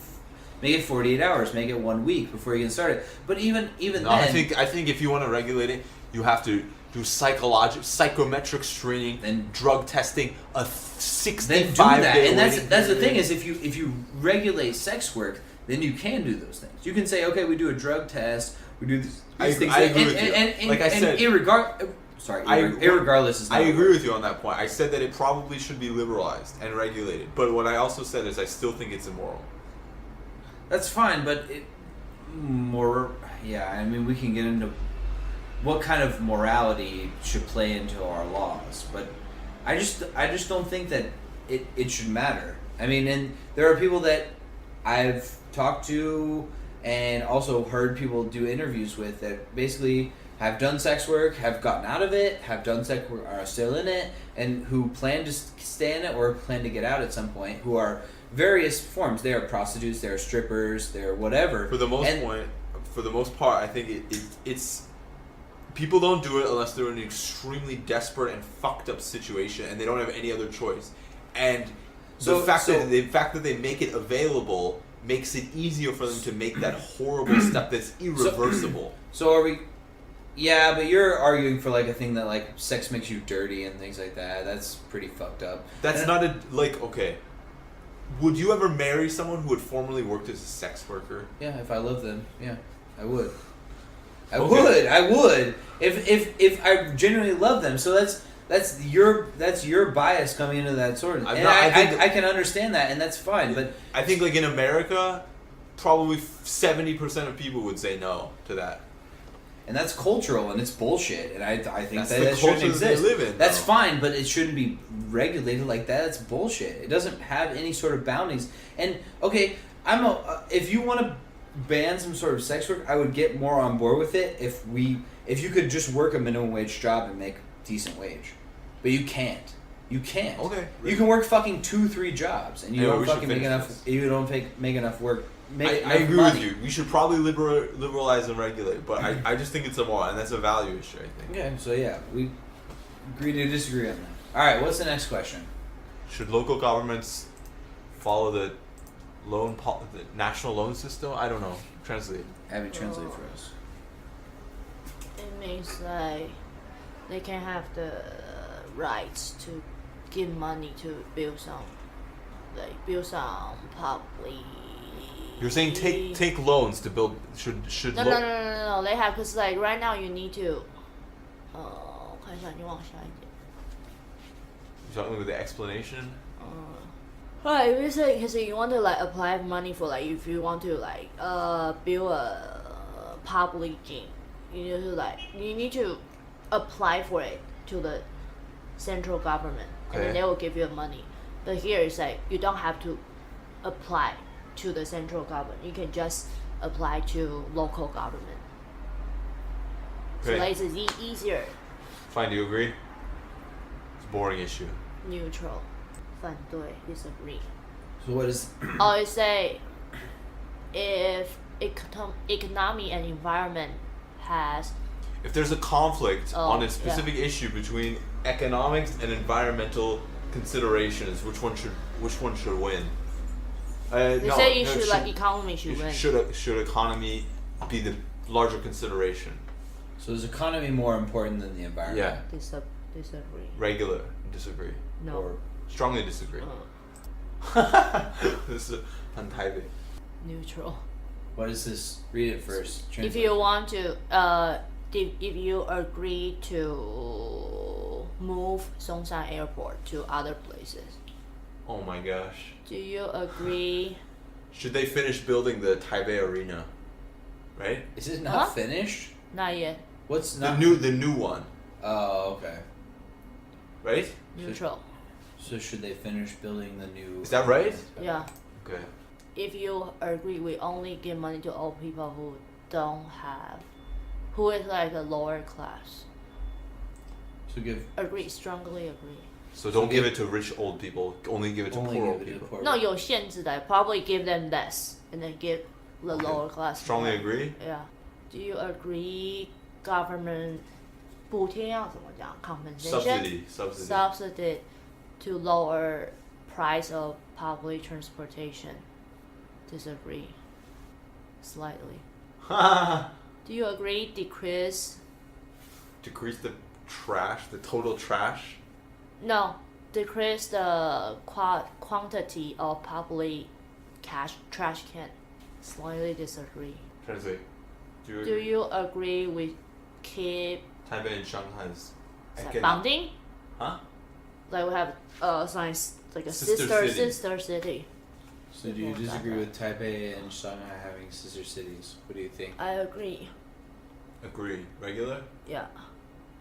48 hours, make it 1 week before you can start it. But even No, then, I think if you want to regulate it, you have to do psychometric screening Then- drug testing, a then 65 do that. day And that's waiting the thing period. is if you regulate sex work, then you can do those things. You can say, okay, we do a drug test, we do these things. I agree with you. And, Like I said, irregardless is not I a agree word. with you on that point. I said that it probably should be liberalized and regulated. But what I also said is I still think it's immoral. That's fine, but I mean, we can get into what kind of morality should play into our laws, but I just don't think that it should matter. I mean, and there are people that I've talked to and also heard people do interviews with that basically have done sex work, have gotten out of it, have done sex work, are still in it, and who plan to stay in it or plan to get out at some point, who are various forms. They are prostitutes, they are strippers, they're whatever. For the most part, I think it's people don't do it unless they're in an extremely desperate and fucked up situation and they don't have any other choice. And the fact that they make it available makes it easier for them to make that horrible step that's irreversible. So are we? Yeah, but you're arguing for like a thing that like sex makes you dirty and things like that. That's pretty fucked up. That's not okay. Would you ever marry someone who had formerly worked as a sex worker? Yeah, if I loved them, yeah, I would. I Okay. would. If I genuinely love them. So that's your bias coming into that sort of. And I can understand that, and that's fine. But I think like in America, probably 70% of people would say no to that. And that's cultural, and it's bullshit. And I think That's that the that shouldn't culture that they exist. live in, That's though. fine, but it shouldn't be regulated like that. It's bullshit. It doesn't have any sort of boundaries. And okay, if you want to ban some sort of sex work, I would get more on board with it if you could just work a minimum wage job and make decent wage. But you can't. You can't. Okay. You can work fucking 2-3 jobs, and you Anyway, don't we should fucking make finish enough. this. You don't make enough work. I agree with you. We should probably liberalize and regulate, but I just think it's immoral, and that's a value issue, I think. Okay, so yeah, we agree to disagree on that. All right, what's the next question? Should local governments follow the the national loan system? I don't know. Translate. Abby, translate for us. It means like they can have the rights to give money to build some public. You're saying take loans to build should No. They have because like right now you need to. 我看一下，你往下一点。 You're talking with the explanation? Right, if you say because you want to like apply money for like if you want to like build a public gym, you need to apply for it to the central government, and then Okay. they will give you money. But here it's like you don't have to apply to the central government. You can just apply to local government. So Okay. like it's easier. Fine, do you agree? It's a boring issue. Neutral. 反对 disagree. So what is? Or you say if economy and environment has If there's a conflict Oh, on a specific issue between economics and environmental considerations, which one should win? you say you should like economy should win. Should economy be the larger consideration? So is economy more important than the environment? Yeah. Disagree. Regular. Disagree. No. Or Strongly disagree. This is on Taipei. Neutral. what is this? Read it first. If Translate. you want to if you agree to move Songshan Airport to other places, Oh my gosh. do you agree? Should they finish building the Taipei Arena? Right? Is it not Huh? finished? Not yet. What's The not? new one. Oh, okay. Right? Neutral. So should they finish building the new? Is that right? Yeah. Okay. If you agree, we only give money to all people who is like a lower class. So give. Agree, strongly agree. So don't give it to rich old people. Only give it to Only poor give old it to people. poor. No, 有限制的, probably give them less and then give the Okay. lower class Strongly more. agree? Yeah. Do you agree government 补贴要怎么讲 compensation subsidy to lower price of public transportation. Disagree slightly. Do you agree decrease? Decrease the trash, the total trash. No, decrease the quantity of public trash can. Slightly disagree. Translate. Do you agree with keep Taipei and Shanghai's bonding? Huh? Like we have science like a Sister sister city. So do you disagree with Taipei and Shanghai having sister cities? What do you think? I agree. Agree. Regular? Yeah.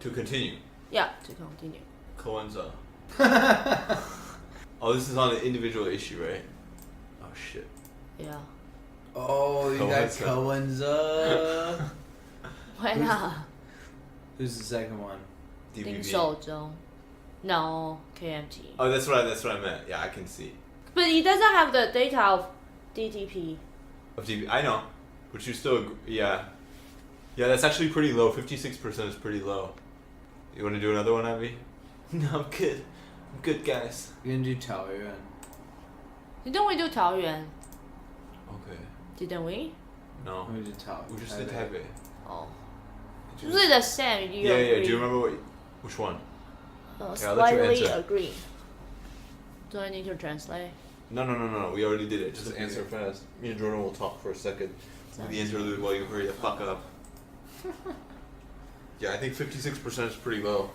To continue. Yeah, to continue. Koenza. Oh, this is on an individual issue, right? Oh shit. Yeah. Oh, you got Koenza. Why not? Who's the second one? Ding DBV. Shouzhou. No, KMT. Oh, that's what I meant. Yeah, I can see. But it doesn't have the data of DTP. Of DB, I know, but you still yeah. That's actually pretty low. 56% is pretty low. You want to do another one, Abby? No, I'm good. I'm good, guys. You're gonna do Taoyuan. Didn't we do Taoyuan? Okay. Didn't we? No. We did Taoyuan. We just did Taipei. Oh. Is it the same? Do you Yeah. agree? Do you remember which one? Yeah, I'll let you Slightly answer. agree. Do I need to translate? No. We already did it. Just answer fast. Me and Jordan will talk for a second. Do the interlude while you hurry the fuck up. Yeah, I think 56% is pretty low.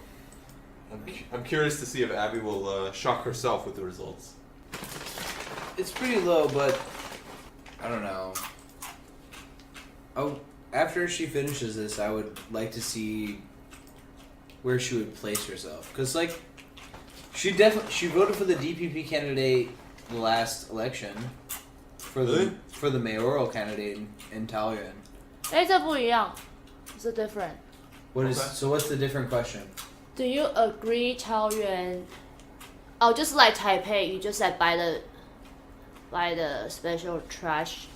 I'm curious to see if Abby will shock herself with the results. It's pretty low, but I don't know. Oh, after she finishes this, I would like to see where she would place herself, because like she voted for the DPP candidate the last election for the mayoral candidate in Taoyuan. 这不一样. It's a different. So what's the different question? Do you agree Taoyuan? Oh, just like Taipei, you just said buy the special trash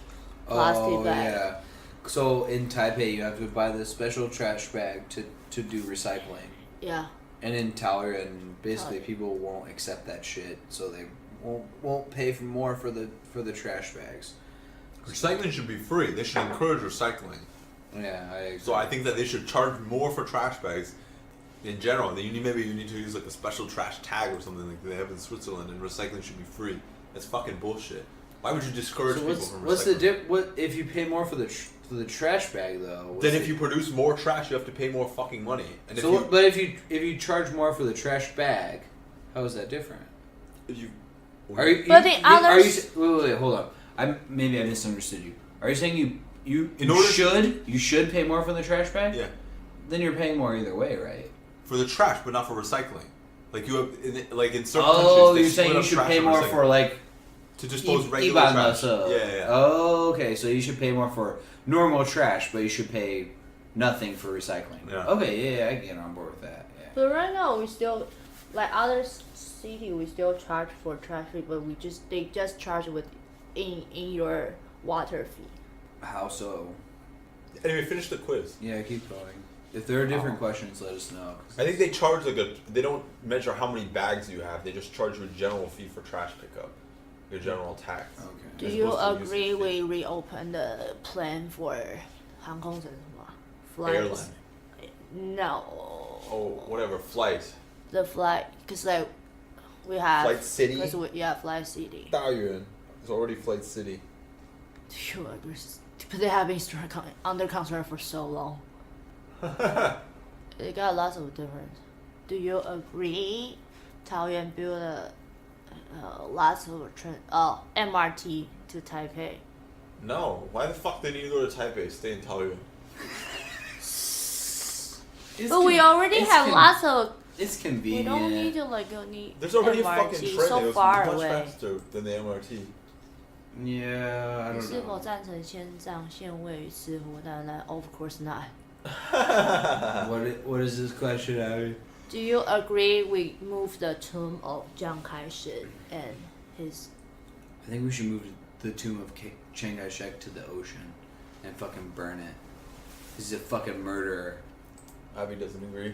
plastic bag. Yeah. So in Taipei, you have to buy the special trash bag to do recycling. Yeah. And in Taoyuan, basically people won't accept that shit, so they won't pay for more for the trash bags. Recycling should be free. They should encourage recycling. Yeah, I agree. So I think that they should charge more for trash bags in general. Then maybe you need to use like a special trash tag or something like they have in Switzerland, and recycling should be free. That's fucking bullshit. Why would you discourage people from recycling? What's the what if you pay more for the trash bag though? Then if you produce more trash, you have to pay more fucking money. And but if you charge more for the trash bag, how is that different? wait, hold on. Maybe I misunderstood you. Are you saying you should pay more for the trash bag? Yeah. Then you're paying more either way, right? For the trash, but not for recycling. Like you have, in certain countries. Oh, you're saying you should pay more for like to dispose regular trash. Yeah. Oh, okay. So you should pay more for normal trash, but you should pay nothing for recycling. Yeah. Okay. Yeah, I get on board with that. Yeah. But right now we still, like other city, we still charge for trash fee, but they just charge with in your water fee. How so? Anyway, finish the quiz. Yeah, keep going. If there are different questions, let us know. I think they charge they don't measure how many bags you have. They just charge you a general fee for trash pickup, your general tax. Okay. Do you agree we reopen the plan for 航空城什么 flights? No. Oh, whatever flight. The flight, because like we have Flight City. Flight City. 大园 It's already Flight City. Do you agree? But they have been under construction for so long. They got lots of difference. Do you agree? Taoyuan built lots of MRT to Taipei. No. Why the fuck they need to go to Taipei? Stay in Taoyuan. But we already have lots of. It's convenient. We don't need to go There's already MRT, a fucking train that so goes far much away. faster than the MRT. Yeah, I 你 don't 是否 know. 赞成先让县位于石湖？当然 ，of course not. What is this question, Abby? Do you agree we move the tomb of Chiang Kai-shek and his? I think we should move the tomb of Chiang Kai-shek to the ocean and fucking burn it. He's a fucking murderer. Abby doesn't agree.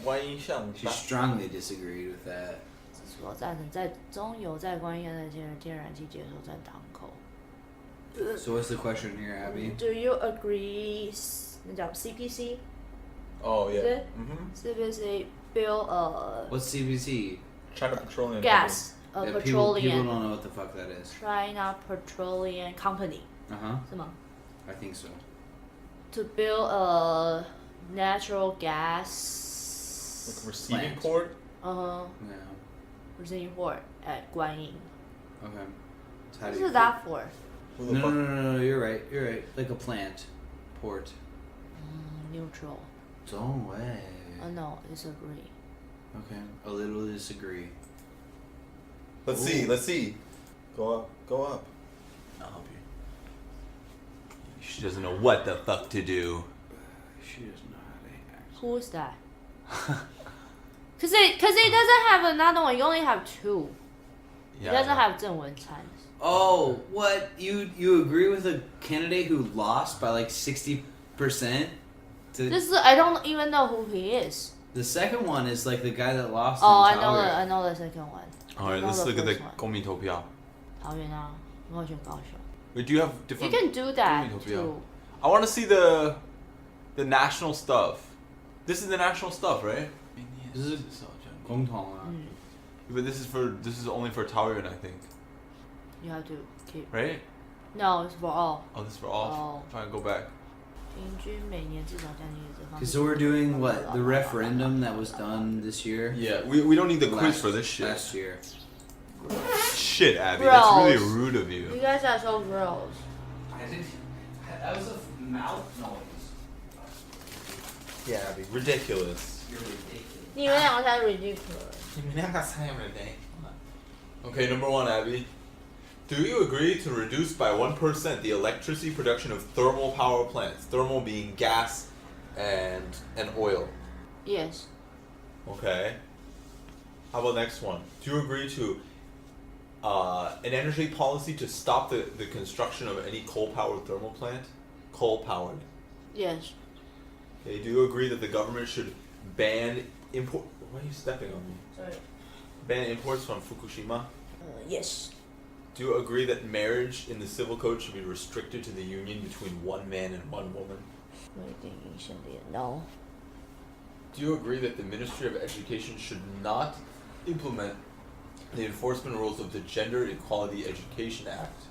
观音像 She strongly disagreed with that. 我赞成在中油在观音的天然气接收站堂口。 So what's the question here, Abby? Do you agree? 那叫 CPC? Oh yeah. 是 CPC bill What's CPC? China Petroleum. gas Yeah, people petroleum don't know what the fuck that is. China Petroleum Company Uh-huh. 是吗 I think so. To build a natural gas Like receiving Plant. port. Yeah. receiving port at 观音。 Okay. So how What do you is that for? Who the No, fuck- no, you're right. You're right. Like a plant. Port. Neutral. Don't way. No, disagree. Okay. A little disagree. Let's see. Let's see. Go up. Go up. I'll help you. She doesn't know what the fuck to do. She doesn't know how to act. Who is that? Cause it doesn't have another one. You only have two. It doesn't have 郑文灿. Oh, what? You agree with a candidate who lost by like 60%? This is, I don't even know who he is. The second one is like the guy that lost. Oh, in Taoyuan. I know the second one. Alright, let's look at the 公民投票. 桃园啊，我选高雄. Wait, do you have You different? can do that 公民投票. too. I want to see the national stuff. This is the national stuff, right? This is 公统啊. But this is only for Taoyuan, I think. You have to keep. Right? No, it's for all. Oh, this is for all. Oh. Try and go back. 平均每年至少将近1 So we're doing what? The referendum that was done this year? Yeah, we don't need the quiz Last- for this shit. Last year. Shit, Abby, that's really Gross. rude of You you. guys are so gross. That was a mouth noise. Yeah, Abby, ridiculous. You're ridiculous. 你们两个才 ridiculous. Okay, number one, Abby. Do you agree to reduce by 1% the electricity production of thermal power plants? Thermal being gas and oil. Yes. Okay. How about next one? Do you agree to an energy policy to stop the construction of any coal-powered thermal plant? Coal-powered. Yes. Okay. Do you agree that the government should ban import? Why are you stepping on me? Sorry. Ban imports from Fukushima. Yes. Do you agree that marriage in the civil code should be restricted to the union between one man and one woman? 不一定影响力 No. Do you agree that the Ministry of Education should not implement the enforcement rules of the Gender Equality Education Act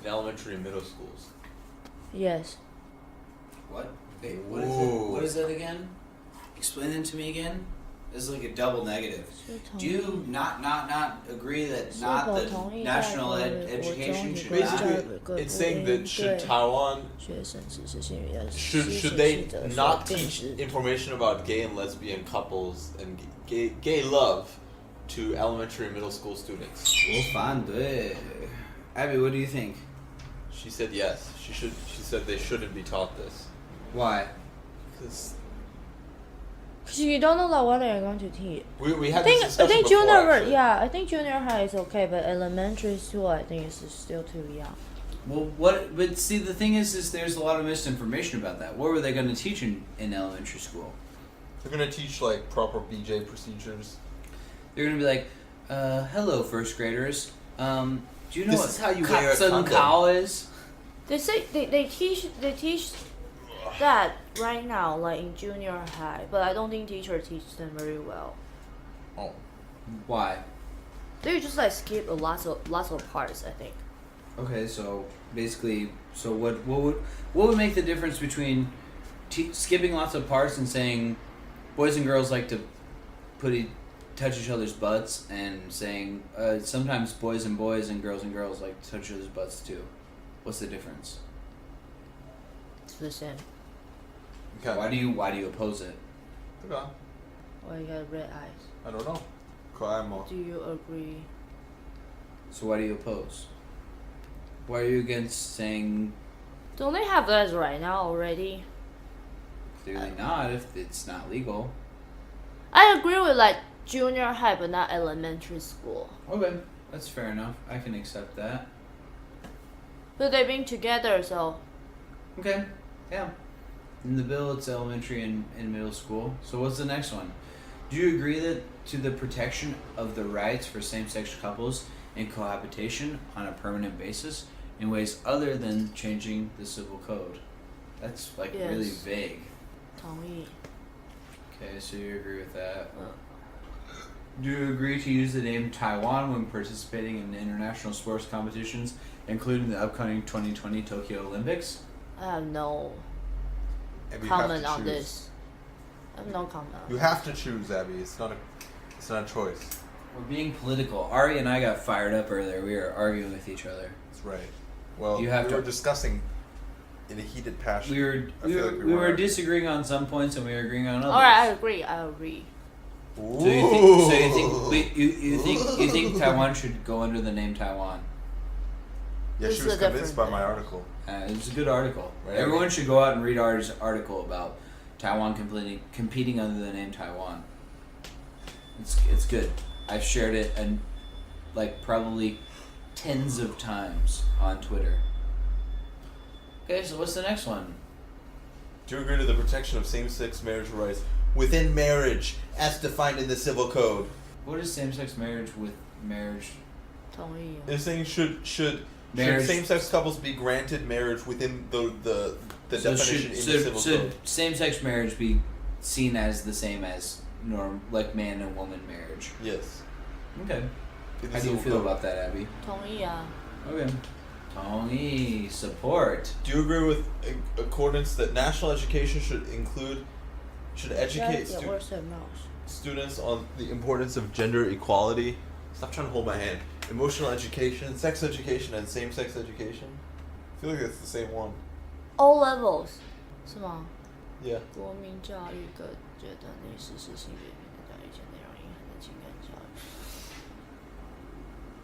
in elementary and middle schools? Yes. What? Wait, what is it? Ooh. What is that again? Explain it to me again. This is like a double negative. Do you not agree that not the national education should Basically, it's saying that should Taiwan should they not teach information about gay and lesbian couples and gay love to elementary and middle school students? 我反对. Abby, what do you think? She said yes. She said they shouldn't be taught this. Why? Because Because you don't know like what they're going to teach. we had I think this discussion junior before, actually. yeah, I think junior high is okay, but elementary school I think is still too young. Well, what? But see, the thing is there's a lot of misinformation about that. What were they going to teach in elementary school? They're gonna teach like proper BJ procedures. They're going to be like, hello, first graders. Do you know This what is how you wear a Katsun condom." Kao is? They say they teach that right now, like in junior high, but I don't think teachers teach them very well. Oh. Why? They just like skip lots of parts, I think. Okay, so basically, what would make the difference between skipping lots of parts and saying boys and girls like to touch each other's butts, and saying sometimes boys and girls like to touch each other's butts too? What's the difference? It's the same. Okay. Why do you oppose it? Okay. Why you got red eyes? I don't know. Kaimo. Do you agree? So why do you oppose? Why are you against saying Don't they have that right now already? clearly not if it's not legal? I agree with like junior high, but not elementary school. Okay, that's fair enough. I can accept that. But they've been together, so Okay, yeah. In the bill, it's elementary and middle school. So what's the next one? Do you agree that to the protection of the rights for same-sex couples in cohabitation on a permanent basis in ways other than changing the civil code? That's like Yes. really vague. 同意。 Okay, so you agree with that. Do you agree to use the name Taiwan when participating in international sports competitions, including the upcoming 2020 Tokyo Olympics? I have no Abby, you have comment to on choose. this. I have no comment. You have to choose, Abby. It's not a choice. We're being political. Ari and I got fired up earlier. We were arguing with each other. That's right. Well, You have we to- were discussing in a heated passion. We were I we feel were, like we were weren't. disagreeing on some points and we were agreeing on others. Alright, I agree. I agree. So you think Taiwan should go under the name Taiwan? Yeah, This she is was a convinced by different my thing. article. It was a good article. Right. Everyone should go out and read Ari's article about Taiwan competing under the name Taiwan. It's good. I've shared it and like probably tens of times on Twitter. Okay, so what's the next one? Do you agree to the protection of same-sex marriage rights within marriage as defined in the civil code? What is same-sex marriage with marriage? 同意。 They're saying should Marriage- same-sex couples be granted marriage within the So definition in the civil should code? same-sex marriage be seen as the same as like man and woman marriage? Yes. Okay. In the How do you civil feel code. about that, Abby? 同意啊。 Okay. Tony, support. Do you agree with accordance that national education should educate Yeah, worse than mouse. students on the importance of gender equality? Stop trying to hold my hand. Emotional education, sex education, and same-sex education. I feel like it's the same one. O levels 是吗？ Yeah. 国民教育各阶段内实施性别平等教育，且内容隐含的情感教育。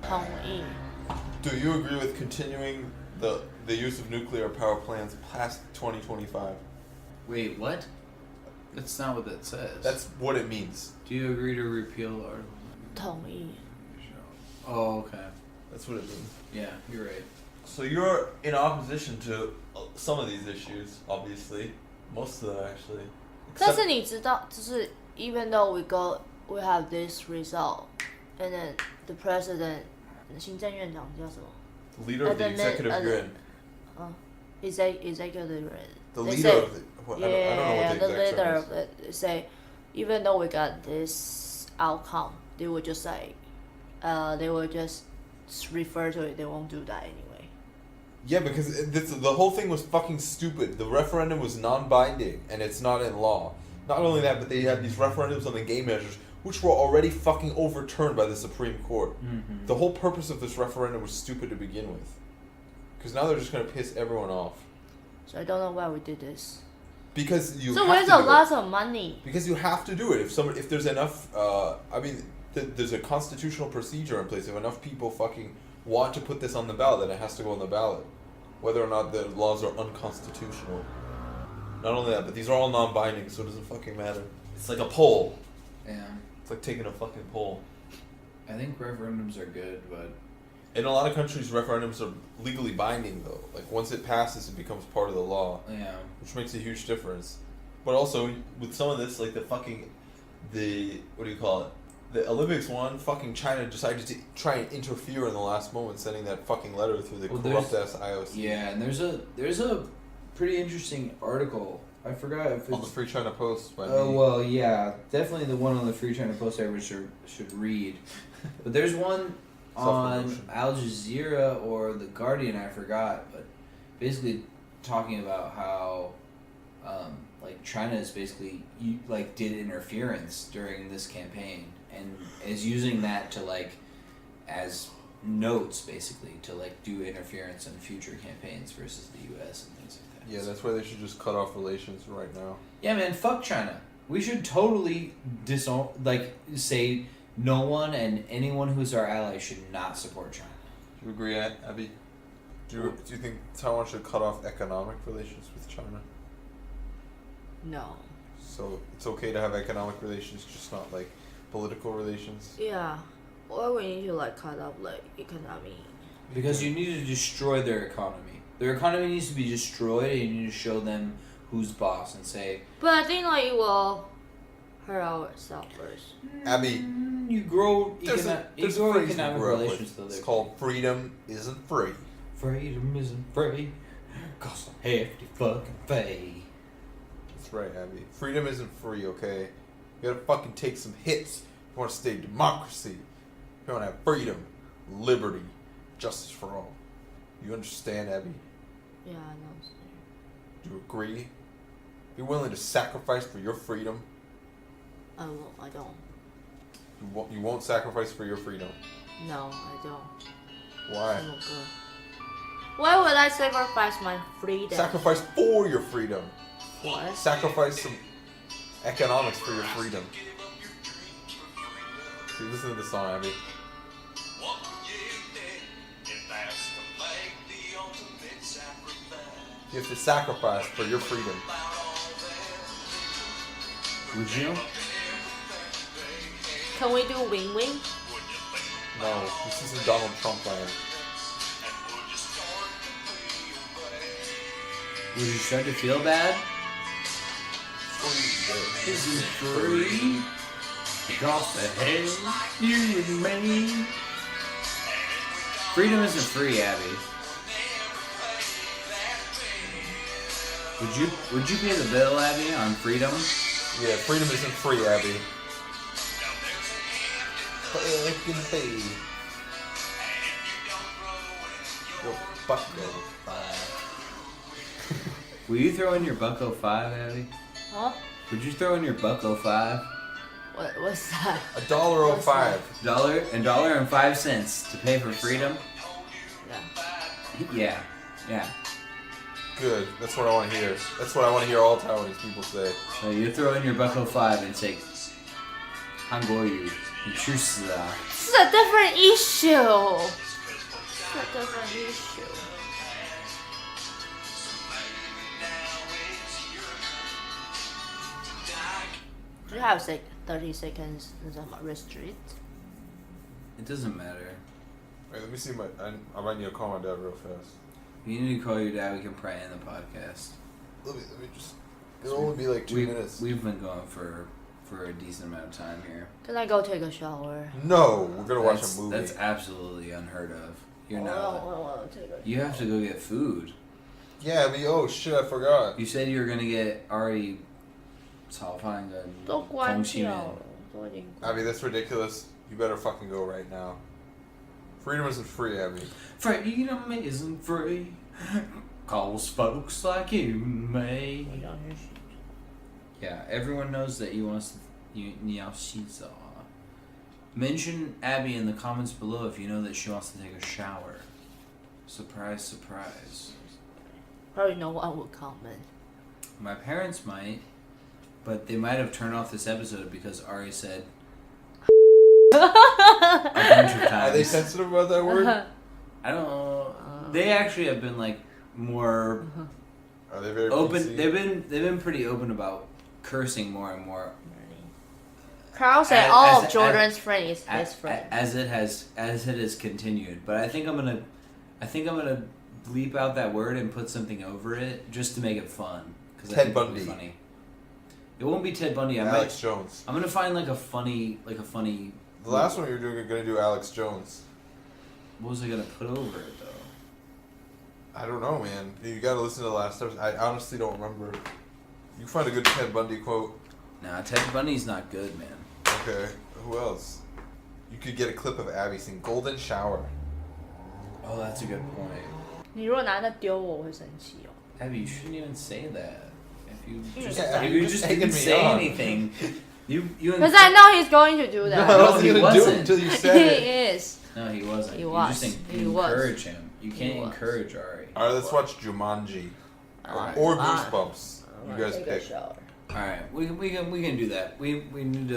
同意。 Do you agree with continuing the use of nuclear power plants past 2025? Wait, what? That's not what that says. That's what it means. Do you agree to repeal Article? 同意。 Oh, okay. That's what it means. Yeah, you're right. So you're in opposition to some of these issues, obviously. Most of them, actually. 但是你知道，就是 even though we have this result, and then the president, 行政院长叫什么？ The leader of the executive yuan. Executive. The They leader say- of the... What, I Yeah, don't know what the the exact leader term of it. They say, even though we got this outcome, they will just say, they will just refer to it. They won't do that anyway. Yeah, because the whole thing was fucking stupid. The referendum was non-binding, and it's not in law. Not only that, but they had these referendums on the gay measures, which were already fucking overturned by the Supreme Court. Mm-hmm. The whole purpose of this referendum was stupid to begin with. Because now they're just going to piss everyone off. So I don't know why we did this. Because you So have where's to a do it. lot of money? Because you have to do it. If there's enough, there's a constitutional procedure in place. If enough people fucking want to put this on the ballot, then it has to go on the ballot, whether or not the laws are unconstitutional. Not only that, but these are all non-binding, so it doesn't fucking matter. It's like a poll. Yeah. It's like taking a fucking poll. I think referendums are good, but In a lot of countries, referendums are legally binding, though. Like, once it passes, it becomes part of the law, yeah. which makes a huge difference. But also, with some of this, like what do you call it? The Olympics one, fucking China decided to try and interfere in the last moment, sending that fucking letter through the Well, corrupt-ass IOC. Yeah, and there's a pretty interesting article. I forgot if it's On the FreeChinaPost by Oh me. well, yeah, definitely the one on the FreeChinaPost everyone should read. But there's one on Self-promotion. Al Jazeera or The Guardian, I forgot, but basically talking about how like China is basically did interference during this campaign and is using that to as notes basically to do interference in future campaigns versus the U.S. and things like that. Yeah, that's why they should just cut off relations right now. Yeah, man, fuck China. We should totally say no one and anyone who's our ally should not support China. Do you agree, Abby? Do you think Taiwan should cut off economic relations with China? No. So it's okay to have economic relations, just not political relations? Yeah. Or we need to cut off economy. Because you need to destroy their economy. Their economy needs to be destroyed and you need to show them who's boss and say, But I think like it will hurt ourselves first. Abby, you grow there's a phrase we economic grew up relations with. to It's live. called freedom isn't free. Freedom isn't free. Costs a hefty fucking fee. That's right, Abby. Freedom isn't free, okay? You gotta fucking take some hits if you want to stay democracy. If you want to have freedom, liberty, justice for all. You understand, Abby? Yeah, I know. Do you agree? You're willing to sacrifice for your freedom? I don't. You won't sacrifice for your freedom. No, I don't. Why? I'm not good. Why would I sacrifice my freedom? Sacrifice for your freedom. What? Sacrifice some economics for your freedom. See, listen to the song, Abby. You have to sacrifice for your freedom. Would you? Can we do win-win? No, this isn't Donald Trump land. Would you start to feel bad? Free. Isn't free. Across the hell, you and me. Freedom isn't free, Abby. Would you pay the bill, Abby, on freedom? Yeah, freedom isn't free, Abby. Fucking pay. Your bucko. Will you throw in your bucko 5, Abby? Huh? Would you throw in your bucko 5? What's that? $1.05. $1.05 to pay for freedom? Yeah. Yeah. Good. That's what I want to hear. That's what I want to hear all Taiwanese people say. So you throw in your bucko 5 and say, 한국어 주스. This is a different issue. It's a different issue. Do you have 30 seconds restrict? It doesn't matter. Wait, let me see I might need to call my dad real fast. You need to call your dad. We can probably end the podcast. Let me just. It'll only be like 2 minutes. We've been going for a decent amount of time here. Can I go take a shower? No, we're gonna watch a movie. That's absolutely unheard of. You're I not. don't want to take a shower. You have to go get food. Yeah, oh shit, I forgot. You said you were gonna get Ari 炒饭跟都关空气面。掉了，都已经 Abby, that's ridiculous. You better fucking go right now. Freedom isn't free, Abby. Freedom isn't free. Calls folks like you and me. Yeah, everyone knows that you want你要洗澡. Mention Abby in the comments below if you know that she wants to take a shower. Surprise, surprise. Probably no one will comment. My parents might, but they might have turned off this episode because Ari said a bunch of times. Are they sensitive about that word? I don't know. They actually have been like more Are they very open. PC? They've been pretty open about cursing more and more. Carl said As- all as- of Jordan's friend is his friend. As it has continued. But I think I'm gonna bleep out that word and put something over it just to make it fun. Because Ted Bundy. Funny. It won't be Ted Bundy. Alex Jones. I'm gonna find like a funny. The last one you were gonna do Alex Jones. What was I gonna put over it though? I don't know, man. You gotta listen to the last episode. I honestly don't remember. You find a good Ted Bundy quote. Nah, Ted Bundy's not good, man. Okay, who else? You could get a clip of Abby saying "Golden Shower." Oh, that's a good point. 你如果拿那丢我，我会生气哦。 Abby, you shouldn't even say that. If you just, Yeah, if you're you just just egging didn't me say on. anything, you. Because I know he's going to do that. I No, wasn't he gonna do wasn't. it until you he said it. is. No, he wasn't. He You was. just He was. encourage him. You can't was. encourage Ari. All right, let's watch Jumanji or Goosebumps. You guys take a pick. shower. All right, we can do that. We need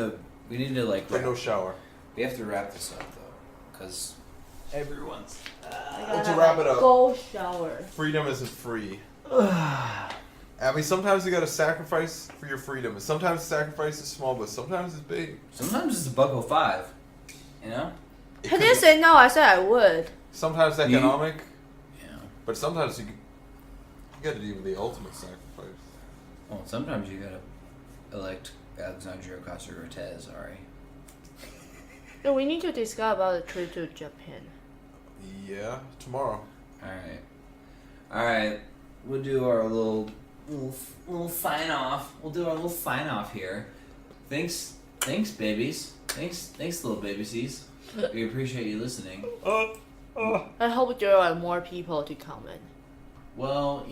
to like. But no shower. We have to wrap this up though, because everyone's. To wrap it up, Go shower. freedom isn't free. Abby, sometimes you gotta sacrifice for your freedom. Sometimes the sacrifice is small, but sometimes it's big. Sometimes it's a $1.05. You know. I didn't say no. I said I would. Sometimes economic, Yeah. but sometimes you gotta do the ultimate sacrifice. Well, sometimes you gotta elect Alexandria Ocasio-Cortez, Ari. No, we need to discuss about the trip to Japan. Yeah, tomorrow. Alright. We'll do our little sign off. We'll do our little sign off here. Thanks, babies. Thanks, little babies. We appreciate you listening. I hope there are more people to comment. Well,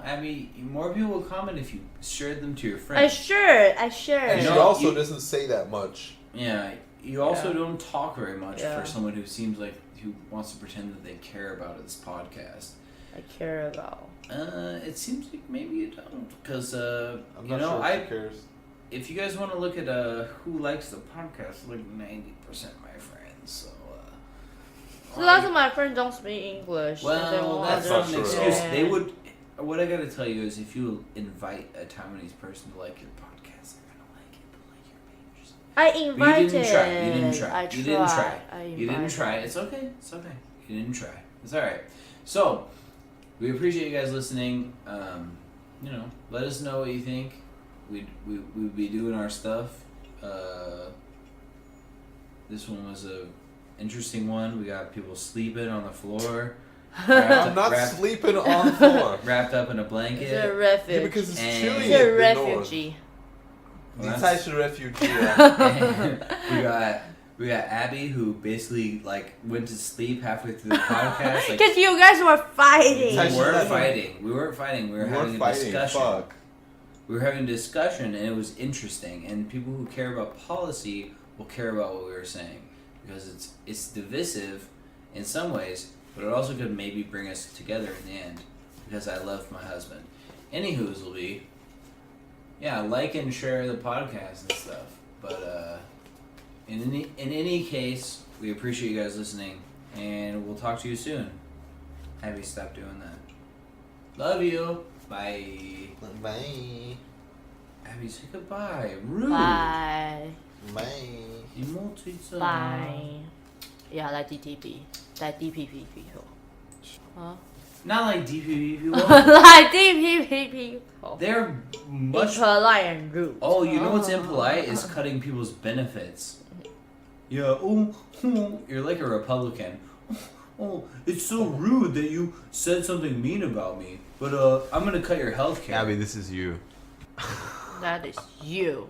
Abby, more people will comment if you share them to your I friends. sure. And she know, also doesn't say that much. Yeah, you also don't talk very much Yeah. for someone who seems like who wants to pretend that they care about this podcast. I care about. It seems like maybe you don't, because I'm not sure if she cares. if you guys want to look at who likes the podcast, like 90% of my friends. So. So lots of my friends don't speak English. Well, that's not not an true. excuse. Yeah. They would. What I gotta tell you is, if you invite a Taiwanese person to like your podcast, they're gonna like it. They'll like your page. I But invited. you didn't try. You didn't try. I You tried. didn't try. I You didn't invited. try. It's okay. It's okay. You didn't try. It's all right. So, we appreciate you guys listening. Let us know what you think. We'd be doing our stuff. This one was a interesting one. We got people sleeping on the floor. I'm not sleeping on the floor. Wrapped up in a It's a blanket. refuge. Yeah, because it's And- chilly It's a in the north. refugee. Well, It's that's- a refugee. we got Abby, who basically went to sleep halfway through the podcast. Because you guys were fighting. It's we weren't actually- fighting. We weren't fighting. We were having a discussion. Fuck. We were having a discussion, and it was interesting. And people who care about policy will care about what we were saying, because it's divisive in some ways, but it also could maybe bring us together in the end, because I love my husband. Anywho's will be, yeah, like and share the podcast and stuff. But in any case, we appreciate you guys listening, and we'll talk to you soon. Abby, stop doing that. Love you. Bye. Bye. Abby, say goodbye. Rude. Bye. Bye. Bye. Yeah, like DTP. Like DPP people. Huh? Not like DPP people. Like DPP people. They're much. Impolite and rude. Oh, you know what's impolite is cutting people's benefits. Yeah. Oh, you're like a Republican. Oh, it's so rude that you said something mean about me. But I'm gonna cut your health care. Abby, this is you. That is you.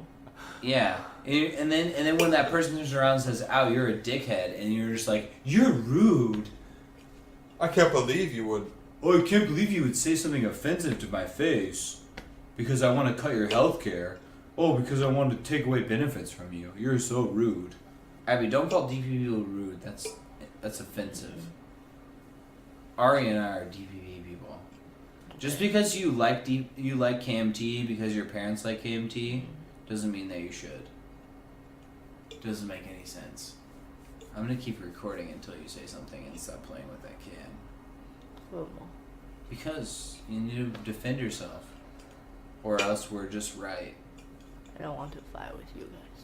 Yeah, and then when that person turns around and says, "Ow, you're a dickhead," and you're just like, "You're rude." I can't believe you would. Oh, I can't believe you would say something offensive to my face because I want to cut your health care. Oh, because I want to take away benefits from you. You're so rude. Abby, don't call DP people rude. That's offensive. Ari and I are DPP people. Just because you like KMT because your parents like KMT doesn't mean that you should. Doesn't make any sense. I'm gonna keep recording until you say something and stop playing with that can. Because you need to defend yourself, or else we're just right. I don't want to fight with you guys.